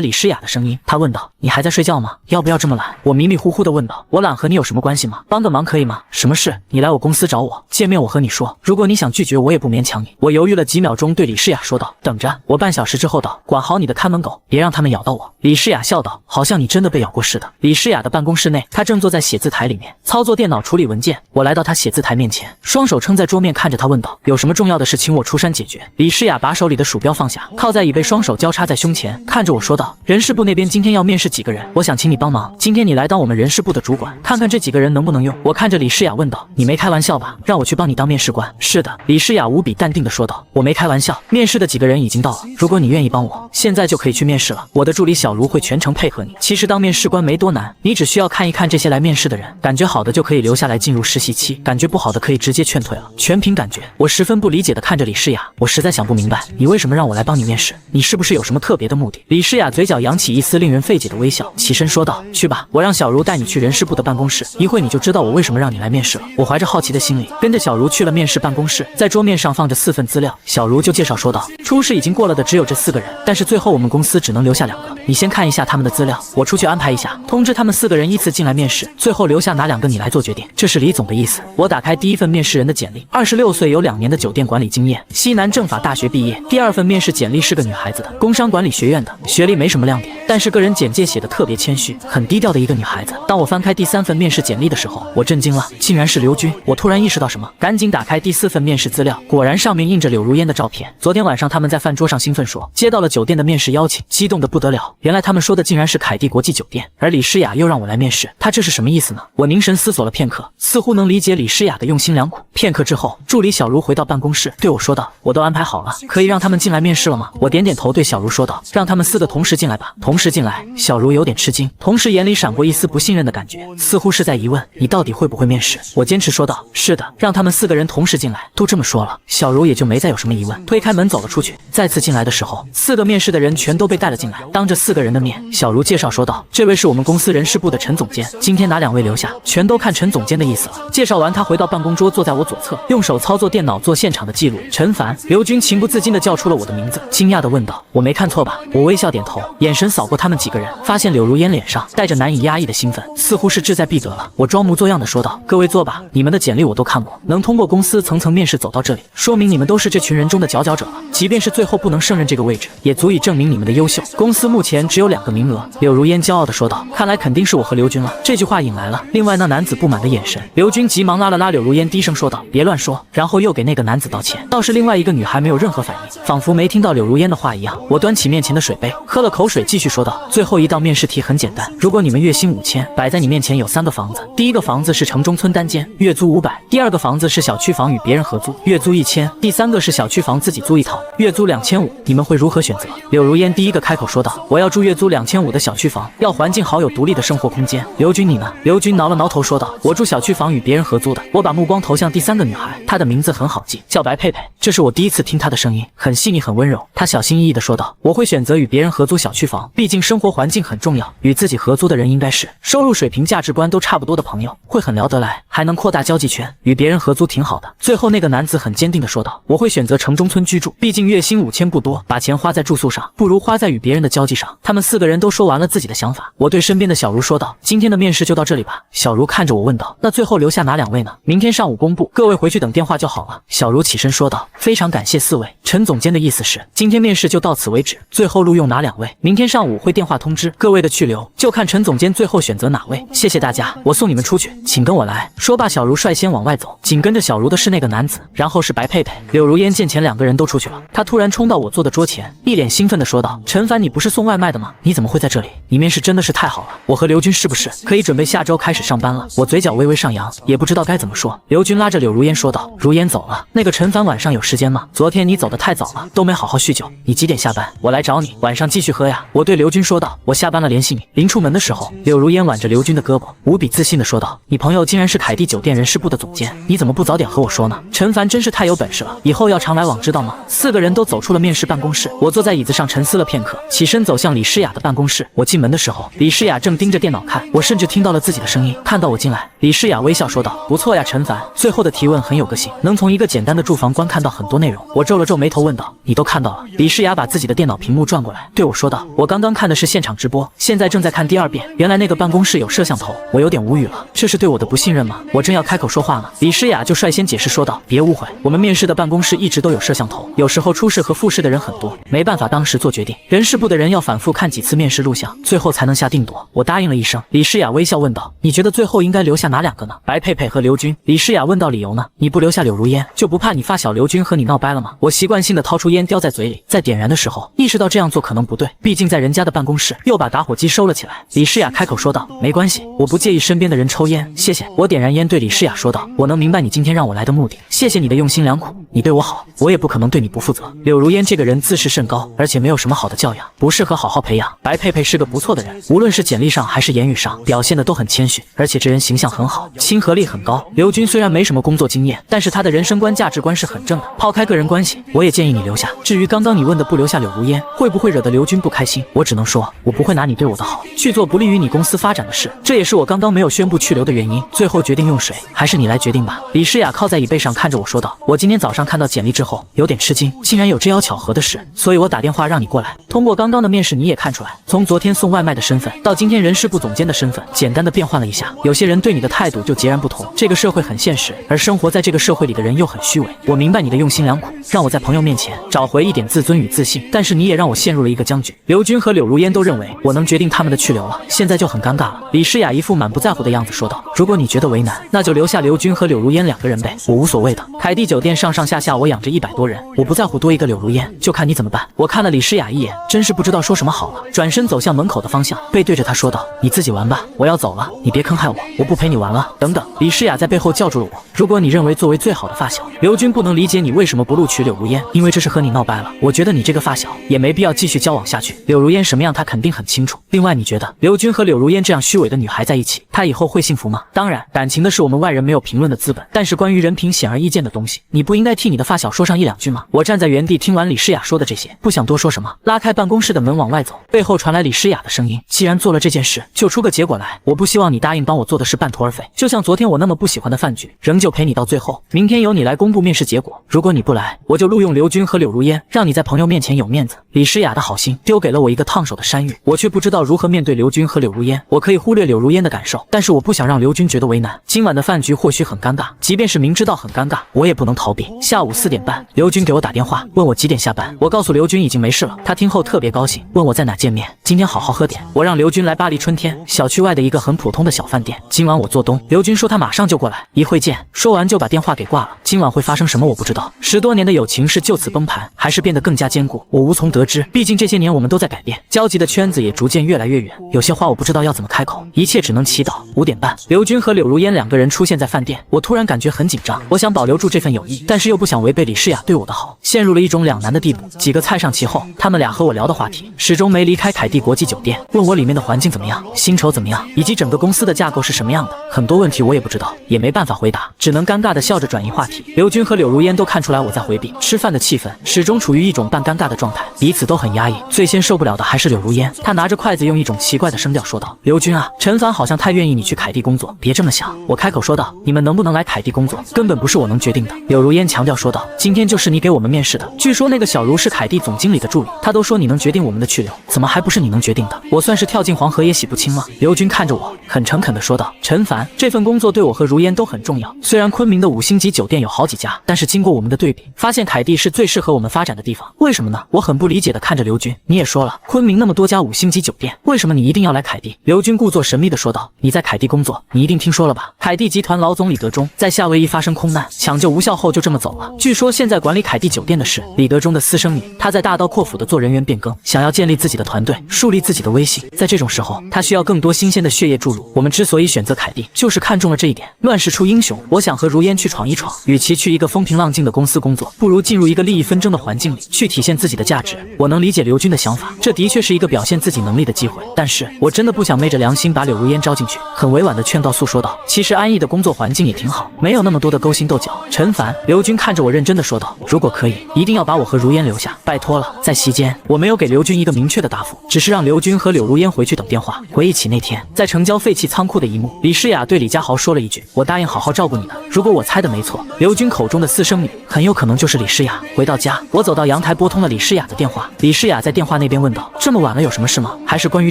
S1: 李诗雅的声音，她问道：“你还在睡觉吗？要不要这么懒？”我迷迷糊糊地问道：“我懒和你有什么关系吗？帮个忙可以吗？”“什么事？你来我公司找我，见面我和你说，如果你想拒绝我也不勉强你。”我犹豫了几秒钟，对李诗雅说道：“等着，我半小时之后到，管好你的看门狗，别让他们咬到我。”李诗雅笑道：“好像你真的被咬过似的。”李诗雅的办公室内，她正坐在写字台里面操作电脑处理文件。我来到她写字台面前，双手撑在桌面，看着她问道：“有什么重要的事请我出山解决？”李诗雅把手里的鼠标放下，靠在椅背，双手交叉在胸前，看着我说道：“人事部那边今天要面试几个人，我想请你帮忙。今天你来当我们人事部的主管，看看这几个人能不能用。”我看着李诗雅问道：“你没开玩笑吧？让我去帮你当面试官？”“是的。”李诗雅无比淡定地说道：“我没开玩笑，面试的几个人已经到了，如果你愿意帮我，现在就可以去面试了。我的助理小卢会全程配合你。其实当面试官没多难，你只需要看一看这些来面试的人，感觉好的就可以留下来进入实习期，感觉不好的可以直接劝退了，全凭感觉。”我十分不理解地看着李诗雅，我实在想不明白，你为什么让我来帮你面试？你是不是有什么特别的目的？李诗雅嘴角扬起一丝令人费解的微笑，起身说道：“去吧，我让小茹带你去人事部的办公室，一会你就知道我为什么让你来面试了。”我怀着好奇的心理，跟着小茹去了面试办公室，在桌面上放着4份资料，小茹就介绍说道：“初试已经过了的只有这4个人，但是最后我们公司只能留下2个，你先看一下他们的资料，我出去安排一下，通知他们4个人依次进来面试，最后留下哪2个你来做决定，这是李总的意思。”我打开第1份面试人的简历，26岁，有2年的酒店管理经验，西南政法大学毕业。第2份面试简历是个女孩子的，工商管理学院的，学历没什么亮点，但是个人简介写的特别谦虚，很低调的一个女孩子。当我翻开第3份面试简历的时候，我震惊了，竟然是刘军。我突然意识到什么，赶紧打开第4份面试资料，果然上面印着柳如烟的照片。昨天晚上他们在饭桌上兴奋说接到了酒店的面试邀请，激动得不得了。原来他们说的竟然是凯蒂国际酒店，而李诗雅又让我来面试，她这是什么意思呢？我凝神思索了片刻，似乎能理解李诗雅的用心良苦。片刻之后，助理小茹回到办公室对我说道：“我都安排好了，可以让他们进来面试了吗？”我点点头，对小茹说道：“让他们4个同时进来吧。”同时进来，小茹有点吃惊，同时眼里闪过一丝不信任的感觉，似乎是在疑问：“你到底会不会面试？”我坚持说道：“是的，让他们4个人同时进来。”都这么说了，小茹也就没再有什么疑问，推开门走了出去。再次进来的时候，4个面试的人全都被带了进来，当着4个人的面，小茹介绍说道：“这位是我们公司人事部的陈总监，今天哪2位留下，全都看陈总监的意思了。”介绍完，他回到办公桌，坐在我左侧，用手操作电脑做现场的记录。陈凡。刘军情不自禁地叫出了我的名字，惊讶地问道：“我没看错吧？”我微笑点头，眼神扫过他们几个人，发现柳如烟脸上带着难以压抑的兴奋，似乎是志在必得了。我装模作样地说道：“各位坐吧，你们的简历我都看过，能通过公司层层面试走到这里，说明你们都是这群人中的佼佼者了。即便是最后不能胜任这个位置，也足以证明你们的优秀。公司目前只有2个名额。柳如烟骄傲地说道。看来肯定是我和刘军了。这句话引来了另外那男子不满的眼神。刘军急忙拉了拉柳如烟，低声说道：“别乱说。”然后又给那个男子道歉。倒是另外一个女孩没有任何反应，仿佛没听到柳如烟的话一样。我端起面前的水杯，喝了口水，继续说道：“最后一道面试题很简单，如果你们月薪5000，摆在你面前有3个房子，第一个房子是城中村单间，月租500；第二个房子是小区房与别人合租，月租1000；第3个是小区房自己租一套，月租2500。你们会如何选择？”柳如烟第一个开口说道：“我要住月租2500的小区房，要环境好，有独立的生活空间。刘军你呢？”刘军挠了挠头说道：“我住小区房与别人合租的。”我把目光投向第3个女孩，她的名字很好记，叫白佩佩。这是我第一次听她的声音，很细腻很温柔。她小心翼翼地说道：“我会选择与别人合租小区房，毕竟生活环境很重要。与自己合租的人应该是收入水平价值观都差不多的朋友，会很聊得来，还能扩大交际圈。与别人合租挺好的。”最后那个男子很坚定地说道：“我会选择城中村居住，毕竟月薪5000不多，把钱花在住宿上，不如花在与别人的交际上。”他们4个人都说完了自己的想法。我对身边的小茹说道：“今天的面试就到这里吧。”小茹看着我问道：“那最后留下哪2位呢？”“明天上午公布，各位回去等电话就好了。”小茹起身说道：“非常感谢4位。陈总监的意思是，今天面试就到此为止，最后录用哪2位，明天上午会电话通知各位的去留，就看陈总监最后选择哪位。谢谢大家，我送你们出去，请跟我来。”说罢，小茹率先往外走，紧跟着小茹的是那个男子，然后是白佩佩。柳如烟见前2个人都出去了，她突然冲到我坐的桌前，一脸兴奋地说道：“陈凡，你不是送外卖的吗？你怎么会在这里？你面试真的是太好了，我和刘军是不是可以准备下周开始上班了？”我嘴角微微上扬，也不知道该怎么说。刘军拉着柳如烟说道：“如烟走了，那个陈凡晚上有时间吗？昨天你走得太早了，都没好好酗酒。你几点下班？我来找你，晚上继续喝呀。”我对刘军说道：“我下班了联系你。”临出门的时候，柳如烟挽着刘军的胳膊，无比自信地说道：“你朋友竟然是凯蒂酒店人事部的总监，你怎么不早点和我说呢？陈凡真是太有本事了，以后要常来往知道吗？”4个人都走出了面试办公室，我坐在椅子上沉思了片刻，起身走向李诗雅的办公室。我进门的时候，李诗雅正盯着电脑看，我甚至听到了自己的声音。看到我进来，李诗雅微笑说道：“不错呀，陈凡，最后的提问很有个性，能从一个简单的住房观看到很多内容。”我皱了皱眉头问道：“你都看到了？”李诗雅把自己的电脑屏幕转过来，对我说道：“我刚刚看的是现场直播，现在正在看第2遍。原来那个办公室有摄像头。”我有点无语了，这是对我的不信任吗？我正要开口说话呢，李诗雅就率先解释说道：“别误会，我们面试的办公室一直都有摄像头，有时候出事和复试的人很多，没办法当时做决定，人事部的人要反复看几次面试录像，最后才能下定夺。”我答应了一声。李诗雅微笑问道：“你觉得最后应该留下哪2个呢？”“白佩佩和刘军。”李诗雅问到：“理由呢？你不留下柳如烟，就不怕你发小刘军和你闹掰了吗？”我习惯性的掏出烟叼在嘴里，在点燃的时候意识到这样做可能不对，毕竟在人家的办公室，又把打火机收了起来。李诗雅开口说道：“没关系，我不介意身边的人抽烟，谢谢。”我点燃烟对李诗雅说道：“我能明白你今天让我来的目的，谢谢你的用心良苦，你对我好，我也不可能对你不负责。柳如烟这个人自视甚高，而且没有什么好的教养，不适合好好培养。白佩佩是个不错的人，无论是简历上还是言语上，表现的都很谦逊，而且这人形象很好，亲和力很高。刘军虽然没什么工作经验，但是他的人生观价值观是很正的。抛开个人关系，我也建议你留下。至于刚刚你问的不留下柳如烟，会不会惹得刘军不开心？我只能说，我不会拿你对我的好去做不利于你公司发展的事，这也是我刚刚没有宣布去留的原因。最后决定用谁，还是你来决定吧。李诗雅靠在椅背上看着我说道：“我今天早上看到简历之后，有点吃惊，竟然有这样巧合的事，所以我打电话让你过来。通过刚刚的面试，你也看出来，从昨天送外卖的身份到今天人事部总监的身份，简单的变换了一下，有些人对你的态度就截然不同。这个社会很现实，而生活在这个社会里的人又很虚伪。我明白你的用心良苦，让我在朋友面前找回一点自尊与自信，但是你也让我陷入了一个僵局。刘军和柳如烟都认为我能决定他们的去留了，现在就很尴尬了。”李诗雅一副满不在乎的样子说道：“如果你觉得为难，那就留下刘军和柳如烟2个人呗，我无所谓的。凯蒂酒店上上下下我养着100多人，我不在乎多一个柳如烟，就看你怎么办。”我看了李诗雅一眼，真是不知道说什么好了，转身走向门口的方向，背对着她说道：“你自己玩吧，我要走了，你别坑害我，我不陪你玩了。”等等，李诗雅在背后叫住了我：“如果你认为作为最好的发小，刘军不能理解你为什么不录取柳如烟，因为这是和你闹掰了。我觉得你这个发小也没必要继续交往下去。柳如烟什么样，他肯定很清楚。另外，你觉得刘军和柳如烟这样虚伪的女孩在一起，他以后会幸福吗？当然，感情的是我们外人没有评论的资本，但是关于人品显而易见的东西，你不应该替你的发小说上1-2句吗？”我站在原地听完李诗雅说的这些，不想多说什么，拉开办公室的门往外走，背后传来李诗雅的声音：“既然做了这件事，就出个结果来。我不希望你答应帮我做的事半途而废，就像昨天我那么不喜欢的饭局，仍旧陪你到最后。明天由你来公布面试结果，如果你不来，我就录用刘军和柳如烟，让你在朋友面前有面子。”李诗雅的好心丢给了我一个烫手的山芋，我却不知道如何面对刘军和柳如烟。我可以忽略柳如烟的感受，但是我不想让刘军觉得为难。今晚的饭局或许很尴尬，即便是明知道很尴尬，我也不能逃避。下午4点半，刘军军给我打电话，问我几点下班。我告诉刘军已经没事了，他听后特别高兴，问我在哪见面，今天好好喝点。我让刘军来巴黎春天小区外的一个很普通的小饭店，今晚我做东。刘军说他马上就过来，一会见。说完就把电话给挂了。今晚会发生什么我不知道，10多年的友情是就此崩盘，还是变得更加坚固，我无从得知。毕竟这些年我们都在改变，交集的圈子也逐渐越来越远，有些话我不知道要怎么开口，一切只能祈祷。5点半，刘军和柳如烟2个人出现在饭店，我突然感觉很紧张，我想保留住这份友谊，但是又不想违背李诗雅对我的好，陷入了一种两难的地步。几个菜上齐后，他们俩和我聊的话题始终没离开凯蒂国际酒店，问我里面的环境怎么样，薪酬怎么样，以及整个公司的架构是什么样的。很多问题我也不知道，也没办法回答，只能尴尬的笑着转移话题。刘军和柳如烟都看出来我在回避，吃饭的气氛始终处于一种半尴尬的状态，彼此都很压抑。最先受不了的还是柳如烟，她拿着筷子用一种奇怪的声调说道：“刘军啊，陈凡好像太愿意你去凯蒂工作，别这么想。”我开口说道：“你们能不能来凯蒂工作，根本不是我能决定的。”柳如烟强调说道：“今天就是你给我们面试的，据说那个小茹是凯蒂总经理的助理，他都说你能决定我们的去留，怎么还不是你能决定的？我算是跳进黄河也洗不清了。”刘军看着我，很诚恳地说道：“陈凡，这份工作对我和如烟都很重要。虽然昆明的5星级酒店有好几家，但是经过我们的对比，发现凯蒂是最适合我们发展的地方。为什么呢？”我很不理解地看着刘军，你也说了，昆明那么多家5星级酒店，为什么你一定要来凯蒂？刘军故作神秘地说道：“你在凯蒂工作，你一定听说了吧？凯蒂集团老总李德忠在夏威夷发生空难，抢救无效后就这么走了。据说现在管理凯蒂酒店的是李德忠的私生女，他在大刀阔斧地做人员变更，想要建立自己的团队，树立自己的威信。在这种时候，他需要更多新鲜的血液注入。我们之所以选择凯蒂，就是看中了这一点。乱世出英雄，我想和如烟去闯一闯。与其去一个风平浪静的公司工作，不如进入一个利益纷争的环境里，去体现自己的价值。我能理解刘军的想法，这的确是一个表现自己能力的机会，但是我真的不想昧着良心把柳如烟招进去。很委婉的劝告诉说道：“其实安逸的工作环境也挺好，没有那么多的勾心斗角。”陈凡，刘军看着我认真的说道：“如果可以，一定要把我和如烟留下，拜托了。”在席间，我没有给刘军一个明确的答复，只是让刘军和柳如烟回去等电话。回忆起那天在城郊废弃仓库的一幕，李诗雅对李家豪说了一句：“我答应好好照顾你的。”如果我猜的没错，刘军口中的私生女很有可能就是李诗雅。回到家，我走到阳台拨通了李诗雅的电话。李诗雅在电话那边问道：“这么晚了有什么事吗？还是关于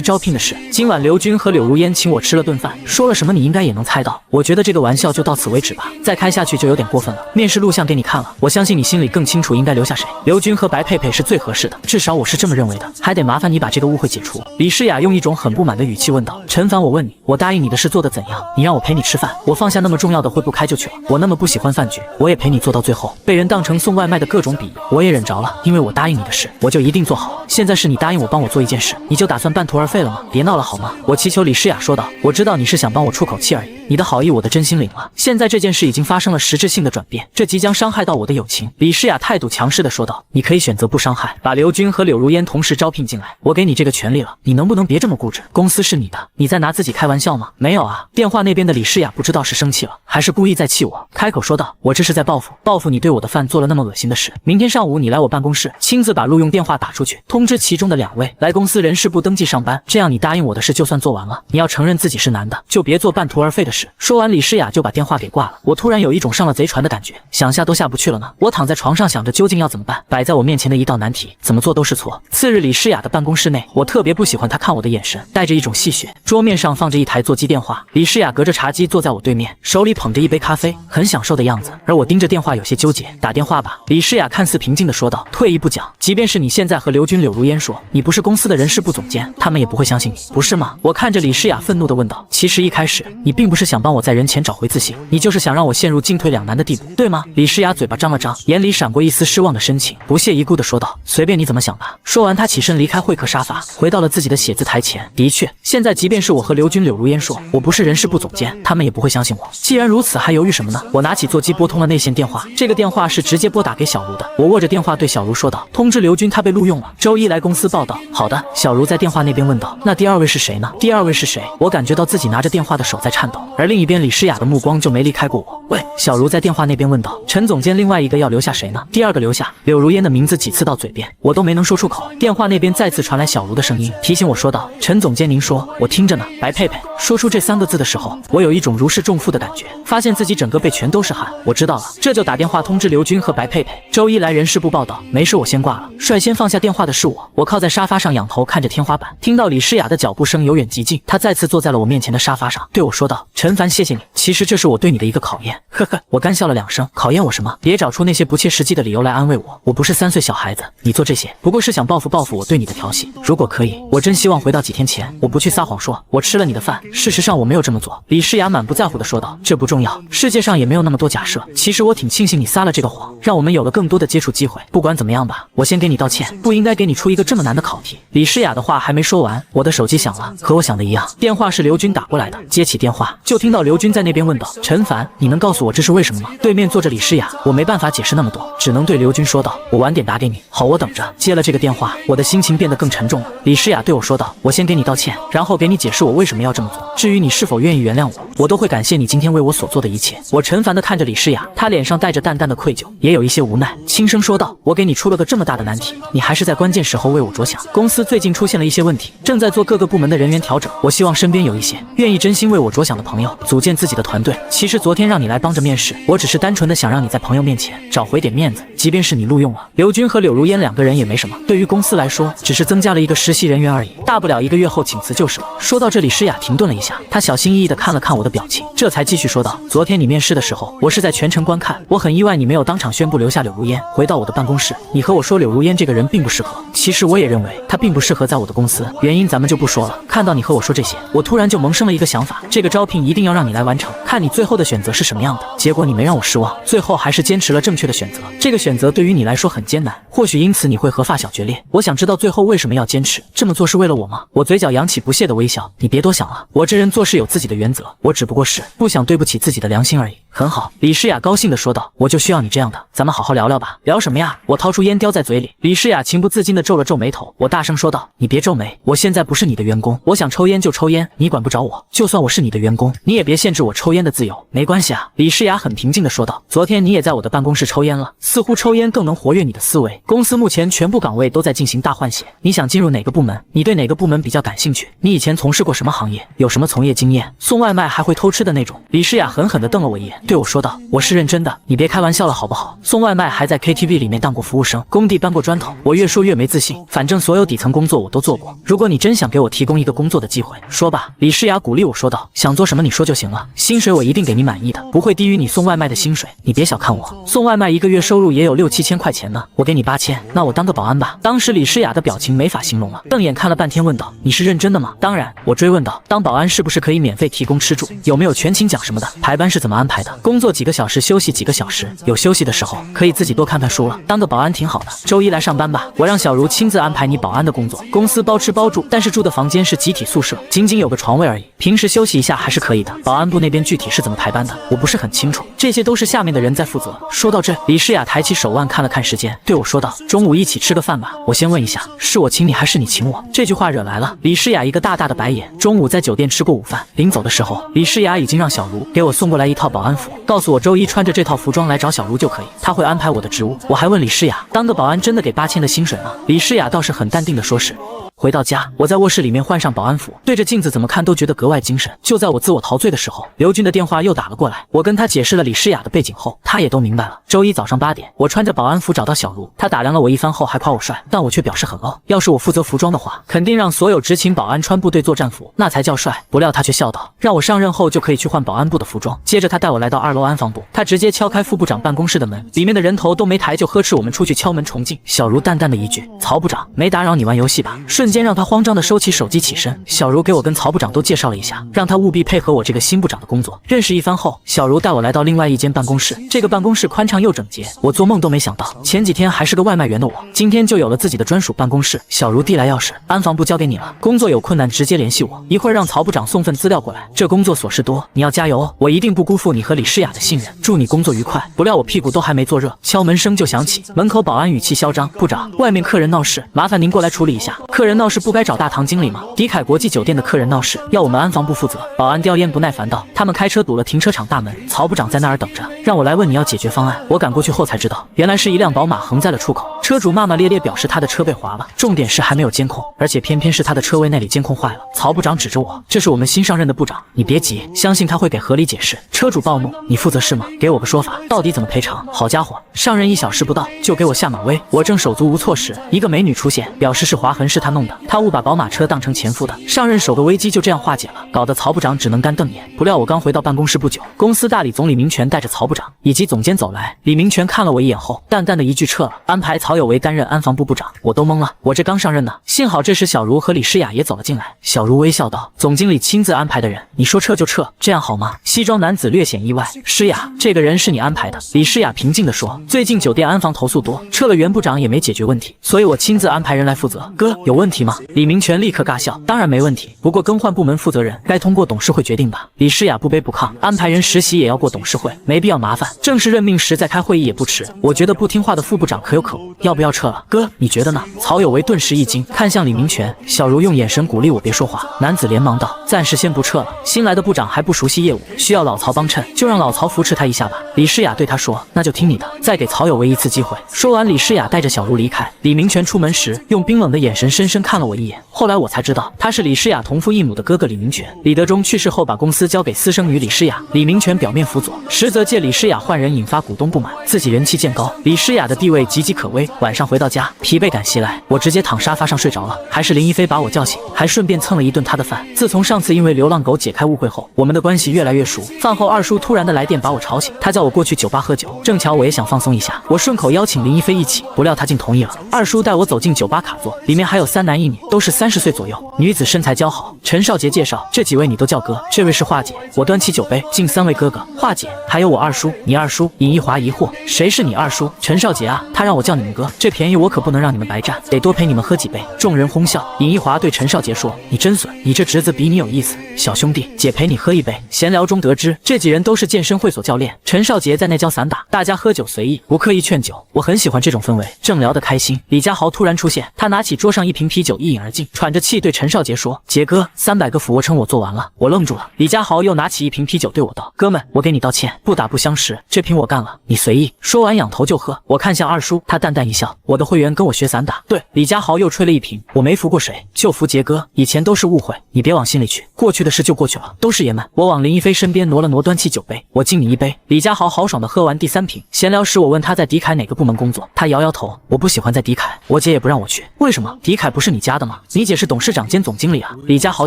S1: 招聘的事？”今晚刘军和柳如烟请我吃了顿饭，说了什么你应该也能猜到。我觉得这个玩笑就到此为止吧，再开下去就有点过分了。面试录像给你看了，我相信你心里更清楚应该留下谁。刘军和白佩佩是最合适的，至少我是这么认为的，还得麻烦你把这个误会解除。李诗雅用一种很不满的语气问道：“陈凡，我问你，我答应你的事做得怎样？你让我陪你吃饭，我放下那么重要的会不开就去了。我那么不喜欢饭局，我也陪你做到最后。被人当成送外卖的各种比喻，我也忍着了，因为我答应你的事，我就一定做好。现在是你答应我帮我做一件事，你就打算半途而废了吗？别闹了好吗？”我祈求李诗雅说道：“我知道你是想帮我出口气而已，你的好意我的真心领了。现在这件事已经发生了实质性的转变，这即将伤害到我的友情。”李诗雅态度强势地说道：“你可以选择不伤害，把刘军和柳如烟同时招聘进来，我给你这个权利了，你能不能别这么固执？公司是你的，你在拿自己开玩笑吗？”“没有啊。”电话那边的李诗雅不知道是生气了，还是故意在气我，开口说道：“我这是在报复你对我的饭做了那么恶心的事。明天上午你来我办公室，亲自把录用电话打出去，通知其中的2位来公司人事部登记上班，这样你答应我的事就算做完了。你要承认自己是男的，就别做半途而废的事。”说完，李诗雅就把电话给挂了。我突然有一种上了贼船的感觉，想下都下不去了呢。我躺在床上想着究竟要怎么办，摆在我面前的一道难题，怎么做都是错。次日，李诗雅的办公室内，我特别不喜欢她看我的眼神，带着一种戏谑。桌面上放着一台座机电话，李诗雅隔着茶几坐在我对面，手里捧着一杯咖啡，很享受的样子。而我盯着电话有些纠结。打电话吧，李诗雅看似平静地说道。退一步讲，即便是你现在和刘军、柳如烟说你不是公司的人事部总监，他们也不会相信你，不是吗？我看着李诗雅愤怒地问道。其实一开始你并不是想帮我在人前找回自信，你就是想让我陷入进退两难的地步，对吗？李诗雅嘴巴张了张，眼里闪过一丝失望的深情，不屑一顾地说道：“随便你怎么想吧。”说完，她起身离开会客沙发，回到了自己的写字台前。的确，现在即便是我和刘军、柳如烟说我不是人事部总监，他们也不会相信我。既然如此，还犹豫什么呢？我拿起座机拨通了内线电话，这个电话是直接拨打给小茹的。我握着电话对小茹说道：“通知刘军他被录用了，周一来公司报道。”好的。小茹在电话那边问道：“那第2位是谁呢？第2位是谁？”我感觉到自己拿着电话的手在颤抖，而另一边李诗雅的目光就没离开过我。喂，小茹在电话那边问道：“陈总监，另外一个要留下谁呢？”第2个留下。柳如烟的名字几次到嘴边，我都没能说出口。电话那边再次传来小茹的声音，提醒我说道：“陈总监您说。”我听着呢。白佩佩说出这3个字的时候，我有一种如释重负的感觉，发现自己整个背全都是汗。我知道了，这就打电话通知刘军和白佩佩，周一来人事部报道。没事，我先挂了。率先放下电话的是我，我靠在沙发上仰头看着天花板，听到李诗雅的脚步声由远及近，她再次坐在了我面前的沙发上，对我说道：“陈凡，谢谢你。其实这是我对你的一个考验。呵呵，我干笑了2声。考验我什么？别找出那些不切实际的理由来安慰我。我不是3岁小孩子，你做这些不过是想报复我对你的调戏。如果可以，我真希望回到几天前。我不去撒谎说我吃了你的饭，事实上我没有这么做。李诗雅满不在乎地说道。这不重要，世界上也没有那么多假设。其实我挺庆幸你撒了这个谎，让我们有了更多的接触机会。不管怎么样吧，我先给你道歉，不应该给你出一个这么难的考题。李诗雅的话还没说完，我的手机响了，和我想的一样，电话是刘军打过来的。接起电话，就听到刘军在那边问道：陈凡，你能告诉我这是为什么吗？对面坐着李诗雅，我没办法解释那么多，只能对刘军说道：我晚点打给你。好，我等着。接了这个电话，我的心情变得更沉重了。李诗雅对我说道：我先给你道歉，然后给你解释我为什么要这么做。至于你是否愿意原谅我，我都会感谢你今天为我所做的一切。我陈凡地看着李诗雅，她脸上带着淡淡的愧疚，也有一些无奈，轻声说道：我给你出了个这么大的难题，你还是在关键时候为我着想。公司最近出现了一些问题，正在做各个部门的人员调整，我希望身边有一些愿意真心为我着想的朋友，组建自己的团队。其实昨天让你来帮着面试，我只是单纯的想让你在朋友面前找回点面子，即便是你录用了刘军和柳如烟2个人也没什么，对于公司来说只是增加了一个实习人员而已，大不了1个月后请辞就是了。说到这里，诗雅停顿了一下，她小心翼翼地看了看我的表情，这才继续说道：昨天你面试的时候，我是在全程观看，我很意外你没有当场宣布留下柳如烟。回到我的办公室，你和我说柳如烟这个人并不适合，其实我也认为她并不适合在我的公司，原因咱们就不说了。看到你和我说这些，我突然就萌生了一个想法，这个招聘一定要让你来完成，看你最后的选择是什么样的。结果你没让我失望，最后还是坚持了正确的选择。这个选择对于你来说很艰难，或许因此你会和发小决裂。我想知道最后为什么要坚持？这么做是为了我吗？我嘴角扬起不屑的微笑。你别多想了，我这人做事有自己的原则，我只不过是不想对不起自己的良心而已。很好，李诗雅高兴地说道，我就需要你这样的，咱们好好聊聊吧。聊什么呀？我掏出烟叼在嘴里。李诗雅情不自禁地皱了皱眉头。我大声说道，你别皱眉，我现在不是你的员工，我想抽烟就抽烟，你管不着我。就算我是你的员工，你也别限制我抽烟的自由。没关系啊，李诗雅很平静地说道，昨天你也在我的办公室抽烟了，似乎抽烟更能活跃你的思维。公司目前全部岗位都在进行大换血，你想进入哪个部门？你对哪个部门比较感兴趣？你以前从事过什么行业？有什么从业经验？送外卖还会偷吃的那种？李诗雅狠狠地瞪了我一眼，对我说道，我是认真的，你别开玩笑了好不好？送外卖还在 KTV 里面当过服务生，工地搬过砖头。我越说越没自信，反正所有底层工作我都做过，如果你真想给我提供一个工作的机会，说吧。李诗雅鼓励我说道，想做什么你说就行了，薪水我一定给你满意的，不会低于你送外卖的薪水。你别小看我，送外卖1个月收入也有6、7千块钱呢，我给你8000，那我当个保安吧。当时李诗雅的表情没法形容了，瞪眼看了半天问道，你是认真的吗？当然。我追问道，当保安是不是可以免费提供吃住？有没有全勤奖什么的？排班是怎么安排的？工作几个小时休息几个小时？有休息的时候可以自己多看看书了。当个保安挺好的，周一来上班吧，我让小茹亲自安排你保安的工作，公司包吃包住，但是住的房间是集体宿舍，仅有个床位而已，平时休息一下还是可以的。保安部那边具体是怎么排班的，我不是很清楚，这些都是下面的人在负责。说到这，李诗雅抬起手腕看了看时间，对我说道，中午一起吃个饭吧。我先问一下，是我请你还是你请我？这句话惹来了李诗雅一个大大的白眼。中午在酒店吃过午饭，临走的时候，李诗雅已经让小茹给我送过来一套保安服，告诉我周一穿着这套服装来找小茹就可以，她会安排我的职务。我还问李诗雅，当个保安真的给8000的薪水吗？李诗雅倒是很淡定的说是。回到家，我在卧室里面换上保安服，对着镜子怎么看都觉得格外精神。就在我自我陶醉的时候，刘军的电话又打了过来。我跟他解释了李诗雅的背景后，他也都明白了。周一早上8点，我穿着保安服找到小茹，他打量了我一番后还夸我帅，但我却表示很 low。要是我负责服装的话，肯定让所有执勤保安穿部队作战服，那才叫帅。不料他却笑道，让我上任后就可以去换保安部的服装。接着他带我来到2楼安防部，他直接敲开副部长办公室的门，里面的人头都没抬就呵斥我们出去敲门重进。小茹淡淡的一句，曹部长，没打扰你玩游戏吧？瞬间让他慌张的收起手机起身。小茹给我跟曹部长都介绍了一下，让他务必配合我这个新部长的工作。认识一番后，小茹带我来到另外一间办公室，这个办公室宽敞又整洁，我做梦都没想到，前几天还是个外卖员的我，今天就有了自己的专属办公室。小茹递来钥匙，安防部交给你了，工作有困难直接联系我，一会儿让曹部长送份资料过来。这工作琐事多，你要加油哦，我一定不辜负你和李诗雅的信任，祝你工作愉快。不料我屁股都还没坐热，敲门声就响起，门口保安语气嚣张，部长，外面客人闹事，麻烦您过来处理一下。客人闹事不该找大堂经理吗？迪凯国际酒店的客人闹事，要我们安防部负责。保安叼烟不耐烦道，他们开车堵了停车场大门，曹部长在那儿等着，让我来问你要解决方案。我赶过去后才知道，原来是一辆宝马横在了出口，车主骂骂咧咧表示他的车被划了，重点是还没有监控，而且偏偏是他的车位那里监控坏了。曹部长指着我，这是我们新上任的部长，你别急，相信他会给合理解释。车主暴怒，你负责是吗？给我个说法，到底怎么赔偿？好家伙，上任1小时不到就给我下马威。我正手足无措时，一个美女出现，表示是划痕是她弄弄的，他误把宝马车当成前夫的，上任首个危机就这样化解了，搞得曹部长只能干瞪眼。不料我刚回到办公室不久，公司大理总李明全带着曹部长以及总监走来，李明全看了我一眼后，淡淡的一句撤了，安排曹有为担任安防部部长。我都懵了，我这刚上任呢。幸好这时小茹和李诗雅也走了进来，小茹微笑道：“总经理亲自安排的人，你说撤就撤，这样好吗？”西装男子略显意外：“诗雅，这个人是你安排的？”李诗雅平静地说：“最近酒店安防投诉多，撤了原部长也没解决问题，所以我亲自安排人来负责。”哥，有问题吗？李明全立刻尬笑：“当然没问题，不过更换部门负责人该通过董事会决定吧。”李诗雅不卑不亢：“安排人实习也要过董事会，没必要麻烦，正式任命时再开会议也不迟。我觉得不听话的副部长可有可无，要不要撤了？哥，你觉得呢？”曹有为顿时一惊，看向李明全。小茹用眼神鼓励我别说话。男子连忙道：“暂时先不撤了，新来的部长还不熟悉业务，需要老曹帮衬，就让老曹扶持他一下吧。”李诗雅对他说：“那就听你的，再给曹有为一次机会。”说完，李诗雅带着小茹离开。李明全出门时用冰冷的眼神深深看了我一眼，后来我才知道他是李诗雅同父异母的哥哥李明全。李德忠去世后把公司交给私生女李诗雅，李明全表面辅佐，实则借李诗雅换人引发股东不满，自己人气渐高，李诗雅的地位岌岌可危。晚上回到家，疲惫感袭来，我直接躺沙发上睡着了，还是林一飞把我叫醒，还顺便蹭了一顿他的饭。自从上次因为流浪狗解开误会后，我们的关系越来越熟。饭后二叔突然的来电把我吵醒，他叫我过去酒吧喝酒，正巧我也想放松一下，我顺口邀请林一飞一起，不料他竟同意了。二叔带我走进酒吧卡座，里面还有3男1女，都是30岁左右，女子身材姣好。陈少杰介绍：“这几位你都叫哥，这位是华姐。”我端起酒杯敬3位哥哥。华姐，还有我二叔，你二叔。尹一华疑惑：“谁是你二叔？”陈少杰啊，他让我叫你们哥，这便宜我可不能让你们白占，得多陪你们喝几杯。众人哄笑。尹一华对陈少杰说：“你真损，你这侄子比你有意思。小兄弟，姐陪你喝一杯。”闲聊中得知，这几人都是健身会所教练，陈少杰在那教散打，大家喝酒随意，不刻意劝酒。我很喜欢这种氛围。正聊得开心，李家豪突然出现，他拿起桌上一瓶啤酒一饮而尽，喘着气对陈少杰说：“杰哥，300个俯卧撑我做完了。”我愣住了。李家豪又拿起一瓶啤酒对我道：“哥们，我给你道歉，不打不相识，这瓶我干了，你随意。”说完仰头就喝。我看向二叔，他淡淡一笑：“我的会员跟我学散打。”对，李家豪又吹了一瓶。我没服过谁，就服杰哥，以前都是误会，你别往心里去，过去的事就过去了，都是爷们。我往林一飞身边挪了挪，端起酒杯：“我敬你一杯。”李家豪豪爽地喝完第3瓶。闲聊时我问他在迪凯哪个部门工作，他摇摇头：“我不喜欢在迪凯，我姐也不让我去。”为什么？迪凯不是你家的吗？你姐是董事长兼总经理啊。李家豪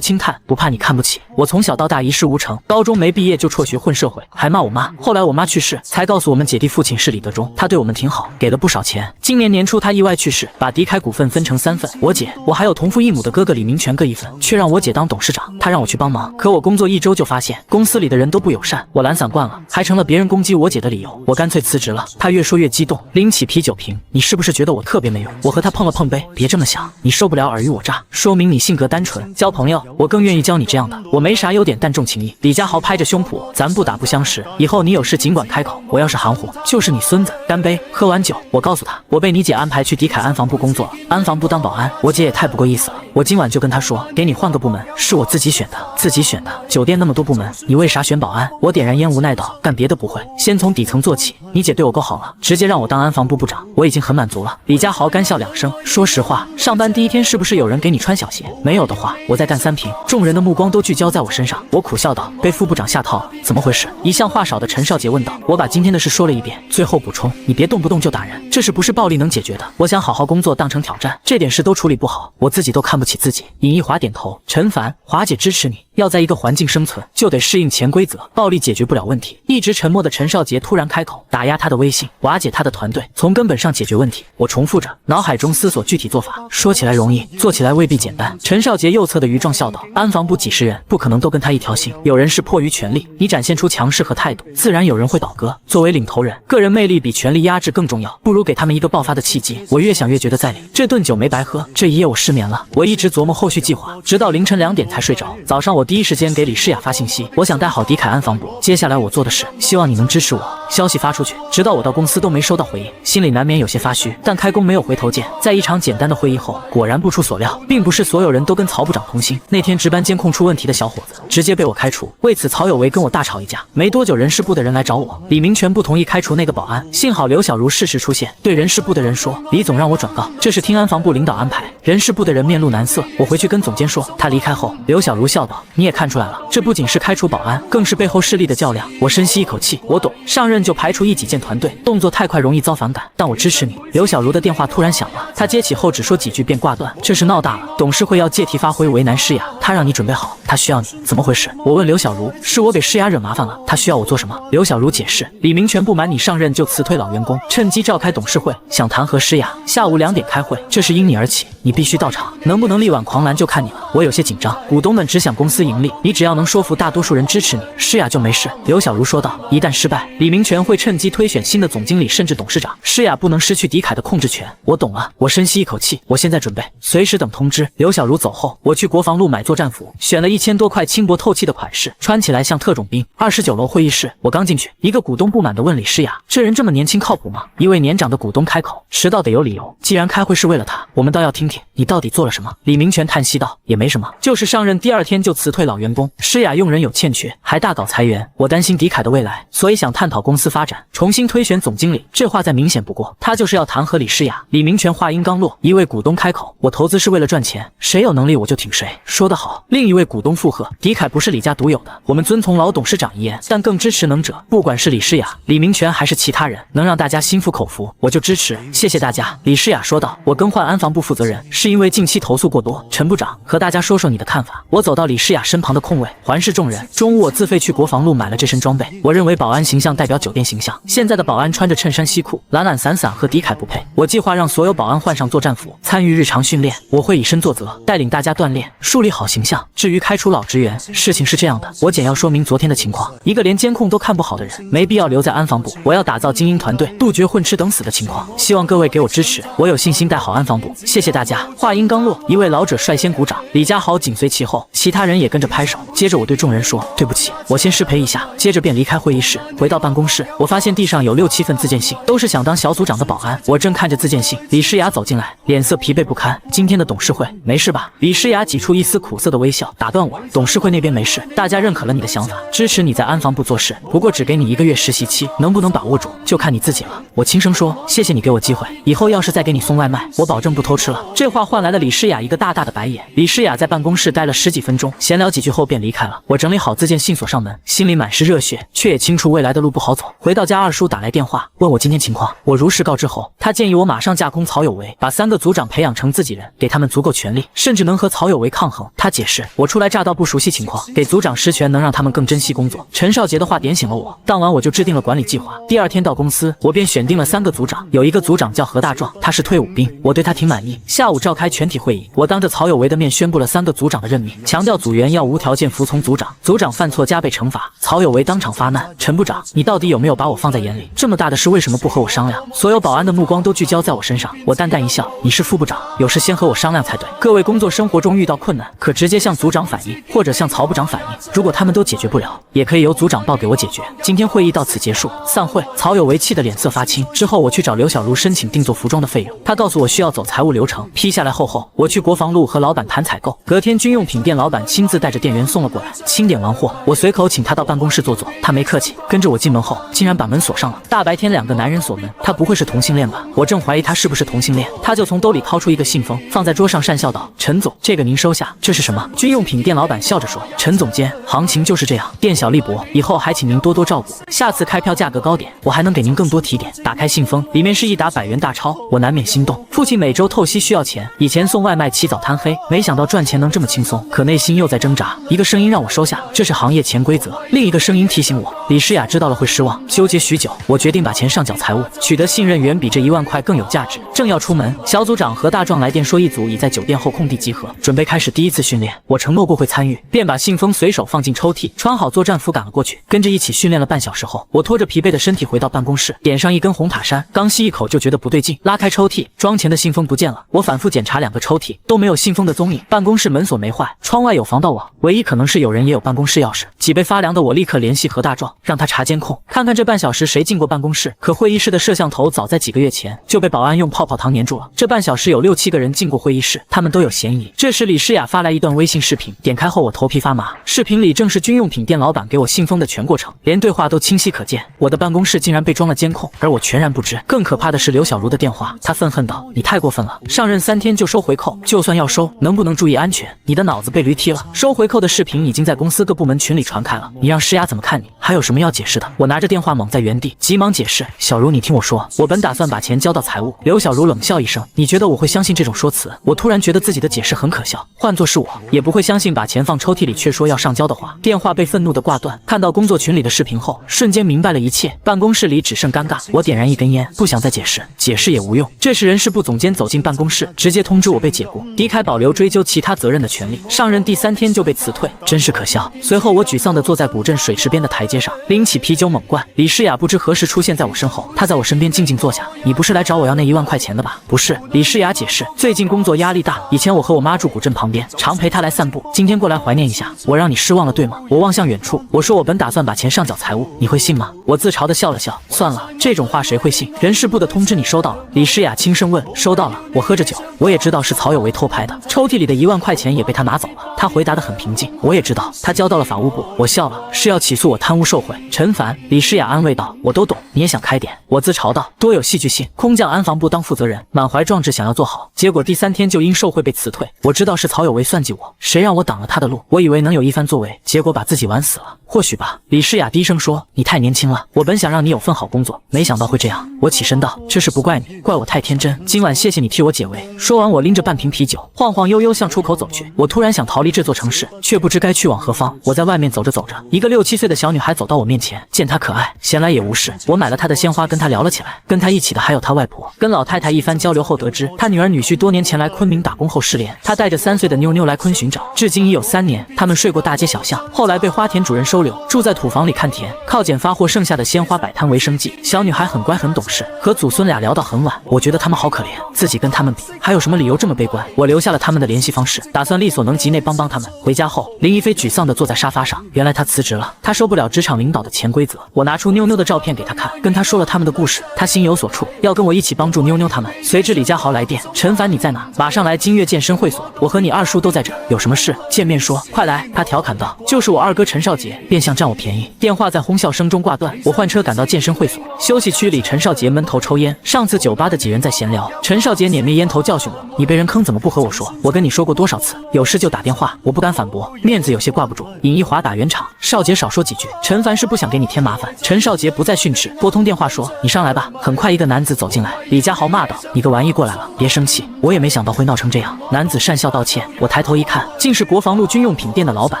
S1: 轻叹：“不怕你看不起，我从小到大一事无成，高中没毕业就辍学混社会，还骂我妈。后来我妈去世，才告诉我们姐弟父亲是李德忠，他对我们挺好，给了不少钱。今年年初他意外去世，把迪凯股份分成3份，我姐、我还有同父异母的哥哥李明全各1份，却让我姐当董事长。他让我去帮忙，可我工作1周就发现公司里的人都不友善，我懒散惯了，还成了别人攻击我姐的理由，我干脆辞职了。他越说越激动，拎起啤酒瓶：“你是不是觉得我特别没用？”我和他碰了碰杯：“别这么想，你受不了尔虞我诈，说明你性格单纯，交朋友我更愿意交你这样的，我没啥优点但重情义。”李家豪拍着胸脯：“咱不打不相识，以后你有事尽管开口，我要是含糊就是你孙子。”干杯！喝完酒，我告诉他，我被你姐安排去迪凯安防部工作了，安防部当保安，我姐也太不够意思了。我今晚就跟他说，给你换个部门，是我自己选的，自己选的。酒店那么多部门，你为啥选保安？我点燃烟无奈道，干别的不会，先从底层做起。你姐对我够好了，直接让我当安防部部长，我已经很满足了。李家豪干笑2声，说实话，上班第1天是不是有人给你穿小鞋？没有的话，我再干3瓶。众人的目光都聚焦在我身上，我苦笑道，被副部长下套了，怎么回事？一向话少的陈少杰问道。我把今天的事说了一遍，最后补充，你别动不动就打人，这事不是暴力能解决的。我想好好工作当成挑战，这点事都处理不好，我自己都看不起自己。尹一华点头，陈凡，华姐支持你，要在一个环境生存，就得适应潜规则，暴力解决不了问题。一直沉默的陈少杰突然开口，打压他的威信，瓦解他的团队，从根本上解决问题。我重复着，脑海中思索具体做法，说起来容易，做起来未必简单。陈少杰右侧的余壮笑道，安防部几十人，不可能都跟他一条心，有人是迫于权力，你展现出强势和态度，自然有人会倒戈。作为领头人，个人魅力比权力压制更重要，不如给他们一个爆发的契机。我越想越觉得在理，这顿酒没白喝，这一夜我失眠了。我一直琢磨后续计划，直到凌晨2点才睡着。早上我第一时间给李诗雅发信息，我想带好迪凯安防部，接下来我做的事，希望你能支持我。消息发出去，直到我到公司都没收到回应，心里难免有些发虚，但开工没有回头箭。在一场简单的会议后，果然不出所料，并不是所有人都跟曹部长同心。那天值班监控出问题的小伙子，直接被我开除。为此，曹有为跟我大吵一架。没多久，人事部的人来找我，李明全不同意开除那个保安，幸好刘小茹适时出现，对人事部的人说，李总让我转告，这是听安防部领导安排，人事部的人面露难色。我回去跟总监说。他离开后，刘小茹笑道：“你也看出来了，这不仅是开除保安，更是背后势力的较量。”我深吸一口气，我懂，上任就排除一己见团队，动作太快容易遭反感，但我支持你。刘小茹的电话突然响了，她接起后只说几句便挂断。这是闹大了，董事会要借题发挥，为难诗雅，他让你准备好，他需要你，怎么回事？我问刘小茹，是我给诗雅惹麻烦了，他需要我做什么？刘小茹解释，李明权不满你上任就辞退老员工，趁机召开董事会，想弹劾诗雅。下午2点开会，这是因你而起，你必须到场，能不能力挽狂澜就看你了。我有些紧张，股东们只想公司盈利，你只要能说服大多数人支持你，诗雅就没事。刘小茹说道，一旦失败，李明权会趁机推选新的总经理甚至董事长，诗雅不能失去狄凯的控制权。我懂了，我深吸一口气，我现在准备，随时等通知。刘小茹走后，我去国防路买作战服，选了1000多块轻薄透气的款式，穿起来像特种兵。29楼会议室，我刚进去，一个股东不满地问李诗雅，这人这么年轻靠谱吗？一位年长的股东开口，迟到得有理由，既然开会是为了他，我们倒要听听你到底做了什么。李明权叹息道，也没什么，就是上任第2天就辞退老员工，诗雅用人有欠缺，还大搞裁员，我担心狄凯的未来，所以想探讨公司发展，重新推选总经理。这话再明显不过，他就是要弹劾李诗雅。李明权话音刚落，一位股东开口，我投资是为了赚钱，谁有能力我就挺谁。说得好。另一位股东附和，狄凯不是李家独有的，我们遵从老董事长遗言，但更支持能者，不管是李诗雅、李明权还是其他人，能让大家心服口服，我就支持。谢谢大家。李诗雅说道，我更换安防部负责人，是因为近期投诉过多。陈部长，和大家说说你的看法。我走到李诗雅身旁的空位，环视众人。中午我自费去国防路买了这身装备，我认为保安形象代表酒店形象，现在的保安穿着衬衫西裤，懒懒散散，和狄凯不配。我计划让所有保安换上作战服，参与日常训练，我会以身作则，带领大家锻炼，树立好形象。至于开除老职员，事情是这样的，我简要说明昨天的情况。一个连监控都看不好的人，没必要留在安防部，我要打造精英团队，杜绝混吃等死的情况，希望各位给我支持，我有信心带好安防部，谢谢大家。话音刚落，一位老者率先鼓掌，李家豪紧随其后，其他人也跟着拍手。接着我对众人说，对不起，我先失陪一下，接着便离开会议室，回到办公室，我发现地上有6、7份自荐信，都是想当小组长的保安。我正看着自荐信，李诗雅走进来，脸色疲惫不堪。今天的董事会没事吧？李诗雅挤出一丝苦涩的微笑，打断我，董事会那边没事，大家认可了你的想法，支持你在安防部做事，不过只给你1个月实习期，能不能把握住就看你自己了。我轻声说，谢谢你给我机会，以后要是再给你送外卖，我保证不偷吃了。这话换来了李诗雅一个大大的白眼。李诗雅在办公室待了10几分钟，闲聊几句后便离开了。我整理好自荐信锁上门，心里满是热血，却也清楚未来的路不好走。回到家，二叔打来电话问我今天情况，我如实告知后，他建议我马上架空曹有为，把3个组长培养成自己人，给他们足够权力，甚至能和曹有为抗衡。他解释，我初来乍到不熟悉情况，给组长实权能让他们更珍惜工作。陈少杰的话点醒了我，当晚我就制定了管理计划。第2天到公司，我便选定了3个组长，有一个组长叫何大壮，他是退伍兵，我对他挺满意。下午召开全体会议，我当着曹有为的面宣布了3个组长的任命，强调组员要无条件服从组长，组长犯错加倍惩罚。曹有为当场发难，陈部长，你到底有没有把我放在眼里？这么大的事为什么不和我商量？所有保安的目光都聚焦在我身上，我淡淡一笑，你是副部长，有事先和我商量才对。各位工作生活中遇到困难，可直接向组长反映，或者向曹部长反映，如果他们都解决不了，也可以由组长报给我解决。今天会议到此结束，散会。曹有为气得脸色发青。之后我去找刘小茹申请定做服装的费用，他告诉我需要走财务流程，批下来后，我去国防路和老板谈采购。隔天军用品店老板亲自带着店员送了过来，清点完货，我随口请他到办公室坐，他没客气，跟着我进门后，竟然把门锁上了。大白天2个男人锁门，他不会是同性恋吧？我正怀疑他是不是同性恋，他就从兜里掏出一个信封，放在桌上，讪笑道：“陈总，这个您收下。”这是什么？军用品店老板笑着说：“陈总监，行情就是这样，店小利薄，以后还请您多多照顾。下次开票价格高点，我还能给您更多提点。”打开信封，里面是1沓100元大钞，我难免心动。父亲每周透析需要钱，以前送外卖起早贪黑，没想到赚钱能这么轻松，可内心又在挣扎。一个声音让我收下，这是行业潜规则；另一个声音提醒我，李诗雅知道了会失望。纠结许久，我决定把钱上缴财务，取得信任远比这1万块更有价值。正要出门，小组长何大壮来电说一组已在酒店后空地集合，准备开始第1次训练。我承诺过会参与，便把信封随手放进抽屉，穿好作战服赶了过去。跟着一起训练了半小时后，我拖着疲惫的身体回到办公室，点上一根红塔山，刚吸一口就觉得不对劲，拉开抽屉，装钱的信封不见了。我反复检查2个抽屉，都没有信封的踪影。办公室门锁没坏，窗外有防盗网，唯一可能是有人也有办公室钥匙。脊背发凉的我立刻联系何大壮，让他查监控，看看这半小时谁进过办公室。可会议室的摄像头早在几个月前就被保安用泡泡糖粘住了。这半小时有6、7个人进过会议室，他们都有嫌疑。这时李诗雅发来一段微信视频，点开后我头皮发麻。视频里正是军用品店老板给我信封的全过程，连对话都清晰可见。我的办公室竟然被装了监控，而我全然不知。更可怕的是刘小茹的电话，她愤恨道：“你太过分了！上任3 3天就收回扣，就算要收，能不能注意安全？你的脑子被驴踢了！收回扣的视频已经在公司各部门群里传开了，你让诗雅怎么看你？还有什么要解释的？我拿着电话猛在原地，急忙解释：小茹，你听我说，我本打算把钱交到财务。刘小茹冷笑一声：你觉得我会相信这种说辞？我突然觉得自己的解释很可笑，换作是我，也不会相信把钱放抽屉里却说要上交的话。电话被愤怒的挂断。看到工作群里的视频后，瞬间明白了一切。办公室里只剩尴尬。我点燃一根烟，不想再解释，解释也无用。这时人事部总监走进办公室，直接通知我被解雇，离开保留追究其他责任的权利。上任第3天就被辞退，真是可笑。随后我沮丧地坐在古镇水池边的台阶上，拎起啤酒猛灌。李诗雅不知何时出现在我身后，她在我身边静静坐下。你不是来找我要那1万块钱的吧？不是。李诗雅解释，最近工作压力大，以前我和我妈住古镇旁边，常陪她来散步，今天过来怀念一下。我让你失望了对吗？我望向远处，我说我本打算把钱上缴财务，你会信吗？我自嘲地笑了笑，算了，这种话谁会信？人事部的通知你收到了？李诗雅轻声问。收到了。我喝着酒，我也知道是曹有为偷拍的，抽屉里的1万块钱也被他拿走了。他回答得很平静。我也知道他交到了法务部。我笑了，是要起诉我贪污受贿。陈凡，李诗雅安慰道，我都懂，你也想开点。我自嘲道，多有戏剧性。空降安防部当负责人，满怀壮志想要做好，结果第3天就因受贿被辞退。我知道是曹有为算计我，谁让我挡了他的路？我以为能有一番作为，结果把自己玩死了。或许吧。李诗雅低声说，你太年轻了，我本想让你有份好工作，没想到会这样。我起身道，这事不怪你，怪我太天真。今晚谢谢你替我解围。说完，我拎着半瓶啤酒，晃晃悠悠向出口走去。我突然想逃离这座城市，却不知该去往何方。我在外面走着走着，一个6、7岁的小女孩走到我面前，见她可爱，闲来也无事，我买了她的鲜花，跟她聊了起来。跟她一起的还有她外婆。跟老太太一番交流后得知，她女儿女婿多年前来昆明打工后失联，她带着3岁的妞妞来昆寻找，至今已有3年。他们睡过大街小巷，后来被花田主任收留，住在土房里看田，靠捡发货剩下的鲜花摆摊为生计。小女孩很乖很懂事，和祖孙俩聊到很晚。我觉得他们好可怜，自己跟他们比，还有什么理由这么悲观？我留下了他们的联系方式，打算力所能及内帮他们。回家后，林一飞沮丧地坐在沙发上，原来他辞职了，他受不了职场领导的潜规则。我拿出妞妞的照片给他看，跟他说了他们的故事，他心有所触，要跟我一起帮助妞妞他们。随之李家豪来电，陈凡你在哪？马上来金悦健身会所，我和你二叔都在这，有什么事见面说，快来。他调侃道，就是我二哥陈少杰，变相占我便宜。电话在哄笑声中挂断，我换车赶到健身会所。休息区里，陈少杰闷头抽烟，上次酒吧的几人在闲聊，陈少杰碾灭烟头教训我，你被人坑怎么不和我说？我跟你说过多少次，有事就打电话。我不敢反驳，面子有些挂不住。尹一华打圆场，少杰少说几句，陈凡是不想给你添麻烦。陈少杰不再训斥，拨通电话说，你上来吧。很快一个男子走进来，李家豪骂道，你个玩意过来了，别生气。我也没想到会闹成这样。男子讪笑道歉，我抬头一看，竟是国防路军用品店的老板。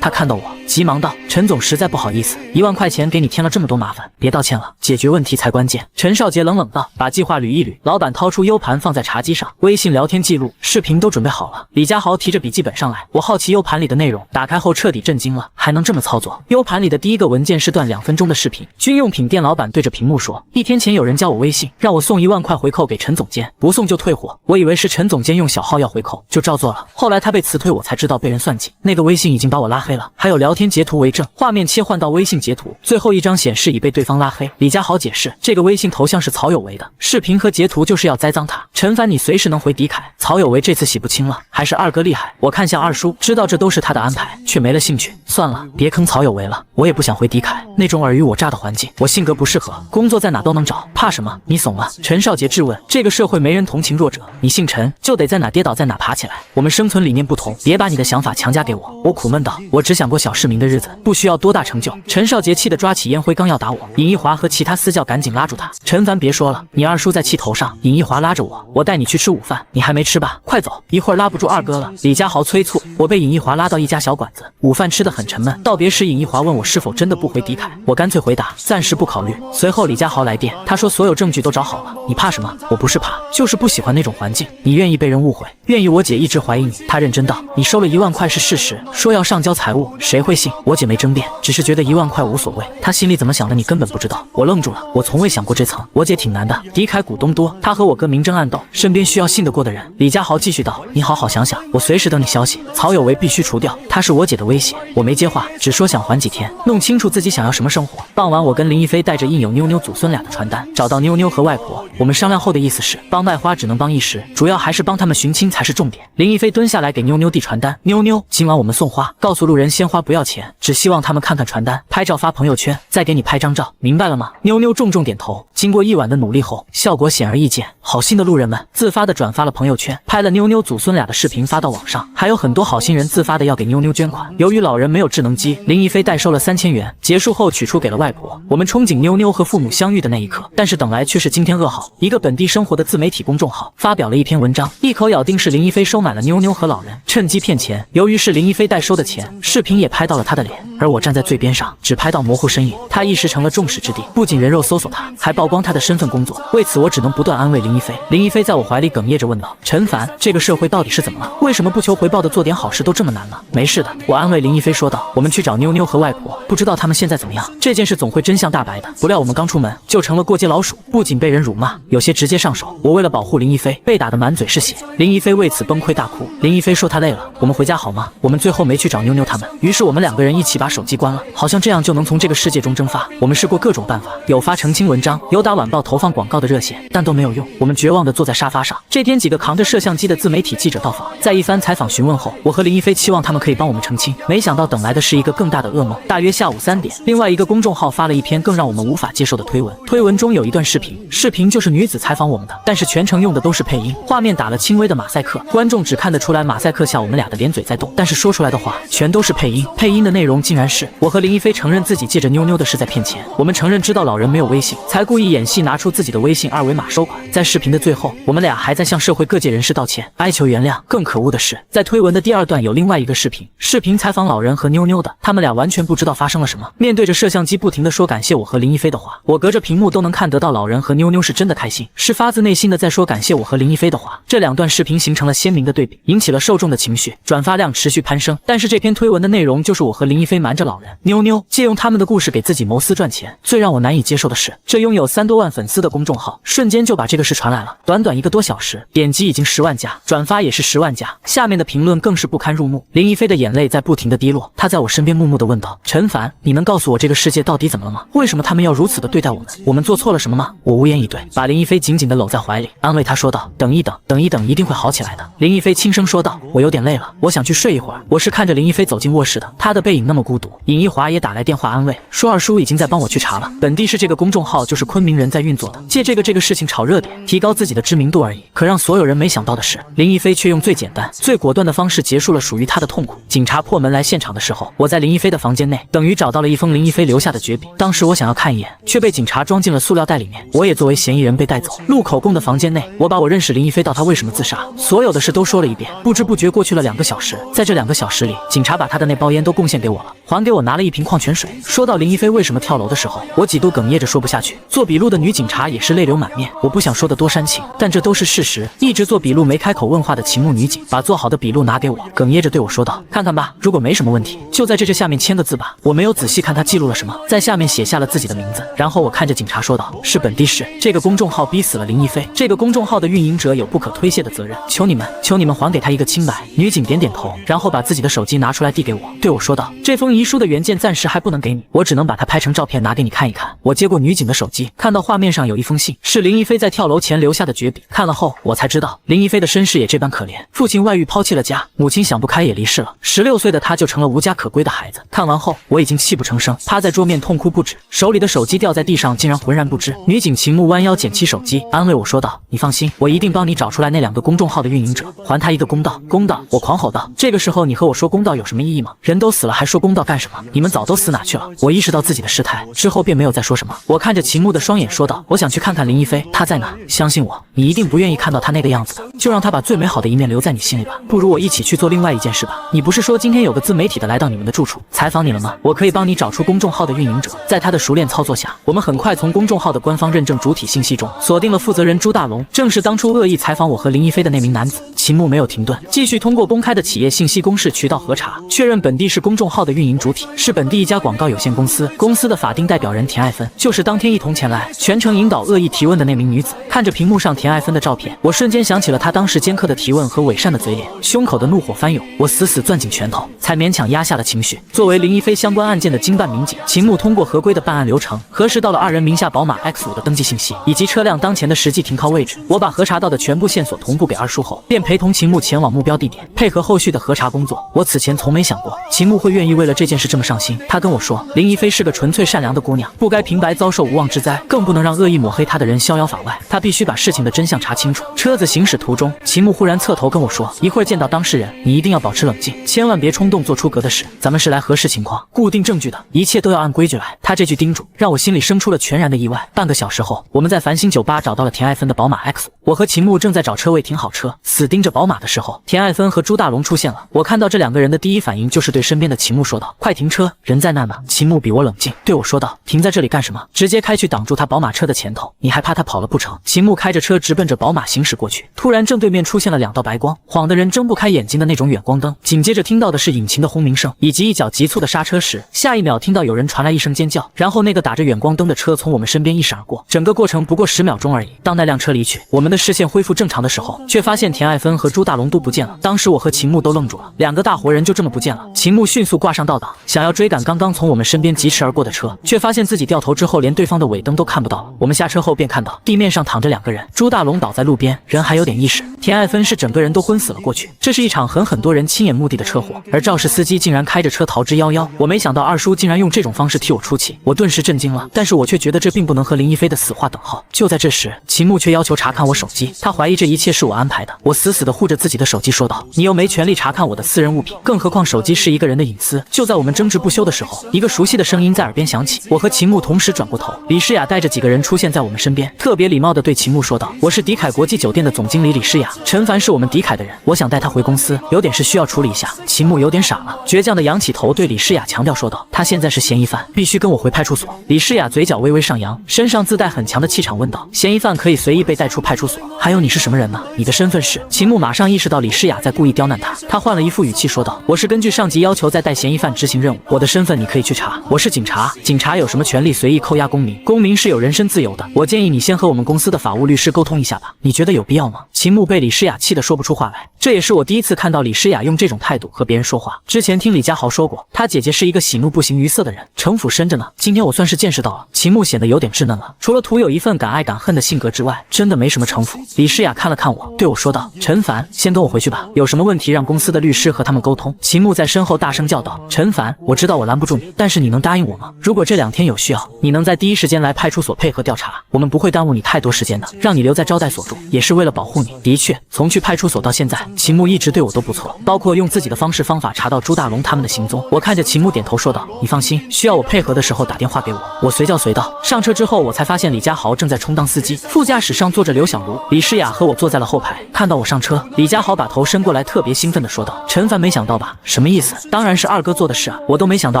S1: 他看到我急忙道，陈总实在不好意思，1万块钱给你添了这么多麻烦，别道歉了，解决问题才关键。陈少杰冷冷道，把计划捋一捋。老板掏出 U 盘放在茶几上，微信聊天记录、视频都准备好了。李家豪提着笔记本上来，我好奇 U 盘里的内容，打开后彻底震惊了，还能这么操作。U 盘里的第一个文件是段2分钟的视频，军用品店老板对着屏幕说，1天前有人加我微信，让我送1万块回扣给陈总监，不送就退货。我以为是陈总监用小号要回扣，就照做了。后来他被辞退，我才知道被人算计，那个微信已经把我拉黑了，还有聊天截图为证。画面切换到微信截图，最后一张显示已被对方拉黑。李家豪解释，这个微信头像是曹有为的，视频和截图就是要栽赃他。陈凡你随时能回狄凯，曹有为这次洗不清了，还是二哥厉害。我看向二叔，知道这都是他的安排，却没了兴趣。算了，别坑曹有为了，我也不想回狄凯，那种尔虞我诈的环境，我性格不适合。工作在哪都能找，怕什么？你怂了？陈少杰质问。这个社会没人同情弱者，你姓陈就得在哪跌倒在哪爬起来。我们生存理念不同，别把你的想法强加给我。我苦闷道，我只想过小市民的日子，不需要多大成就。陈少杰气得抓起烟灰刚要打我，尹一华和其他私教赶紧拉住他。陈凡别说了，你二叔在气头上。尹一华拉着我带你去吃午饭，你还没吃吧？快走，一会儿拉不住二哥了。李家豪催促，我被尹一华拉到一家小馆子，午饭吃得很沉闷。道别时，尹一华问我是否真的不回狄凯，我干脆回答暂时不考虑。随后李家豪来电，他说所有证据都找好了，你怕什么？我不是怕，就是不喜欢那种环境。你愿意被人误会，愿意我姐一直怀疑你。他认真道，你收了1万块是事实，说要上交财务，谁会信？我姐没争辩，只是觉得1万块无所谓。她心里怎么想的你根本不知道。我愣住了，我从未想过这层。我姐挺难的，狄凯股东多，她和我哥明争暗斗，身边需要信得过的人。李家豪继续道，你好好想想，我随时等你消息。曹有为必须除掉，他是我姐的威胁。我没接话，只说想缓几天，弄清楚自己想要什么生活。傍晚，我跟林一飞带着印有妞妞祖孙俩的传单，找到妞妞和外婆。我们商量后的意思是，帮卖花只能帮一时，主要还是帮他们寻亲才是重点。林一飞蹲下来给妞妞递传单，妞妞，今晚我们送花，告诉路人鲜花不要钱，只希望他们看看传单，拍照发朋友圈，再给你拍张照，明白了吗？妞妞重重点头。经过1晚的努力后，效果显而易见。好心的路人们自发地转发了朋友圈，拍了妞妞祖孙俩的视频发到网上，还有很多好心人自发的要给妞妞捐款。由于老人没有智能机，林一飞代收了3000元，结束后取出给了外婆。我们憧憬妞妞和父母相遇的那一刻，但是等来却是惊天噩耗。一个本地生活的自媒体公众号发表了一篇文章，一口咬定是林一飞收买了妞妞和老人，趁机骗钱。由于是林一飞代收的钱，视频也拍到了他的脸，而我站在最边上，只拍到模糊身影，他一时成了众矢之的，不仅人肉搜索他，还曝光他的身份工作。为此我只能不断安慰林一飞。林一飞在我怀里哽咽着问道：陈凡，这个社会到底是怎么了？为什么不求回报的做点好事都这么难呢？没事的，我安慰林一飞说道。我们去找妞妞和外婆，不知道他们现在怎么样。这件事总会真相大白的。不料我们刚出门就成了过街老鼠，不仅被人辱骂，有些直接上手。我为了保护林一飞，被打得满嘴是血。林一飞为此崩溃大哭。林一飞说他累了，我们回家好吗？我们最后没去找妞妞他们，于是我们2个人一起把手机关了，好像这样就能从这个世界中蒸发。我们试过各种办法，有发澄清文章，有打晚报投放广告的热线，但都没有用。我们绝望地坐在沙发上。这天几个扛着摄像机的自媒体记者到访，在一番采访询问后，我和林一飞期望他们可以帮我们澄清，没想到等来的是一个更大的噩梦。大约下午3点，另外一个公众号发了一篇更让我们无法接受的推文。推文中有一段视频，视频就是女子采访我们的，但是全程用的都是配音，画面打了轻微的马赛克，观众只看得出来马赛克下我们俩的脸嘴在动，但是说出来的话全都是配音。配音的内容竟然是我和林一飞承认自己借着妞妞的事在骗钱，我们承认知道老人没有微信，才故意演戏拿出自己的微信2维码收款。在视频的最后，我们俩还在向社会各界人士道歉，哀求原谅。更可恶的是，在推文的第2段有另外一个视频，视频采访老人和妞妞的，他们俩完全不知道发生了什么，面对着摄像机不停地说感谢我和林一飞的话，我隔着屏幕都能看得到老人和妞妞是真的开心，是发自内心的在说感谢我和林一飞的话。这2段视频形成了鲜明的对比，引起了受众的情绪，转发量持续攀升。但是这篇推文的内容就是我和林一飞瞒着老人、妞妞，借用他们的故事给自己谋私赚钱。最让我难以接受的是，这拥有3多万粉丝的公众号瞬间就把这个事传来了，短短1个多小时，点击已经10万加，转发也是10万加，下面的评论更是不堪入目。林一飞的眼泪在不停地滴落，他在我身边木木地问道：陈凡，你能告诉我这个世界到底怎么了吗？为什么他们要如此的对待我们？我们做错了什么吗？我无言以对，把林一飞紧紧地搂在怀里，安慰他说道：等一等，等一等，一定会好起来的。林一飞轻声说道：我有点累了，我想去睡一会儿。我是看着林一飞走进卧室的，他的背影那么孤独。尹一华也打来电话安慰，说二叔已经在帮我去查了，本地市这个公众号就是昆明人在运作的，借这个事情炒热点，提高自己的知名度而已。可让所有人没想到的是，林一飞却用最简单、最果断的方式结束了属于他的痛苦。警察破门来现场的时候，我在林一飞的房间内，等于找到了一封林一飞留下的绝笔。当时我想要看一眼，却被警察装进了塑料袋里面，我也作为嫌疑人被带走。录口供的房间内，我把我认识林一飞到他为什么自杀，所有的事都说了一遍。不知不觉过去了2个小时，在这2个小时里，警察把他的那包烟都贡献给我了，还给我拿了一瓶矿泉水。说到林一飞为什么跳楼的时候，我几度哽咽着说不下去。做笔录的女警察也是泪流满面，我不想说的多煽情，但这都是事实。一直做笔录没开口问话的秦牧女警把做好的笔录拿给我，哽咽着对我说道：看看吧，如果没什么问题，就在这下面签个字吧。我没有仔细看他记录了什么，在下面写下了自己的名字，然后我看着警察说道：是本地市这个公众号逼死了林一飞，这个公众号的运营者有不可推卸的责任，求你们还给他一个清白。女警点点头，然后把自己的手机拿出来递给我，对我说道：这封遗书的原件暂时还不能给你，我只能把它拍成照片拿给你看一看。我接过女警的手机，看到画面上有一封信，是林一飞在跳楼前留下的绝笔。看了后，我才知道林一飞的身世也这般可怜，父亲外遇抛弃了家，母亲想不开也离世了，16岁的他就成了无家可归的孩子。看完后，我已经泣不成声，趴在桌面痛哭不止，手里的手机掉在地上竟然浑然不知。女警秦牧弯腰捡起手机，安慰我说道：你放心，我一定帮你找出来那2个公众号的运营者，还他一个公道。公道！我狂吼道：这个时候你和我说公道有什么意义吗？人都死了还说公道干什么？你们早都死哪去了？我意识到自己的失态之后便没有再说什么。我看着秦牧的双眼说道：我想去看看林一飞，他在哪？相信我，你一定不愿意看到他那个样子的，就让他把最美好的一面留在你心里吧。不如我一起去做另外一件事吧。你不是说今天有个自媒体的来到你们的住处采访你了吗？我可以帮你找出公众号的运营者，在他的熟练操作下，我们很快从公众号的官方认证主体信息中锁定了负责人朱大龙，正是当初恶意采访我和林一飞的那名男子。秦牧没有停顿，继续通过公开的企业信息公示渠道核查，确认本地市公众号的运营主体是本地一家广告有限公司，公司的法定代表人田爱芬就是当天一同前来全程引导恶意提问的那名女子。看着屏幕上田爱芬的照片，我瞬间想起了她当时尖刻的提问和伪善的嘴脸，胸口的怒火翻涌，我死死攥紧拳头，才勉强压下了情绪。作为林一飞相关案件的经办民警，秦牧通过合规的办案流程，核实到了2人名下宝马 X5的登记信息以及车辆当前的实际停靠位置。我把核查到的全部线索同步给二叔后，便陪陪同秦牧前往目标地点，配合后续的核查工作。我此前从没想过秦牧会愿意为了这件事这么上心。他跟我说，林一菲是个纯粹善良的姑娘，不该平白遭受无妄之灾，更不能让恶意抹黑她的人逍遥法外。他必须把事情的真相查清楚。车子行驶途中，秦牧忽然侧头跟我说，一会儿见到当事人，你一定要保持冷静，千万别冲动做出格的事。咱们是来核实情况、固定证据的，一切都要按规矩来。他这句叮嘱让我心里生出了全然的意外。半个小时后，我们在繁星酒吧找到了田爱芬的宝马 X5。我和秦牧正在找车位停好车，死盯着宝马的时候，田爱芬和朱大龙出现了。我看到这两个人的第一反应就是对身边的秦牧说道：“快停车，人在那呢。”秦牧比我冷静，对我说道：“停在这里干什么？”直接开去挡住他宝马车的前头。你还怕他跑了不成？秦牧开着车直奔着宝马行驶过去，突然正对面出现了两道白光，晃得人睁不开眼睛的那种远光灯。紧接着听到的是引擎的轰鸣声，以及一脚急促的刹车时，下一秒听到有人传来一声尖叫，然后那个打着远光灯的车从我们身边一闪而过。整个过程不过10秒钟而已。当那辆车离去，我们的视线恢复正常的时候，却发现田爱芬和朱大龙都不见了。当时我和秦牧都愣住了，两个大活人就这么不见了。秦牧迅速挂上倒档，想要追赶刚刚从我们身边疾驰而过的车，却发现自己掉头之后连对方的尾灯都看不到了。我们下车后便看到地面上躺着两个人，朱大龙倒在路边，人还有点意识，田爱芬是整个人都昏死了过去。这是一场很多人亲眼目睹的车祸，而肇事司机竟然开着车逃之夭夭。我没想到二叔竟然用这种方式替我出气，我顿时震惊了。但是我却觉得这并不能和林一菲的死话等号。就在这时，秦牧却要求查看我手机，他怀疑这一切是我安排的。我死死地护着自己的手机说道：“你又没权利查看我的私人物品，更何况手机是一个人的隐私。”就在我们争执不休的时候，一个熟悉的声音在耳边响起。我和秦牧同时转过头，李诗雅带着几个人出现在我们身边，特别礼貌地对秦牧说道：“我是迪凯国际酒店的总经理李诗雅，陈凡是我们迪凯的人，我想带他回公司，有点事需要处理一下。”秦牧有点傻了，倔强地仰起头对李诗雅强调说道：“他现在是嫌疑犯，必须跟我回派出所。”李诗雅嘴角微微上扬，身上自带很强的气场问道：“嫌疑犯可以随意被带出派出所？还有你是什么人呢？你的身份是？”秦牧马上意识到李诗雅在故意刁难他，他换了一副语气说道：“我是根据上级要求在带嫌疑犯执行任务，我的身份你可以去查，我是警察，警察有什么权利随意扣押公民？公民是有人身自由的。我建议你先和我们公司的法务律师沟通一下吧，你觉得有必要吗？”秦牧被李诗雅气得说不出话来，这也是我第一次看到李诗雅用这种态度和别人说话。之前听李佳豪说过，他姐姐是一个喜怒不形于色的人，城府深着呢。今天我算是见识到了，秦牧显得有点稚嫩了，除了徒有一份敢爱敢恨的性格之外，真的没什么城府。李诗雅看了看我，对我说道：“陈凡，先跟我回去吧，有什么问题让公司的律师和他们沟通。”秦牧在身后大声叫道：“陈凡，我知道我拦不住你，但是你能答应我吗？如果这2天有需要，你能在第一时间来派出所配合调查，我们不会耽误你太多时间的，让你留在招待所住，也是为了保护你。”的确，从去派出所到现在，秦牧一直对我都不错，包括用自己的方法查到朱大龙他们的行踪。我看着秦牧点头说道：“你放心，需要我配合的时候打电话给我，我随叫随到。”上车之后，我才发现李佳豪正在充当司机，副驾驶上坐着刘小茹，李诗雅和我坐在了后排。看到我上车，李佳豪把头伸过来，特别兴奋地说道：“陈凡，没想到吧？”“什么意思？”“当然是二哥做的事啊，我都没想到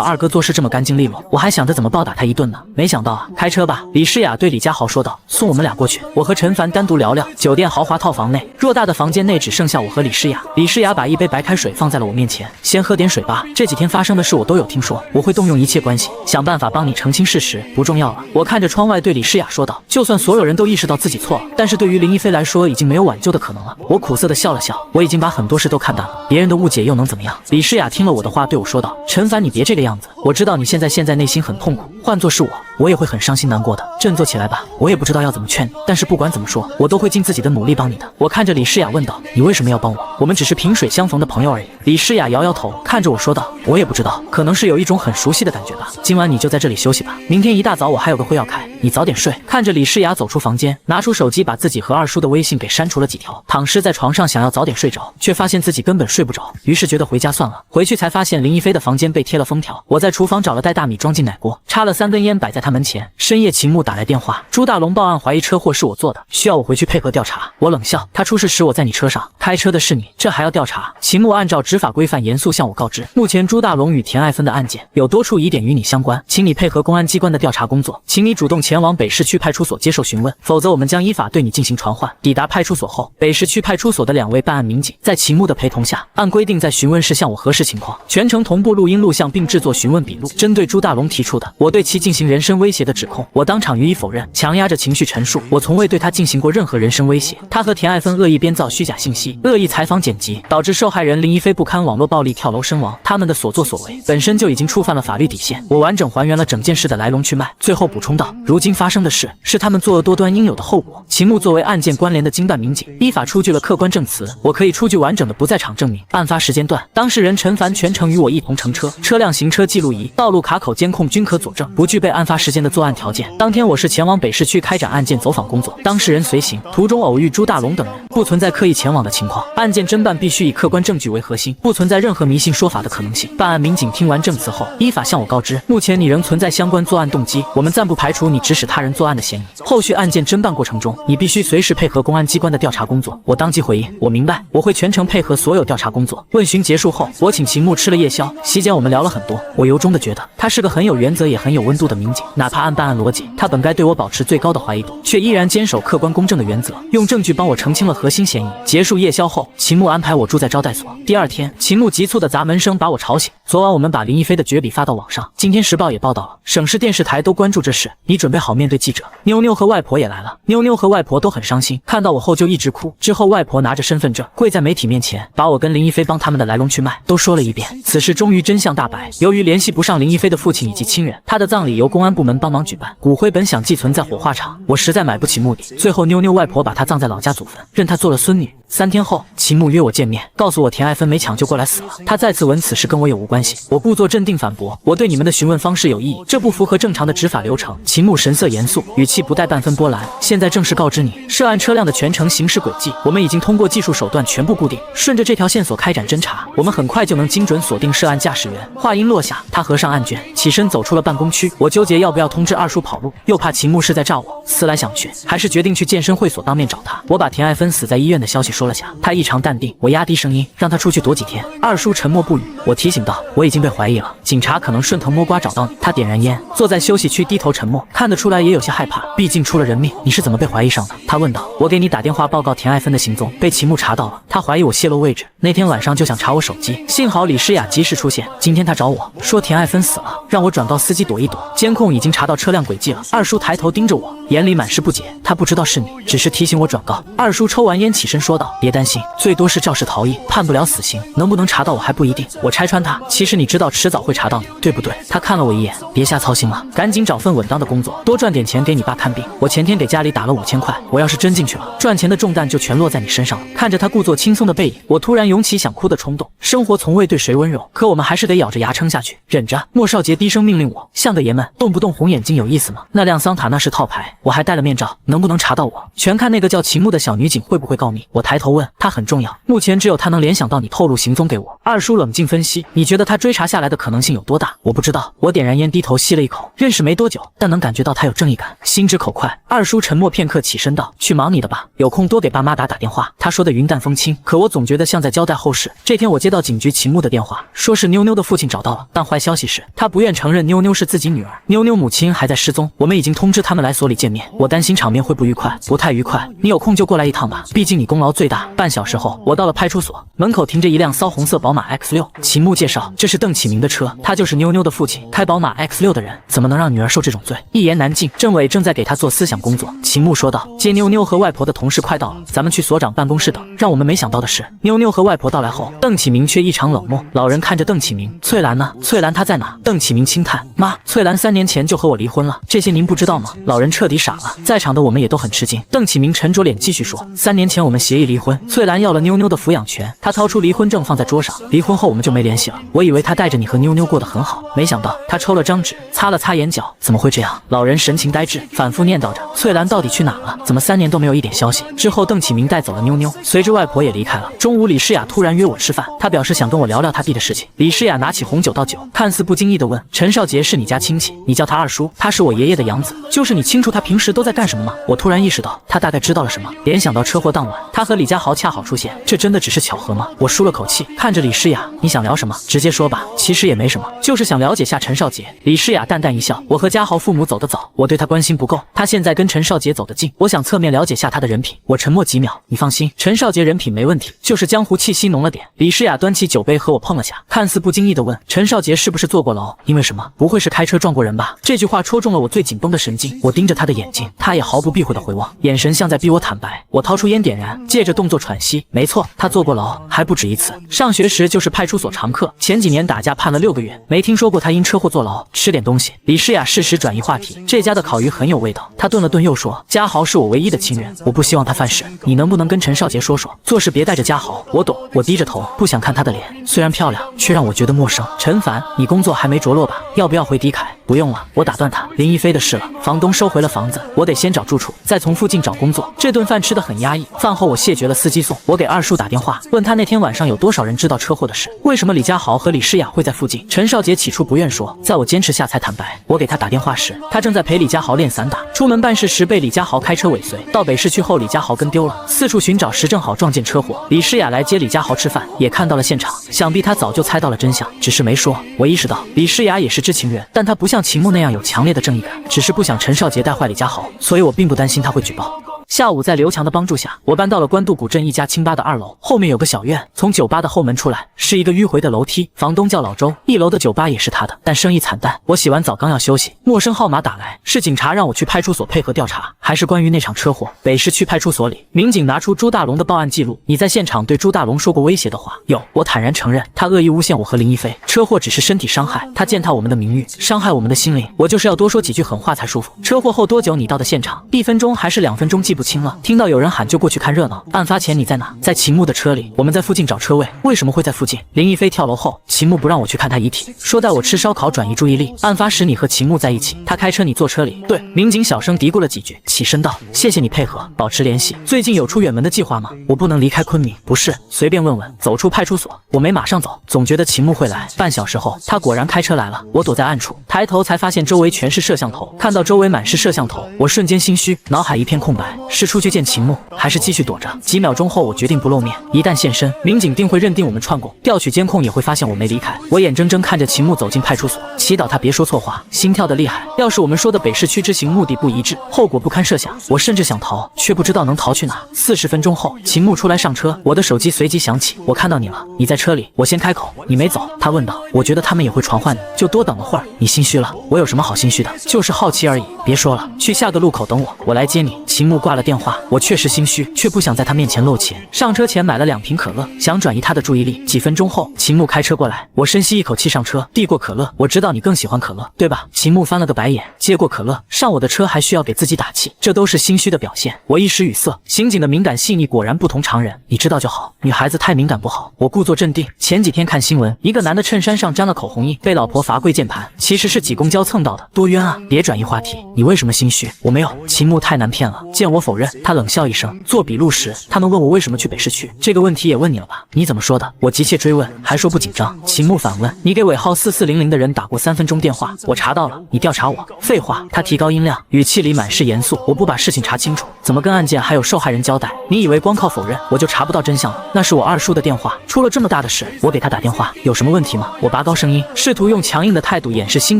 S1: 二哥做事这么干净利落，我还想着怎么暴打他一顿呢，没想到啊。”“开车吧。”李诗雅对李佳豪说道，“送我们俩过去。”我和陈凡单独聊聊。酒店豪华套房内，偌大的房间内只剩下我和李诗雅。李诗雅把一杯白开水放在了我面前，先喝点水吧。这几天发生的事我都有听说，我会动用一切关系，想办法帮你澄清事实，不重要了。我看着窗外对李诗雅说道，就算所有人都意识到自己错了，但是对于林一菲来说已经没有挽救的可能了。我苦涩地笑了笑，我已经把很多事都看淡了，别人的误解又能怎么样？李诗雅听了我的话对我说道：“陈凡，你别这个样子，我知道你现在内心很痛苦，换作是我也会很伤心难过的，振作起来吧。我也不知道要怎么劝你，但是不管怎么说，我都会尽自己的努力帮你的。”我看着李诗雅问道：“你为什么要帮我？我们只是萍水相逢的朋友而已。”李诗雅摇摇头，看着我说道：“我也不知道，可能是有一种很熟悉的感觉吧。今晚你就在这里休息吧，明天一大早我还有个会要开，你早点睡。”看着李诗雅走出房间，拿出手机把自己和二叔的微信给删除了几条，躺尸在床上想要早点睡着，却发现自己根本睡不着，于是觉得回家算了。回去才发现林一菲的房间被贴了封条，我在厨房找了袋大米装进奶锅，插了3根烟摆在他门前。深夜秦牧打来电话，朱大龙报案怀疑车祸是我做的，需要我回去配合调查。我冷笑，他出事时我在你车上，开车的是你，这还要调查？秦牧按照执法规范严肃向我告知，目前朱大龙与田爱芬的案件有多处疑点与你相关，请你配合公安机关的调查工作，请你主动前往北市区派出所接受询问，否则我们将依法对你进行传唤。抵达派出所后，北市区派出所的2位办案民警在秦牧的陪同下，按规定在询问室向我核实情况，全程同步录音录像并制作询问笔录。针对朱大龙提出的我对其进行人身威胁的指控，我当场予以否认，强压着情绪陈述，我从未对他进行过任何人身威胁。他和田爱芬恶意编造虚假信息，恶意采访剪辑，导致受害人林一菲不堪网络暴力跳楼身亡，他们的所作所为本身就已经触犯了法律底线。我完整还原了整件事的来龙去脉，最后补充道：如如今发生的事是他们作恶多端应有的后果。秦牧作为案件关联的经办民警，依法出具了客观证词，我可以出具完整的不在场证明。案发时间段，当事人陈凡全程与我一同乘车，车辆行车记录仪、道路卡口监控均可佐证，不具备案发时间的作案条件。当天我是前往北市区开展案件走访工作，当事人随行，途中偶遇朱大龙等人，不存在刻意前往的情况。案件侦办必须以客观证据为核心，不存在任何迷信说法的可能性。办案民警听完证词后，依法向我告知，目前你仍存在相关作案动机，我们暂不排除你指使他人作案的嫌疑。后续案件侦办过程中，你必须随时配合公安机关的调查工作。我当即回应，我明白，我会全程配合所有调查工作。问询结束后，我请秦牧吃了夜宵，席间我们聊了很多。我由衷的觉得他是个很有原则也很有温度的民警，哪怕按办案逻辑，他本该对我保持最高的怀疑度，却依然坚守客观公正的原则，用证据帮我澄清了核心嫌疑。结束夜宵后，秦牧安排我住在招待所。第二天，秦牧急促的砸门声把我吵醒。昨晚我们把林一飞的绝笔发到网上，今天时报也报道了，省市电视台都关注这事，你准备好面对记者？妞妞和外婆也来了，妞妞和外婆都很伤心，看到我后就一直哭。之后外婆拿着身份证跪在媒体面前，把我跟林一飞帮他们的来龙去脉都说了一遍。此事终于真相大白，由于联系不上林一飞的父亲以及亲人，他的葬礼由公安部门帮忙举办，骨灰本想寄存在火化场，我实在买不起墓地，最后妞妞外婆把他葬在老家祖坟，认他做了孙女。3天后，秦牧约我见面，告诉我田爱芬没抢救过来死了。他再次闻此事跟我有无关系。我故作镇定反驳，我对你们的询问方式有异议，这不符合正常的执法流程。秦牧神色严肃，语气不带半分波澜。现在正式告知你，涉案车辆的全程行驶轨迹，我们已经通过技术手段全部固定，顺着这条线索开展侦查，我们很快就能精准锁定涉案驾驶员。话音落下，他合上案卷，起身走出了办公区。我纠结要不要通知二叔跑路，又怕秦牧是在诈我，思来想去，还是决定去健身会所当面找他。我把田爱芬死在医院的消息说了下，他异常淡定，我压低声音让他出去躲几天。二叔沉默不语，我提醒道，我已经被怀疑了，警察可能顺藤摸瓜找到你。他点燃烟，坐在休息区低头沉默，看得出来也有些害怕，毕竟出了人命。你是怎么被怀疑上的？他问道。我给你打电话报告田爱芬的行踪，被秦牧查到了，他怀疑我泄露位置，那天晚上就想查我手机，幸好李诗雅及时出现。今天他找我说田爱芬死了，让我转告司机躲一躲，监控已经查到车辆轨迹了。二叔抬头盯着我，眼里满是不解，他不知道是你，只是提醒我转告。二叔抽完烟起身说道，别担心，最多是肇事逃逸，判不了死刑，能不能查到我还不一定。我拆穿他，其实你知道迟早会查到你，对不对？他看了我一眼，别瞎操心了，赶紧找份稳当的工作，多赚点钱给你爸看病。我前天给家里打了5000块，我要是真进去了，赚钱的重担就全落在你身上了。看着他故作轻松的背影，我突然涌起想哭的冲动。生活从未对谁温柔，可我们还是得咬着牙撑下去，忍着。莫少杰低声命令我，像个爷们，动不动红眼睛有意思吗？那辆桑塔纳是套牌，我还戴了面罩，能不能查到我，全看那个叫秦牧的小女警会不会告密。我抬头问，他很重要，目前只有他能联想到你透露行踪给我。二叔冷静分析，你觉得他追查下来的可能性有多大？我不知道。我点燃烟，低头吸了一口，认识没多久，但能感觉到他有正义感，心直口快。二叔沉默片刻，起身道，去忙你的吧，有空多给爸妈打电话。他说的云淡风轻，可我总觉得像在交代后事。这天我接到警局秦牧的电话，说是妞妞的父亲找到了，但坏消息是他不愿承认妞妞是自己女儿，妞妞母亲还在失踪，我们已经通知他们来所里见面。我担心场面会不愉快，不太愉快，你有空就过来一趟吧，毕竟你功劳最大。半小时后，我到了派出所，门口停着一辆骚红色宝马 X6。秦牧介绍，这是邓启明的车，他就是妞妞的父亲，开宝马 X6的人怎么能让女儿受这种罪？一言难尽，政委正在给他做思想工作。秦牧说道，接妞妞和外婆的同事快到了，咱们去所长办公室等。让我们没想到的是，妞妞和外婆到来后，邓启明却异常冷漠。老人看着邓启明，翠兰呢？翠兰她在哪？邓启明轻叹，妈，翠兰3年前就和我离婚了，这些您不知道吗？老人彻底傻了，在场的我们也都很吃惊。邓启明沉着脸继续说，3年前我们协议离婚，翠兰要了妞妞的抚养权，她掏出离婚证放在桌上，离婚后我们就没联系了。我以为她带着你和妞妞过得很好，没想到她抽了张纸，擦了擦眼角，怎么会这样？老人神情呆滞，反复念叨着，翠兰到底去哪了？怎么3年都没有一点消息？之后邓启明带走了妞妞，随之外婆也离开了。中午李诗雅突然约我吃饭，她表示想跟我聊聊她弟的事情。李诗雅拿起红酒倒酒，看似不经意地问，陈少杰是你家亲戚，你叫他二叔，他是我爷爷的养子，就是你清楚他平时都在干什么吗？我突然意识到他大概知道了什么，联想到车祸当晚他和李家豪恰好出现，这真的只是巧合吗？我舒了口气，看着李诗雅，你想聊什么？直接说吧。其实也没什么，就是想了解下陈少杰。李诗雅淡淡一笑，我和家豪父母走得早，我对他关心不够，他现在跟陈少杰走得近，我想侧面了解下他的人品。我沉默几秒，你放心，陈少杰人品没问题，就是江湖气息浓了点。李诗雅端起酒杯和我碰了下，看似不经意地问，陈少杰是不是坐过牢？因为什么？不会是开车撞过人吧？这句话戳中了我最紧绷的神经，我盯着他的眼睛，他也毫不避讳地回望，眼神像在逼我坦白。我掏出烟点燃，借着动作喘息，没错，他坐过牢，还不止一次。上学时就是派出所常客，前几年打架判了6个月，没听说过他因车祸坐牢。吃点东西。李诗雅适时转移话题，这家的烤鱼很有味道。他顿了顿又说，嘉豪是我唯一的亲人，我不希望他犯事，你能不能跟陈少杰说说，做事别带着嘉豪。我懂。我低着头，不想看他的脸，虽然漂亮，却让我觉得陌生。陈凡，你工作还没着落吧？要不要回迪凯？不用了，我打断他，林一飞的事了，房东收回了房子，我得先找住处，再从附近找工作。这顿饭吃得很压抑，饭后我谢绝了司机送，我给二叔打电话，问他那天晚上有多少人知道车祸的事，为什么李嘉豪和李诗雅会在附近。陈少杰起初不愿说，在我坚持下才坦白。我给他打电话时，他正在陪李嘉豪练散打，出门办事时被李嘉豪开车尾随，到北市区后李嘉豪跟丢了，四处寻找时正好撞见车祸。李诗雅来接李嘉豪吃饭，也看到了现场，想必他早就猜到了真相，只是没说。我意识到李诗雅也是知情人，但她不像秦牧那样有强烈的正义感，只是不想陈少杰带坏李嘉豪，所以我并不担心他会举报。下午在刘强的帮助下，我搬到了关渡古镇一家清吧的2楼，后面有个小院，从酒吧的后门出来是一个迂回的楼梯，房东叫老周，1楼的酒吧也是他的，但生意惨淡。我洗完澡刚要休息，陌生号码打来，是警察让我去派出所配合调查，还是关于那场车祸。北市区派出所里，民警拿出朱大龙的报案记录，你在现场对朱大龙说过威胁的话？有，我坦然承认，他恶意诬陷我和林一飞，车祸只是身体伤害，他践踏我们的名誉，伤害我们的心灵，我就是要多说几句狠话才舒服。车祸后多久你到的现场？1分钟还是2分钟记不清了，听到有人喊就过去看热闹。案发前你在哪？在秦牧的车里，我们在附近找车位。为什么会在附近？林一飞跳楼后，秦牧不让我去看他遗体，说带我吃烧烤转移注意力。案发时你和秦牧在一起，他开车你坐车里。对，民警小声嘀咕了几句，起身道，谢谢你配合，保持联系。最近有出远门的计划吗？我不能离开昆明。不是，随便问问。走出派出所，我没马上走，总觉得秦牧会来。半小时后，他果然开车来了。我躲在暗处，抬头才发现周围全是摄像头，看到周围满是摄像头，我瞬间心虚，脑海一片空白，是出去见秦牧，还是继续躲着？几秒钟后，我决定不露面，一旦现身，民警定会认定我们串供，调取监控也会发现我没离开。我眼睁睁看着秦牧走进派出所，祈祷他别说错话，心跳的厉害。要是我们说的北市区执行目的不一致，后果不堪设想。我甚至想逃，却不知道能逃去哪。40分钟后，秦牧出来上车，我的手机随即响起，我看到你了，你在车里。我先开口，你没走。他问道，我觉得他们也会传唤你，就多等了会儿。你心虚了？我有什么好心虚的？就是好奇而已。别说了，去下个路口等我，我来接你。秦牧挂了电话，我确实心虚，却不想在他面前露怯。上车前买了2瓶可乐，想转移他的注意力。几分钟后，秦牧开车过来，我深吸一口气上车，递过可乐。我知道你更喜欢可乐，对吧？秦牧翻了个白眼，接过可乐，上我的车还需要给自己打气，这都是心虚的表现。我一时语塞，刑警的敏感细腻果然不同常人，你知道就好，女孩子太敏感不好。我故作镇定，前几天看新闻，一个男的衬衫上沾了口红印，被老婆罚跪键盘，其实是挤公交蹭到的，多冤啊！别转移话题，你为什么心虚？我没有。秦牧太难骗了，见我否认，他冷笑一声。做笔录时，他们问我为什么去北市区，这个问题也问你了吧？你怎么说的？我急切追问，还说不紧张。秦牧反问，你给尾号4400的人打过3分钟电话，我查到了，你调查我？废话。他提高音量，语气里满是严肃。我不把事情查清楚，怎么跟案件还有受害人交代？你以为光靠否认我就查不到真相了？那是我二叔的电话，出了这么大的事，我给他打电话，有什么问题吗？我拔高声音，试图用强硬的态度掩饰心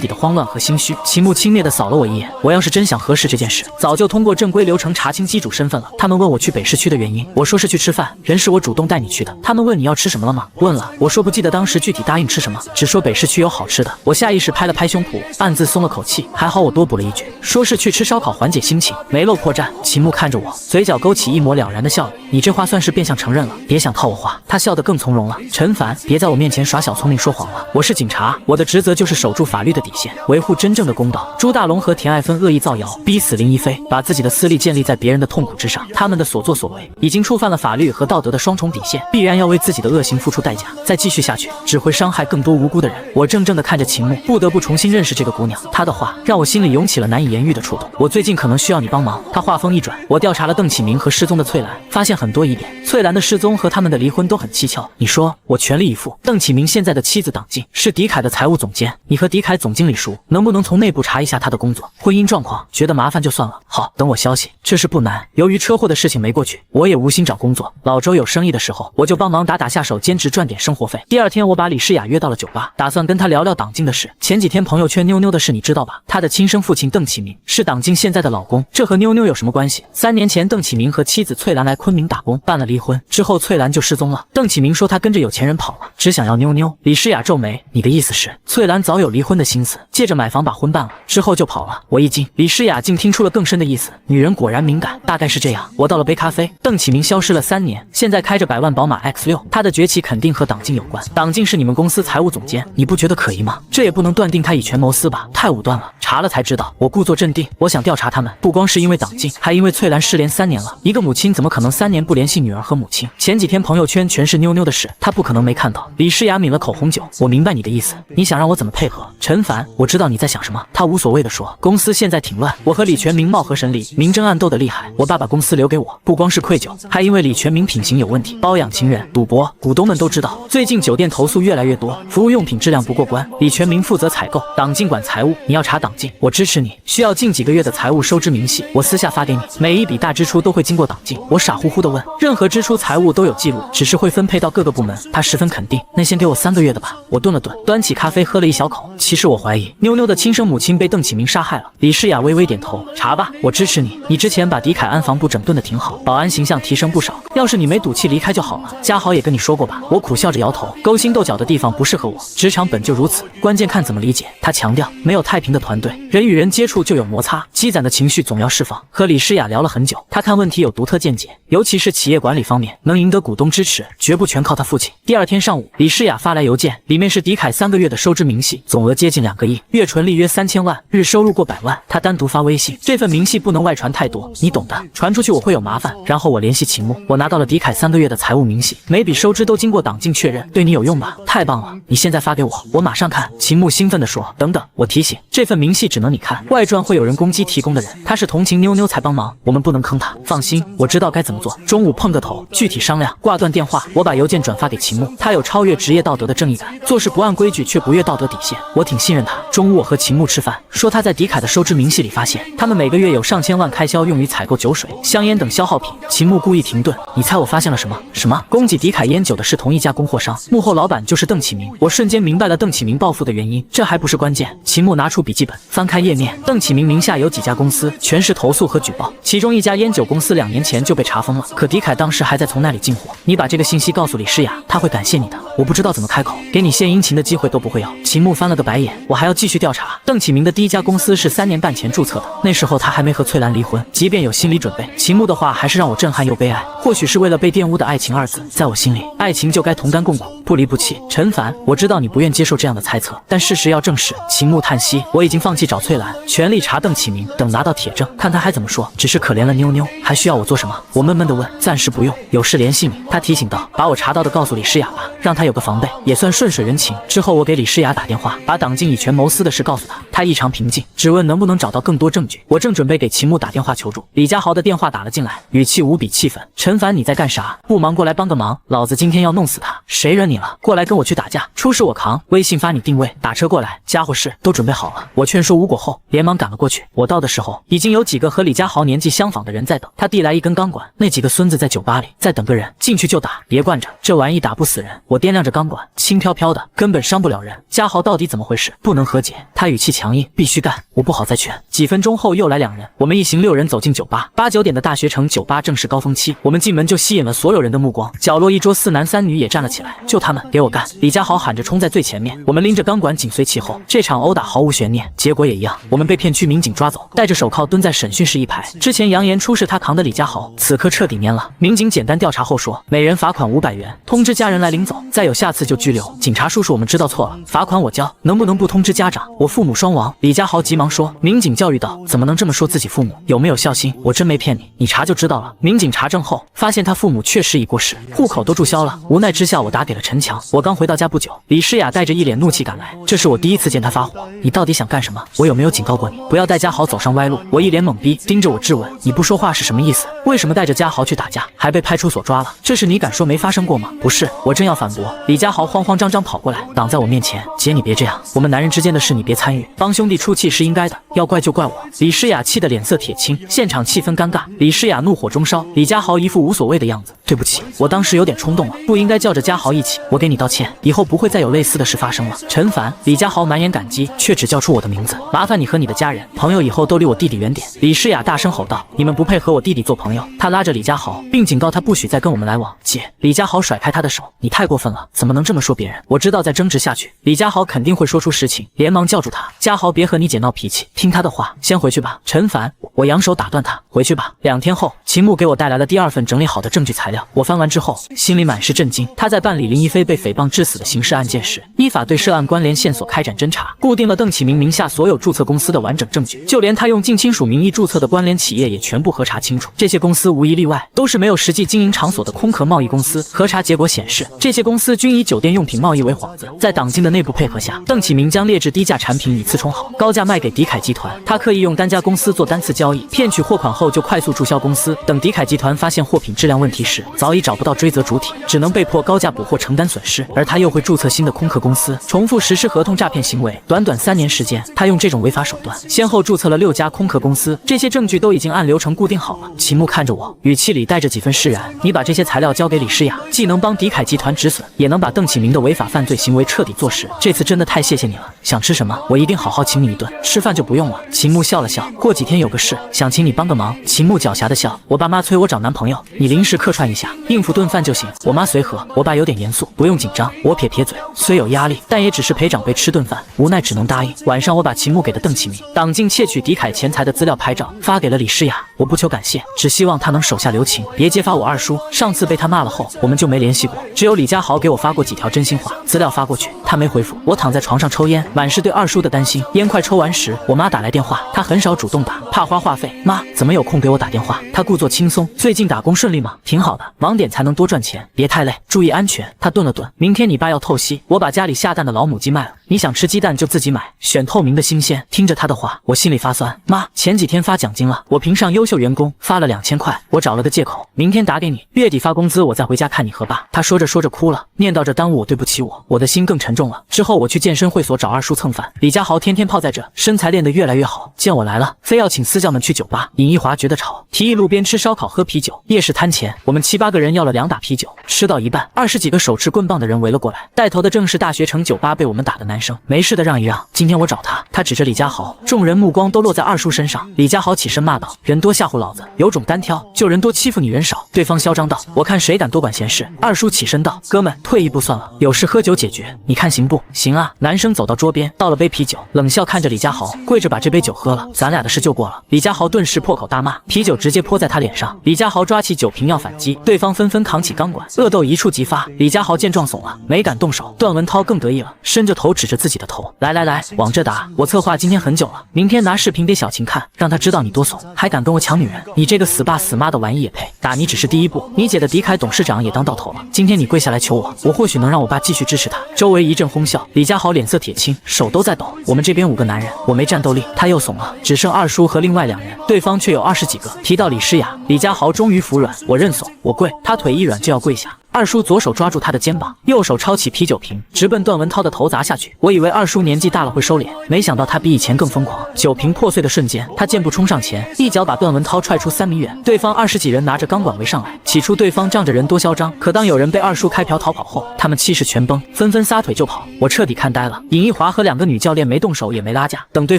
S1: 底的慌乱和心虚。秦牧轻蔑地扫了我一眼，我要是真想核实这件事，早就通过正规流程查清机主身份了。他们问我去北市区的原因，我说是去吃饭，人是我主动带你去的。他们问你要吃什么了吗？问了，我说不记得当时具体答应吃什么，只说北市区有好吃的。我下意识拍了拍胸脯，暗自松了口气，还好我多补了一句，说是去吃烧烤缓解心情，没露破绽。秦牧看着我，嘴角勾起一抹了然的笑意，你这话算是变相承认了，别想套我话。他笑得更从容了。陈凡，别在我面前耍小聪明说谎了，我是警察，我的职责就是守住法律的底线，维护真正的公道。朱大龙和田爱芬恶意造谣，逼死林一飞，把自己的私利建立在别人的痛苦之上，他们的所作所为已经触犯了法律和道德的双重底线，必然要为自己的恶行付出代价。再继续下去，只会伤害更多无辜的人。我怔怔地看着秦牧，不得不重新认识这个姑娘。她的话让我心里涌起了难以言喻的触动。我最近可能需要你帮忙。他话锋一转，我调查了邓启明和失踪的翠兰，发现很多疑点。翠兰的失踪和他们的离婚都很蹊跷。你说，我全力以赴。邓启明现在的妻子党静是迪凯的财务总监，你和迪凯总经理熟，能不能从内部查一下他的工作、婚姻状况？觉得麻烦就算了。好，等我消息。这事不难。由于车祸的事情没过去，我也无心找工作。老周有生意的时候，我就帮忙打下手，兼职赚点生活费。第二天，我把李诗雅约到了酒吧，打算跟她聊聊党静的事。前几天朋友圈妞妞的事你知道吧？她的亲生父亲邓启明是党静现在的老公，这和妞妞有什么关系？3年前，邓启明和妻子翠兰来昆明打工，办了离婚，之后翠兰就失踪了。邓启明说他跟着有钱人跑了，只想要妞妞。李诗雅皱眉，你的意思是翠兰早有离婚的心思，借着买房把婚办了，之后就跑了？我一惊，李诗雅竟听出了更深的意思，女人果然敏灵感，大概是这样。我倒了杯咖啡。邓启明消失了3年，现在开着100万宝马 X6，他的崛起肯定和党禁有关。党禁是你们公司财务总监，你不觉得可疑吗？这也不能断定他以权谋私吧？太武断了。查了才知道。我故作镇定，我想调查他们，不光是因为党禁，还因为翠兰失联3年了。一个母亲怎么可能3年不联系女儿和母亲？前几天朋友圈全是妞妞的事，她不可能没看到。李诗雅抿了口红酒，我明白你的意思，你想让我怎么配合？陈凡，我知道你在想什么。他无所谓地说，公司现在挺乱，我和李全明貌合神离，明争暗斗的厉害。我爸把公司留给我，不光是愧疚，还因为李全明品行有问题，包养情人、赌博，股东们都知道。最近酒店投诉越来越多，服务用品质量不过关。李全明负责采购，党禁管财务，你要查党禁，我支持你。需要近几个月的财务收支明细，我私下发给你。每一笔大支出都会经过党禁。我傻乎乎地问，任何支出财务都有记录，只是会分配到各个部门。他十分肯定，那先给我3个月的吧。我顿了顿，端起咖啡喝了一小口。其实我怀疑妞妞的亲生母亲被邓启明杀害了。李诗雅微微点头，查吧，我支持你。你之前把迪凯安防部整顿得挺好，保安形象提升不少。要是你没赌气离开就好了。嘉豪也跟你说过吧？我苦笑着摇头，勾心斗角的地方不适合我，职场本就如此，关键看怎么理解。他强调，没有太平的团队，人与人接触就有摩擦，积攒的情绪总要释放。和李诗雅聊了很久，他看问题有独特见解，尤其是企业管理方面，能赢得股东支持，绝不全靠他父亲。第二天上午，李诗雅发来邮件，里面是迪凯3个月的收支明细，总额接近2个亿，月纯利约3000万，日收入过100万。他单独发微信，这份明细不能外传太多，你懂的，传出去我会有麻烦。然后我联系秦牧，我拿到了迪凯3个月的财务明细，每笔收支都经过党禁确认，对你有用吧？太棒了，你现在发给我，我马上看。秦牧兴奋地说，等等，我提醒，这份明细只能你看，外传会有人攻击提供的人，他是同情妞妞才帮忙，我们不能坑他。放心，我知道该怎么做，中午碰个头，具体商量。挂断电话，我把邮件转发给秦牧，他有超越职业道德的正义感，做事不按规矩却不越道德底线，我挺信任他。中午我和秦牧吃饭，说他在迪凯的收支明细里发现，他们每个月有上千万开销用于采购酒水、香烟等消耗品。秦牧故意停顿，你猜我发现了什么？什么？供给迪凯烟酒的是同一家供货商，幕后老板就是邓启明。我瞬间明白了邓启明报复的原因，这还不是关键。秦牧拿出笔记本，翻开页面，邓启明名下有几家公司，全是投诉和举报，其中一家烟酒公司2年前就被查封了，可迪凯当时还在从那里进货。你把这个信息告诉李诗雅，她会感谢你的。我不知道怎么开口，给你献殷勤的机会都不会有。秦牧翻了个白眼，我还要继续调查。邓启明的第一家公司是3年半前注册的，那时候他还没和翠兰离婚。即便有心理准备，秦牧的话还是让我震撼又悲哀。或许是为了被玷污的爱情2字，在我心里，爱情就该同甘共苦，不离不弃。陈凡，我知道你不愿接受这样的猜测，但事实要证实。秦牧叹息，我已经放弃找翠兰，全力查邓启明，等拿到铁证，看他还怎么说。只是可怜了妞妞，还需要我做什么？我闷闷地问，暂时不用，有事联系你。他提醒道，把我查到的告诉李诗雅吧，让他有个防备，也算顺水人情。之后我给李诗雅打电话，把党禁以权谋私的事告诉他，他异常平静，只问能不能找到更多证据。我正准备给秦牧打电话求助，李家豪的电话打了进来，语气无比气愤，陈凡你在干啥？不忙过来帮个忙，老子今天要弄死他。谁惹你了？过来跟我去打架，出事我扛。微信发你定位，打车过来，家伙事都准备好了。我劝说无果后，连忙赶了过去。我到的时候，已经有几个和李家豪年纪相仿的人在等。他递来一根钢管，那几个孙子在酒吧里再等个人，进去就打，别惯着，这玩意打不死人。我掂量着钢管，轻飘飘的，根本伤不了人。家豪到底怎么回事？不能和解。他语气强硬，必须干，我不好再劝。几分钟后又来2人，我们一行6人走进酒吧。8、9点的大学城酒吧正是高峰期，我们进门就吸引了所有人的目光。角落一桌4男3女也站了起来，就他们，给我干！李家豪喊着冲在最前面，我们拎着钢管紧随其后。这场殴打毫无悬念，结果也一样，我们被片区民警抓走，戴着手铐蹲在审讯室一排。之前扬言出事他扛的李家豪，此刻彻底蔫了。民警简单调查后说，每人罚款500元，通知家人来领走，再有下次就拘留。警察叔叔，我们知道错了，罚款我交，能不能不通知家长？我父母双亡。李家豪急忙说，民警教育道，怎么能这么说自己父母？有没有孝心？我真没骗你，你查就知道了。民警查证后发现他父母确实已过世，户口都注销了。无奈之下，我打给了陈强。我刚回到家不久，李诗雅带着一脸怒气赶来，这是我第一次见他发火。你到底想干什么？我有没有警告过你，不要带家豪走上歪路？我一脸懵逼，盯着我质问，你不说话是什么意思？为什么带着家豪去打架，还被派出所抓了？这事你敢说没发生过吗？不是，我正要反驳，李家豪慌慌张张跑过来，挡在我面前，姐你别这样，我们男人之间的事你别参与，帮兄弟出气是应该的，要怪就怪我。李诗雅气得脸色铁青，现场气氛尴尬。李诗雅怒火中烧，李家豪一副无所谓的样子。对不起，我当时有点冲动了，不应该叫着家豪一起，我给你道歉，以后不会再有类似的事发生了。陈凡，李家豪满眼感激，却只叫出我的名字，麻烦你和你的家人、朋友以后都离我弟弟远点。李诗雅大声吼道，你们不配和我弟弟做朋友。他拉着李家豪，并警告他不许再跟我们来往。姐，李家豪甩开他的手，你太过过分了，怎么能这么说别人？我知道再争执下去，李家豪肯定会说出实情，连忙叫住他：家豪，别和你姐闹脾气，听他的话，先回去吧。陈凡，我扬手打断他：回去吧。2天后，秦牧给我带来了第2份整理好的证据材料，我翻完之后，心里满是震惊。他在办理林一飞被诽谤致死的刑事案件时，依法对涉案关联线索开展侦查，固定了邓启明名下所有注册公司的完整证据，就连他用近亲属名义注册的关联企业也全部核查清楚。这些公司无一例外都是没有实际经营场所的空壳贸易公司。核查结果显示，这些公司均以酒店用品贸易为幌子。在党禁的内部配合下，邓启明将劣质低价产品以次充好，高价卖给迪凯集团。他刻意用单家公司做单次交易，骗取货款后就快速注销公司。等迪凯集团发现货品质量问题时，早已找不到追责主体，只能被迫高价补货承担损失。而他又会注册新的空壳公司，重复实施合同诈骗行为。短短3年时间，他用这种违法手段，先后注册了6家空壳公司。这些证据都已经按流程固定好了。秦牧看着我，语气里带着几分释然：你把这些材料交给李诗雅，既能帮迪凯集团止损，也能把邓启明的违法犯罪行为彻底坐实。这次真的太谢谢你了，想吃什么我一定好好请你一顿，吃饭就不用了。秦牧笑了笑，过几天有个事，想请你帮个忙。秦牧狡黠的笑，我爸妈催我找男朋友，你临时客串一下，应付顿饭就行。我妈随和，我爸有点严肃，不用紧张。我撇撇嘴，虽有压力，但也只是陪长辈吃顿饭，无奈只能答应。晚上我把秦牧给的邓启明党禁窃取迪凯钱财的资料拍照发给了李诗雅，我不求感谢，只希望他能手下留情，别揭发我二叔。上次被他骂了后，我们就没联系过，只有李家豪给我发过几条真心话，资料发过去，他没回复。我躺在床上抽烟，满是对二叔的担心。烟快抽完时，我妈打来电话，她很少主动打，怕花话费。妈，怎么有空给我打电话？她故作轻松，最近打工顺利吗？挺好的，忙点才能多赚钱，别太累，注意安全。她顿了顿，明天你爸要透析，我把家里下蛋的老母鸡卖了，你想吃鸡蛋就自己买，选透明的新鲜。听着她的话，我心里发酸。妈，前几天发奖金了，我评上优秀员工，发了2000块，我找了个借口，明天打给你，月底发工资我再回家看你和爸。她说着说着哭了，念叨着耽误我，对不起我的心更沉重了。之后我去健身会所找二叔蹭饭，李家豪天天泡在这，身材练得越来越好，见我来了，非要请私教们去酒吧。尹一华觉得吵，提议路边吃烧烤喝啤酒。夜市摊前，我们7、8个人要了2打啤酒，吃到一半，20几个手持棍棒的人围了过来，带头的正是大学城酒吧被我们打的男生。没事的让一让，今天我找他。他指着李家豪，众人目光都落在二叔身上。李家豪起身骂道：人多吓唬老子，有种单挑，就人多欺负你人少。对方嚣张道：我看谁敢多管闲事。二叔起身道：哥们，退一步算了，有事喝酒解决，你看行不行啊？男生走到桌边，倒了杯啤酒，冷笑看着李家豪，跪着把这杯酒喝了，咱俩的事就过了。李家豪顿时破口大骂，啤酒直接泼在他脸上。李家豪抓起酒瓶要反击，对方纷纷扛起钢管，恶斗一触即发。李家豪见状怂了，没敢动手。段文涛更得意了，伸着头指着自己的头，来，往这打！我策划今天很久了，明天拿视频给小琴看，让她知道你多怂，还敢跟我抢女人，你这个死爸死妈的玩意也配？打你只是第一步，你姐的迪凯董事长也当到头了，今天你跪下来求我，我或许能让我爸继续支持他。周围一阵哄笑，李家豪脸色铁青，手都在抖。我们这边5个男人，我没战斗力，他又怂了，只剩二叔和另外2人，对方却有20几个。提到李诗雅，李家豪终于服软，我认怂，我跪。他腿一软就要跪下。二叔左手抓住他的肩膀，右手抄起啤酒瓶，直奔段文涛的头砸下去。我以为二叔年纪大了会收敛，没想到他比以前更疯狂。酒瓶破碎的瞬间，他箭步冲上前，一脚把段文涛踹出3米远。对方20几人拿着钢管围上来，起初对方仗着人多嚣张，可当有人被二叔开瓢逃跑后，他们气势全崩，纷纷撒腿就跑。我彻底看呆了。尹一华和2个女教练没动手也没拉架，等对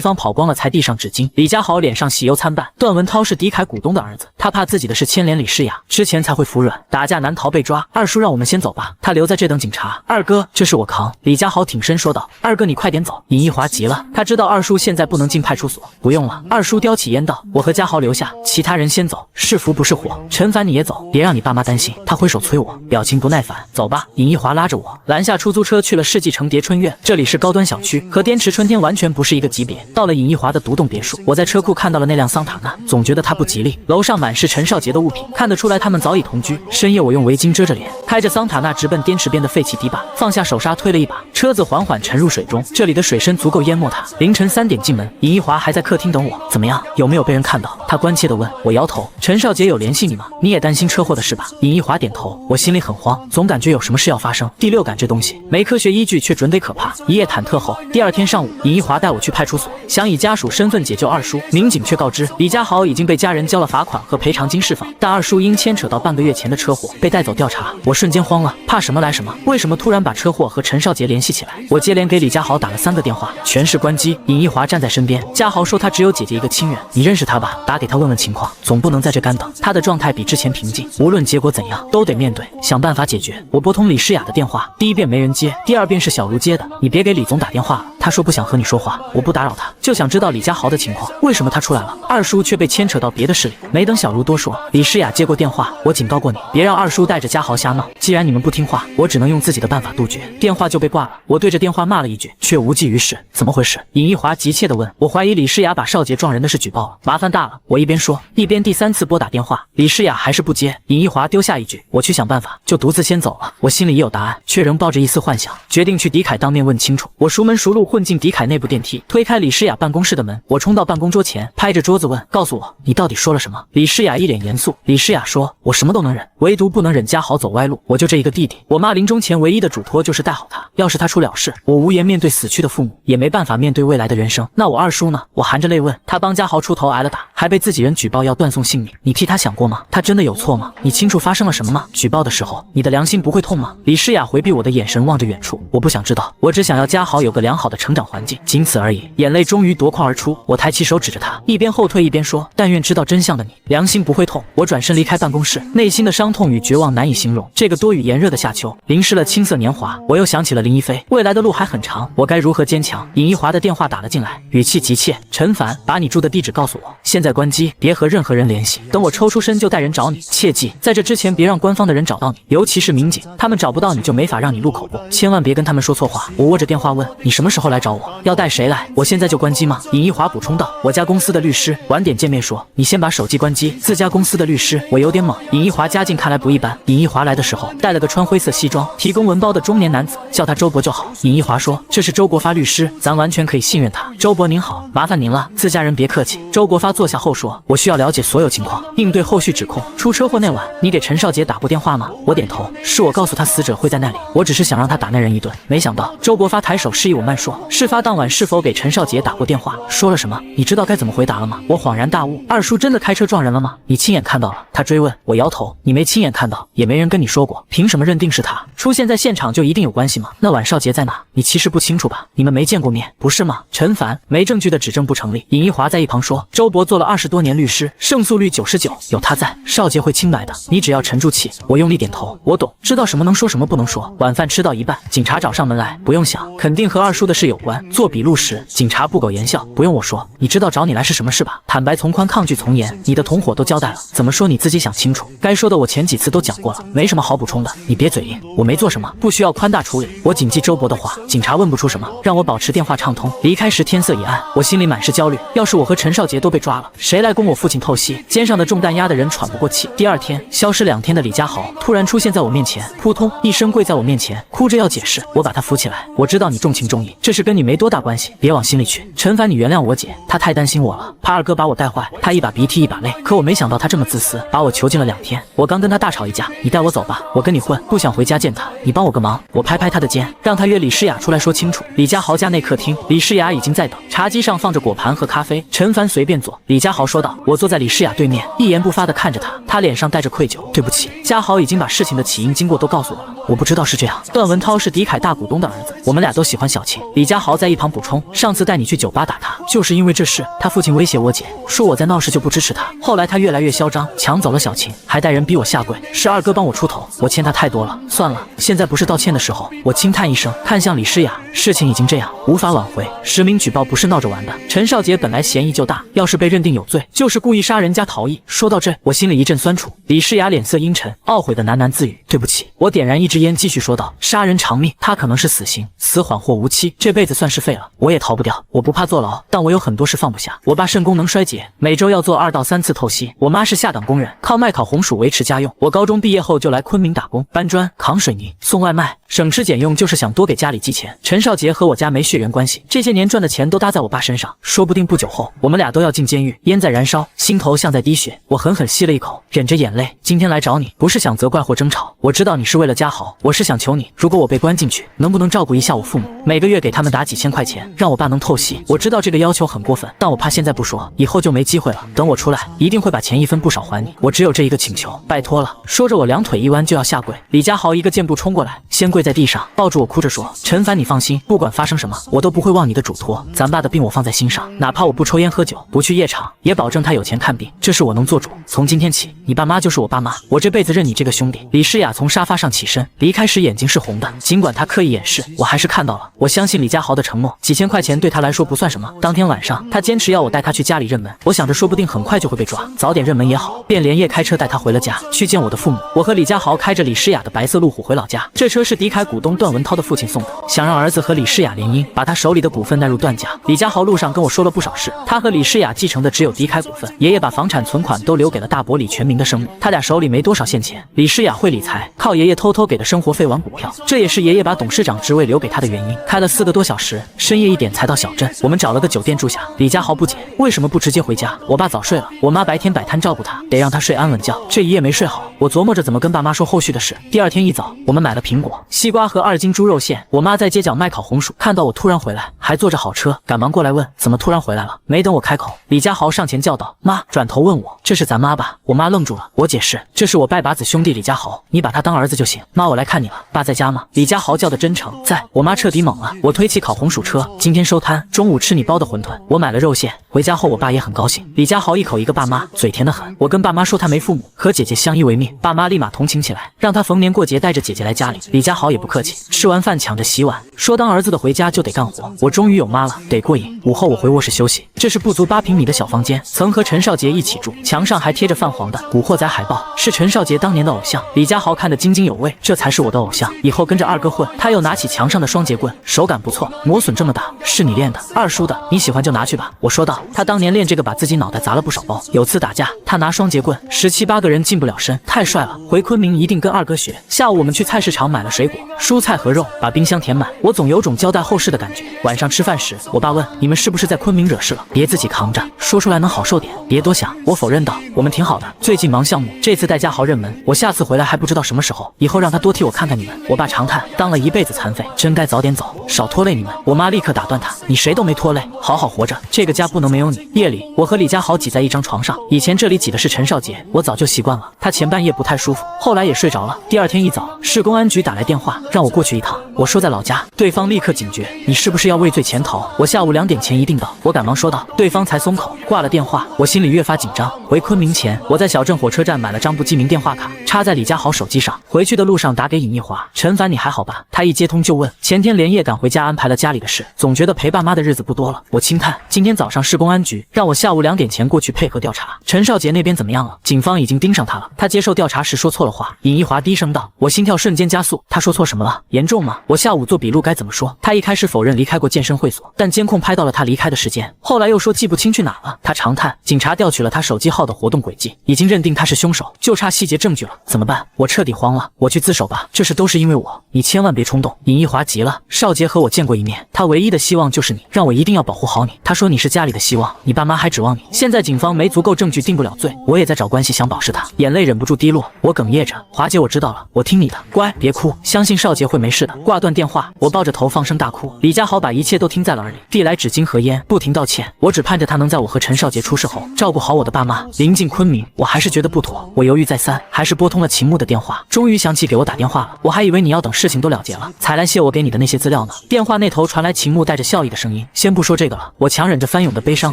S1: 方跑光了才递上纸巾。李家豪脸上喜忧参半。段文涛是迪凯股东的儿子，他怕自己的事牵连李诗雅，之前才会服软，打架难逃被抓。二叔让我们先走吧，他留在这等警察。二哥，这是我扛。李家豪挺身说道。二哥你快点走。尹一华急了，他知道二叔现在不能进派出所。不用了。二叔叼起烟道，我和家豪留下，其他人先走，是福不是祸。陈凡你也走，别让你爸妈担心。他挥手催我，表情不耐烦。走吧。尹一华拉着我拦下出租车去了世纪城蝶春苑，这里是高端小区，和滇池春天完全不是一个级别。到了尹一华的独栋别墅，我在车库看到了那辆桑塔纳，总觉得他不吉利。楼上满是陈少杰的物品，看得出来他们早已同居。深夜我用围巾遮着脸，开着桑塔纳直奔滇池边的废弃堤坝，放下手刹推了一把，车子缓缓沉入水中，这里的水深足够淹没他。凌晨3点进门，尹一华还在客厅等我。怎么样，有没有被人看到？他关切地问。我摇头。陈少杰有联系你吗？你也担心车祸的事吧？尹一华点头。我心里很慌，总感觉有什么事要发生。第6感这东西没科学依据，却准得可怕。一夜忐忑后，第2天上午，尹一华带我去派出所，想以家属身份解救二叔。民警却告知李家豪已经被家人交了罚款和赔偿金释放，但二叔因牵扯到半个月前的车祸被带走调查。我瞬间慌了，怕什么来什么。为什么突然把车祸和陈少杰联系起来？我接连给李家豪打了3个电话，全是关机。尹一华站在身边，家豪说他只有姐姐一个亲人，你认识他吧？打给他问问情况，总不能在这干等。他的状态比之前平静，无论结果怎样，都得面对，想办法解决。我拨通李诗雅的电话，第一遍没人接，第2遍是小茹接的。你别给李总打电话了，他说不想和你说话，我不打扰他，就想知道李家豪的情况，为什么他出来了？二叔却被牵扯到别的事里。没等小茹多说，李诗雅接过电话，我警告过你，别让二叔带着家豪瞎闹。既然你们不听话，我只能用自己的办法杜绝。电话就被挂了，我对着电话骂了一句，却无济于事。怎么回事？尹一华急切地问。我怀疑李诗雅把少杰撞人的事举报了，麻烦大了。我一边说，一边第3次拨打电话，李诗雅还是不接。尹一华丢下一句，我去想办法，就独自先走了。我心里也有答案，却仍抱着一丝幻想，决定去迪凯当面问清楚。我熟门熟路混进迪凯内部电梯，推开李诗雅办公室的门，我冲到办公桌前，拍着桌子问，告诉我你到底说了什么？李诗雅一脸严肃。李诗雅说，我什么都能忍，唯独不能忍家豪走歪路。我就这一个弟弟，我妈临终前唯一的嘱托就是带好他，要是他出了事，我无颜面对死去的父母，也没办法面对未来的人生。那我二叔呢？我含着泪问。他帮家豪出头挨了打，还被自己人举报要断送性命，你替他想过吗？他真的有错吗？你清楚发生了什么吗？举报的时候，你的良心不会痛吗？李诗雅回避我的眼神，望着远处。我不想知道，我只想要家豪有个良好的成长环境，仅此而已。眼泪终于夺眶而出，我抬起手指着他，一边后退一边说，但愿知道真相的你，良心不会痛。我转身离开办公室，内心的伤痛与绝望难以形容。这个多雨炎热的夏秋，淋湿了青涩年华。我又想起了林一飞，未来的路还很长，我该如何坚强？尹一华的电话打了进来，语气急切，陈凡，把你住的地址告诉我，现在关机，别和任何人联系，等我抽出身就带人找你，切记在这之前别让官方的人找到你，尤其是民警，他们找不到你就没法让你录口供，千万别跟他们说错话。我握着电话问，你什么时候来找我？要带谁来？我现在就关机吗？尹一华补充道，我家公司的律师晚点见面说，你先把手机关机。自家公司的律师，我有点懵。尹一华家境看来不一般。尹一华来的时候带了个穿灰色西装、提供文包的中年男子，叫他周伯就好。尹一华说，这是周国发律师，咱完全可以信任他。周伯您好，麻烦您了，自家人别客气。周国发坐下后说，我需要了解所有情况，应对后续指控。出车祸那晚，你给陈少杰打过电话吗？我点头，是我告诉他死者会在那里，我只是想让他打那人一顿。没想到周国发抬手示意我慢说，事发当晚是否给陈少杰打过电话？说了什么？你知道该怎么回答了吗？我恍然大悟，二叔真的开车撞人了吗？你亲眼看到了？他追问。我摇头，你没亲眼看到，也没人跟你说过，凭什么认定是他？出现在现场就一定有关系吗？那晚少杰在哪？你其实不清楚吧？你们没见过面，不是吗？陈凡，没证据的指证不成立。尹一华在一旁说，周伯做了20多年律师，胜诉率99%，有他在，少杰会清白的，你只要沉住气。我用力点头，我懂，知道什么能说什么不能说。晚饭吃到一半，警察找上门来，不用想，肯定和二叔的事有关。做笔录时，警察不苟言笑，不用我说，你知道找你来是什么事吧？坦白从宽，抗拒从严，你的同伙都交代了，怎么说你自己想清楚。该说的我前几次都讲过了，没什么好补充的，你别嘴硬，我没做什么，不需要宽大处理。我谨记周伯的话，警察问不出什么，让我保持电话畅通。离开时天色已暗，我心里满是焦虑，要是我和陈少杰都被抓了，谁来供我父亲透析？肩上的重担压得人喘不过气。第2天，消失2天的李家豪突然出现在我面前，扑通一声跪在我面前，哭着要解释。我把他扶起来，我知道你重情重义，这事跟你没多大关系，别往心里去。陈凡，你原谅我姐，她太担心我了，怕二哥把我带坏，她一把鼻涕一把泪，可我没想到她这么自私，把我囚禁了2天。我刚跟她大吵一架，你带我走吧，我跟你混，不想回家见她，你帮我个忙。我拍拍她的肩，让她约李诗雅出来说清楚。李家豪家内客厅，李诗雅已经在等，茶几上放着果盘和咖啡。陈凡随便坐。李家豪说道。我坐在李诗雅对面，一言不发地看着她，她脸上带着愧疚。对不起，家豪已经把事情的起因经过都告诉我了，我不知道是这样。段文涛是迪凯大股东的儿子，我们俩都喜欢小琴。李家豪在一旁补充，上次带你去酒吧打他，就是因为这事，他父亲威胁我姐，说我在闹事就不支持他。后来他越来越嚣张，抢走了小琴，还带人逼我下跪，是二哥帮我出头，我欠他太多了，算了，现在不是道歉的时候。我轻叹一声，看向李诗雅，事情已经这样，无法挽回，实名举报不是闹着玩的。陈少杰本来嫌疑就大，要是被认定有罪，就是故意杀人加逃逸。说到这，我心里一阵酸楚。李诗雅脸色阴沉，懊悔的喃喃自语，对不起。我点燃一支烟，继续说道，杀人偿命，他可能是死刑，死缓或无期，这辈子算是废了，我也逃不掉。我不怕坐牢，但我有很多事放不下。我爸肾功能衰竭，每周要做2到3次透析。我妈是下岗工人，靠卖烤红薯维持家用。我高中毕业后就来昆明打工，搬砖、扛水泥、送外卖。省吃俭用就是想多给家里寄钱。陈少杰和我家没血缘关系，这些年赚的钱都搭在我爸身上，说不定不久后我们俩都要进监狱。烟在燃烧，心头像在滴血，我狠狠吸了一口，忍着眼泪，今天来找你，不是想责怪或争吵，我知道你是为了家豪，我是想求你，如果我被关进去，能不能照顾一下我父母，每个月给他们打几千块钱，让我爸能透析。我知道这个要求很过分，但我怕现在不说，以后就没机会了。等我出来，一定会把钱一分不少还你。我只有这一个请求，拜托了。说着，我两腿一弯就要下跪，李家豪一个箭步冲过来，先跪在地上，抱住我哭着说：“陈凡，你放心，不管发生什么，我都不会忘你的嘱托。咱爸的病我放在心上，哪怕我不抽烟喝酒，不去夜场，也保证他有钱看病，这是我能做主。从今天起，你爸妈就是我爸妈，我这辈子认你这个兄弟。”李诗雅从沙发上起身，离开时眼睛是红的，尽管她刻意掩饰，我还是看到了。我相信李家豪的承诺，几千块钱对他来说不算什么。当天晚上，他坚持要我带他去家里认门，我想着说不定很快就会被抓，早点认门也好，便连夜开车带他回了家，去见我的父母。我和李家豪开着李诗雅的白色路虎回老家，这车是狄凯股东段文涛的父亲送的，想让儿子和李诗雅联姻，把他手里的股份纳入段家。李家豪路上跟我说了不少事，他和李诗雅继承的只有狄凯股份，爷爷把房产存款都留给了大伯李全民的生母，他俩手里没多少现钱。李诗雅会理财，靠爷爷偷偷给的生活费玩股票，这也是爷爷把董事长职位留给他的原因。开了4个多小时，深夜1点才到小镇，我们找了个酒店住下。李家豪不解，为什么不直接回家？我爸早睡了，我妈白天摆摊照顾他，得让他睡安稳觉。这一夜没睡好，我琢磨着怎么跟爸妈说后续的事。第二天一早，我们买了苹果、西瓜和2斤猪肉馅。我妈在街角卖烤红薯，看到我突然回来，还坐着好车，赶忙过来问怎么突然回来了。没等我开口，李家豪上前叫道：“妈！”转头问我：“这是咱妈吧？”我妈愣住了，我解释：“这是我拜把子兄弟李家豪，你把他当儿子就行。”妈，我来看你了，爸在家吗？李家豪叫的真诚，在。我妈彻底懵了。我推起烤红薯车，今天收摊，中午吃你包的馄饨。我买了肉馅，回家后我爸也很高兴。李家豪一口一个爸妈，嘴甜得很。我跟爸妈说他没父母，和姐姐相依为命，爸妈立马同情起来，让他逢年过节带着姐姐来家里。李家豪也不客气，吃完饭抢着洗碗，说当儿子的回家就得干活。我终于有妈了，得过瘾。午后我回卧室休息，这是不足8平米的小房间，曾和陈少杰一起住，墙上还贴着泛黄的古惑仔海报，是陈少杰当年的偶像。李家豪看得津津有味，这才是我的偶像，以后跟着二哥混。他又拿起墙上的双节棍，手感不错，磨损这么大，是你练的？二叔的，你喜欢就拿去吧。我说道。他当年练这个把自己脑袋砸了不少包，有次打架，他拿双节棍，17、8个人近不了身，太帅了。回昆明一定跟二哥学。下午我们去菜市场买了水果、蔬菜和肉，把冰箱填满，我总有种交代后事的感觉。晚上吃饭时，我爸问：“你们是不是在昆明惹事了？别自己扛着，说出来能好受点，别多想。”我否认道：“我们挺好的，最近忙项目，这次带家豪认门，我下次回来还不知道什么时候，以后让他多替我看看你们。”我爸长叹：“当了一辈子残废，真该早点走，少拖累你们。”我妈立刻打断他：“你谁都没拖累，好好活着，这个家不能没有你。”夜里，我和李家豪挤在一张床上，以前这里挤的是陈少杰，我早就习惯了。他前半夜不太舒服，后来也睡着了。第二天一早，市公安局打来电话，让我过去一趟。我说在老家，对方立刻警觉：“你是不是要畏罪潜逃？我下午2点前一定到。”我赶忙说道，对方才松口。挂了电话，我心里越发紧张。回昆明前，我在小镇火车站买了张不记名电话卡，插在李家豪手机上。回去的路上打给尹一华：“陈凡，你还好吧？”他一接通就问：“前天连夜赶回家安排了家里的事，总觉得陪爸妈的日子不多了。”我轻叹：“今天早上市公安局让我下午2点前过去配合调查。陈少杰那边怎么样了？”警方已经盯上他了。他接受调查时说错了话。尹一华低声道：“我心跳瞬间加速。”他说错什么了？严重吗？我下午做笔录该怎么说？他一开始否认离开过健身会所，但监控拍到了他离开的时间，后来又说记不清去哪了。他长叹：“警察调取了他手机号的活动轨迹，已经认定他是凶手，就差细节证据了，怎么办？”我彻底慌了。我去自首吧，这事都是因为我，你千万别冲动。尹一华急了：“少杰和我见过一面，他唯一的希望就是你，让我一定要保护好你。他说你是家里的希望，你爸妈还指望你。现在警方没足够证据定不了罪，我也在找关系想保释他。”眼泪忍不住滴落，我哽咽着：“华姐，我知道了，我听你的，乖，别哭，相信少杰会没事的。”挂断电话，我抱着头放声大哭。李家豪把一切都听在了耳里，递来纸巾和烟，不停道歉。我只盼着他能在我和陈少杰出事后照顾好我的爸妈。临近昆明，我还是觉得不妥，我犹豫再三，还是拨通了秦牧的电话。终于想起给我打电话了，我还以为你要等事情都了结了才来谢我给你的那些资料呢。电话那头传来秦牧带着笑意的声音：“先不说这个了，我强忍着翻涌的悲伤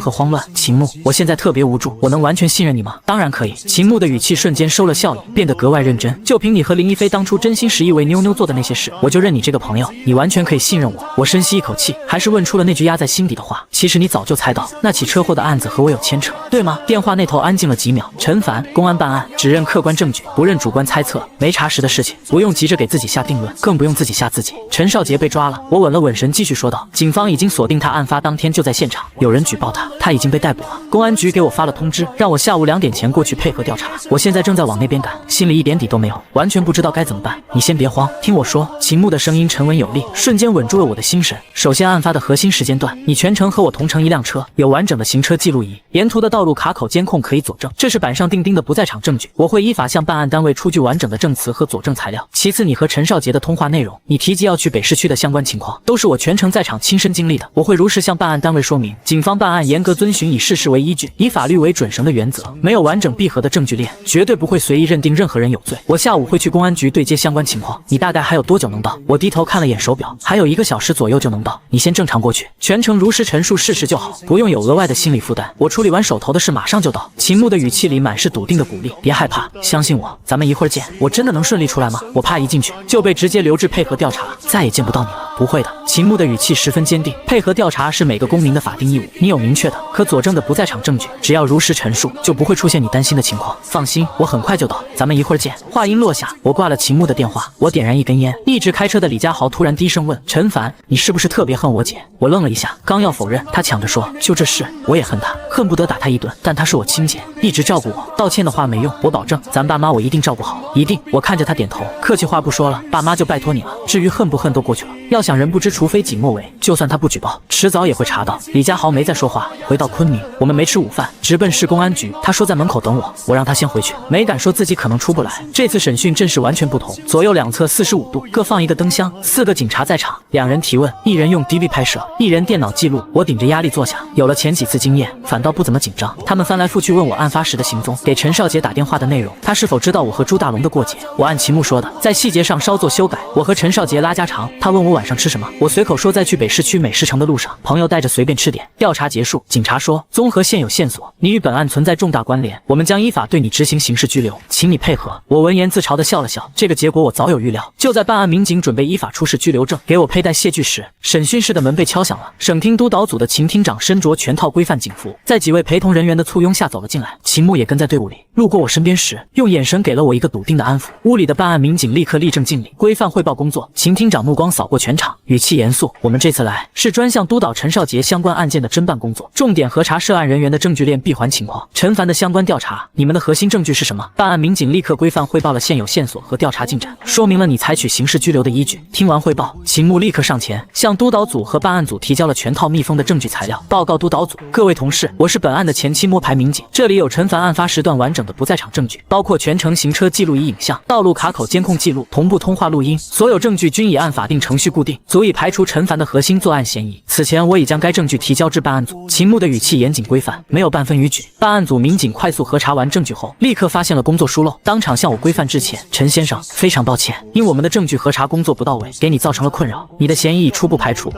S1: 和慌乱。秦牧，我现在特别无助，我能完全信任你吗？”“当然可以。”秦牧的语气瞬间收了笑意，变得格外认真。“就凭你和林一飞当初真心实意为妞妞做的那些事，我就认你这个朋友，你完全可以信任我。”我深吸一口气，还是问出了那句压在心底的话：“其实你早就猜到那起车祸的案子和我有牵扯，对吗？”电话那头安静了几秒。陈凡，公安办案，只认客观证据，不认任主观猜测，没查实的事情，不用急着给自己下定论，更不用自己吓自己。陈少杰被抓了，我稳了稳神，继续说道：警方已经锁定他，案发当天就在现场，有人举报他，他已经被逮捕了。公安局给我发了通知，让我下午2点前过去配合调查。我现在正在往那边赶，心里一点底都没有，完全不知道该怎么办。你先别慌，听我说。秦牧的声音沉稳有力，瞬间稳住了我的心神。首先，案发的核心时间段，你全程和我同乘一辆车，有完整的行车记录仪，沿途的道路卡口监控可以佐证，这是板上钉钉的不在场证据。我会依法向办案单位出具完整的证词和佐证材料。其次，你和陈少杰的通话内容，你提及要去北市区的相关情况，都是我全程在场亲身经历的，我会如实向办案单位说明。警方办案严格遵循以事实为依据，以法律为准绳的原则，没有完整闭合的证据链，绝对不会随意认定任何人有罪。我下午会去公安局对接相关情况，你大概还有多久能到？我低头看了眼手表，还有1个小时左右就能到。你先正常过去，全程如实陈述事实就好，不用有额外的心理负担。我处理完手头的事，马上就到。秦牧的语气里满是笃定的鼓励，别害怕，相信我，咱们一会儿见。我真的能顺利出来吗？我怕一进去就被直接留置配合调查，再也见不到你了。不会的，秦牧的语气十分坚定，配合调查是每个公民的法定义务，你有明确的可佐证的不在场证据，只要如实陈述，就不会出现你担心的情况。放心，我很快就到，咱们一会儿见。话音落下，我挂了秦牧的电话，我点燃一根烟。一直开车的李家豪突然低声问：陈凡，你是不是特别恨我姐？我愣了一下，刚要否认，他抢着说：就这事，我也恨他，恨不得打他一顿，但他是我亲姐，一直照顾我，道歉的话没用，我保证咱爸妈我一定照顾好，一定。我看着他点头，客气话不说了，爸妈就拜托你了，至于恨不恨都过去了，要想人不知除非己莫为，就算他不举报，迟早也会查到。李家豪没再说话，回到昆明，我们没吃午饭，直奔市公安局。他说在门口等我，我让他先回去，没敢说自己可能出不来。这次审讯阵势完全不同，左右两侧45度，各放一个灯箱，4个警察在场，2人提问，1人用 DV 拍摄，1人电脑记录。我顶着压力坐下，有了前几次经验，反倒不怎么紧张。他们翻来覆去问我案发时的行踪，给陈少杰打电话的内容，他是否知道我和朱大龙的过节。我按秦牧说的，在细节上稍作修改。我和陈少杰拉家常，他问我晚上吃什么，我随口说在去北市区美食城的路上，朋友带着随便吃点。调查结束，警察说综合现有线索，你与本案存在重大关联，我们将依法对你执行刑事拘留，请你配合。我闻言自嘲地笑了笑，这个结果我早有预料。就在办案民警准备依法出示拘留证，给我佩戴谢具时，审讯室的门被敲响了。省厅督导组的秦厅长身着全套规范警服，在几位陪同人员的簇拥下走了进来。秦牧也跟在队伍里，路过我身边时，用眼神给了我一个笃定的安抚。屋里的办案民警立刻立正敬礼，规范汇报工作。秦厅长目光扫过全场，语气严肃：我们这次来是专项督导陈少杰相关案件的侦办工作，重点核查涉案人员的证据链闭环情况。陈凡的相关调查，你们的核心证据是什么？办案民警立刻规范汇报了现有线索和调查进展，说明了你采取刑事拘留的依据。听完汇报，秦牧立刻上前向督导组和办案组提交了全套密封的证据材料。报告督导组，各位同事，我是本案的前期摸排民警，这里有陈凡案发时段完整的不在场证据，包括全程行车记录仪影像、道路卡口监控记录、同步通话录音，所有证据均已按法定程序固定，足以排除陈凡的核心作案嫌疑。此前我已将该证据提交至办案组。秦牧的语气严谨规范，没有半分逾矩。办案组民警快速核查完证据后，立刻发现了工作疏漏，当场向我规范致歉。陈先生，非常抱歉，因我们的证据核查工作不到位，给你造成了困扰，你的嫌疑已初步排除。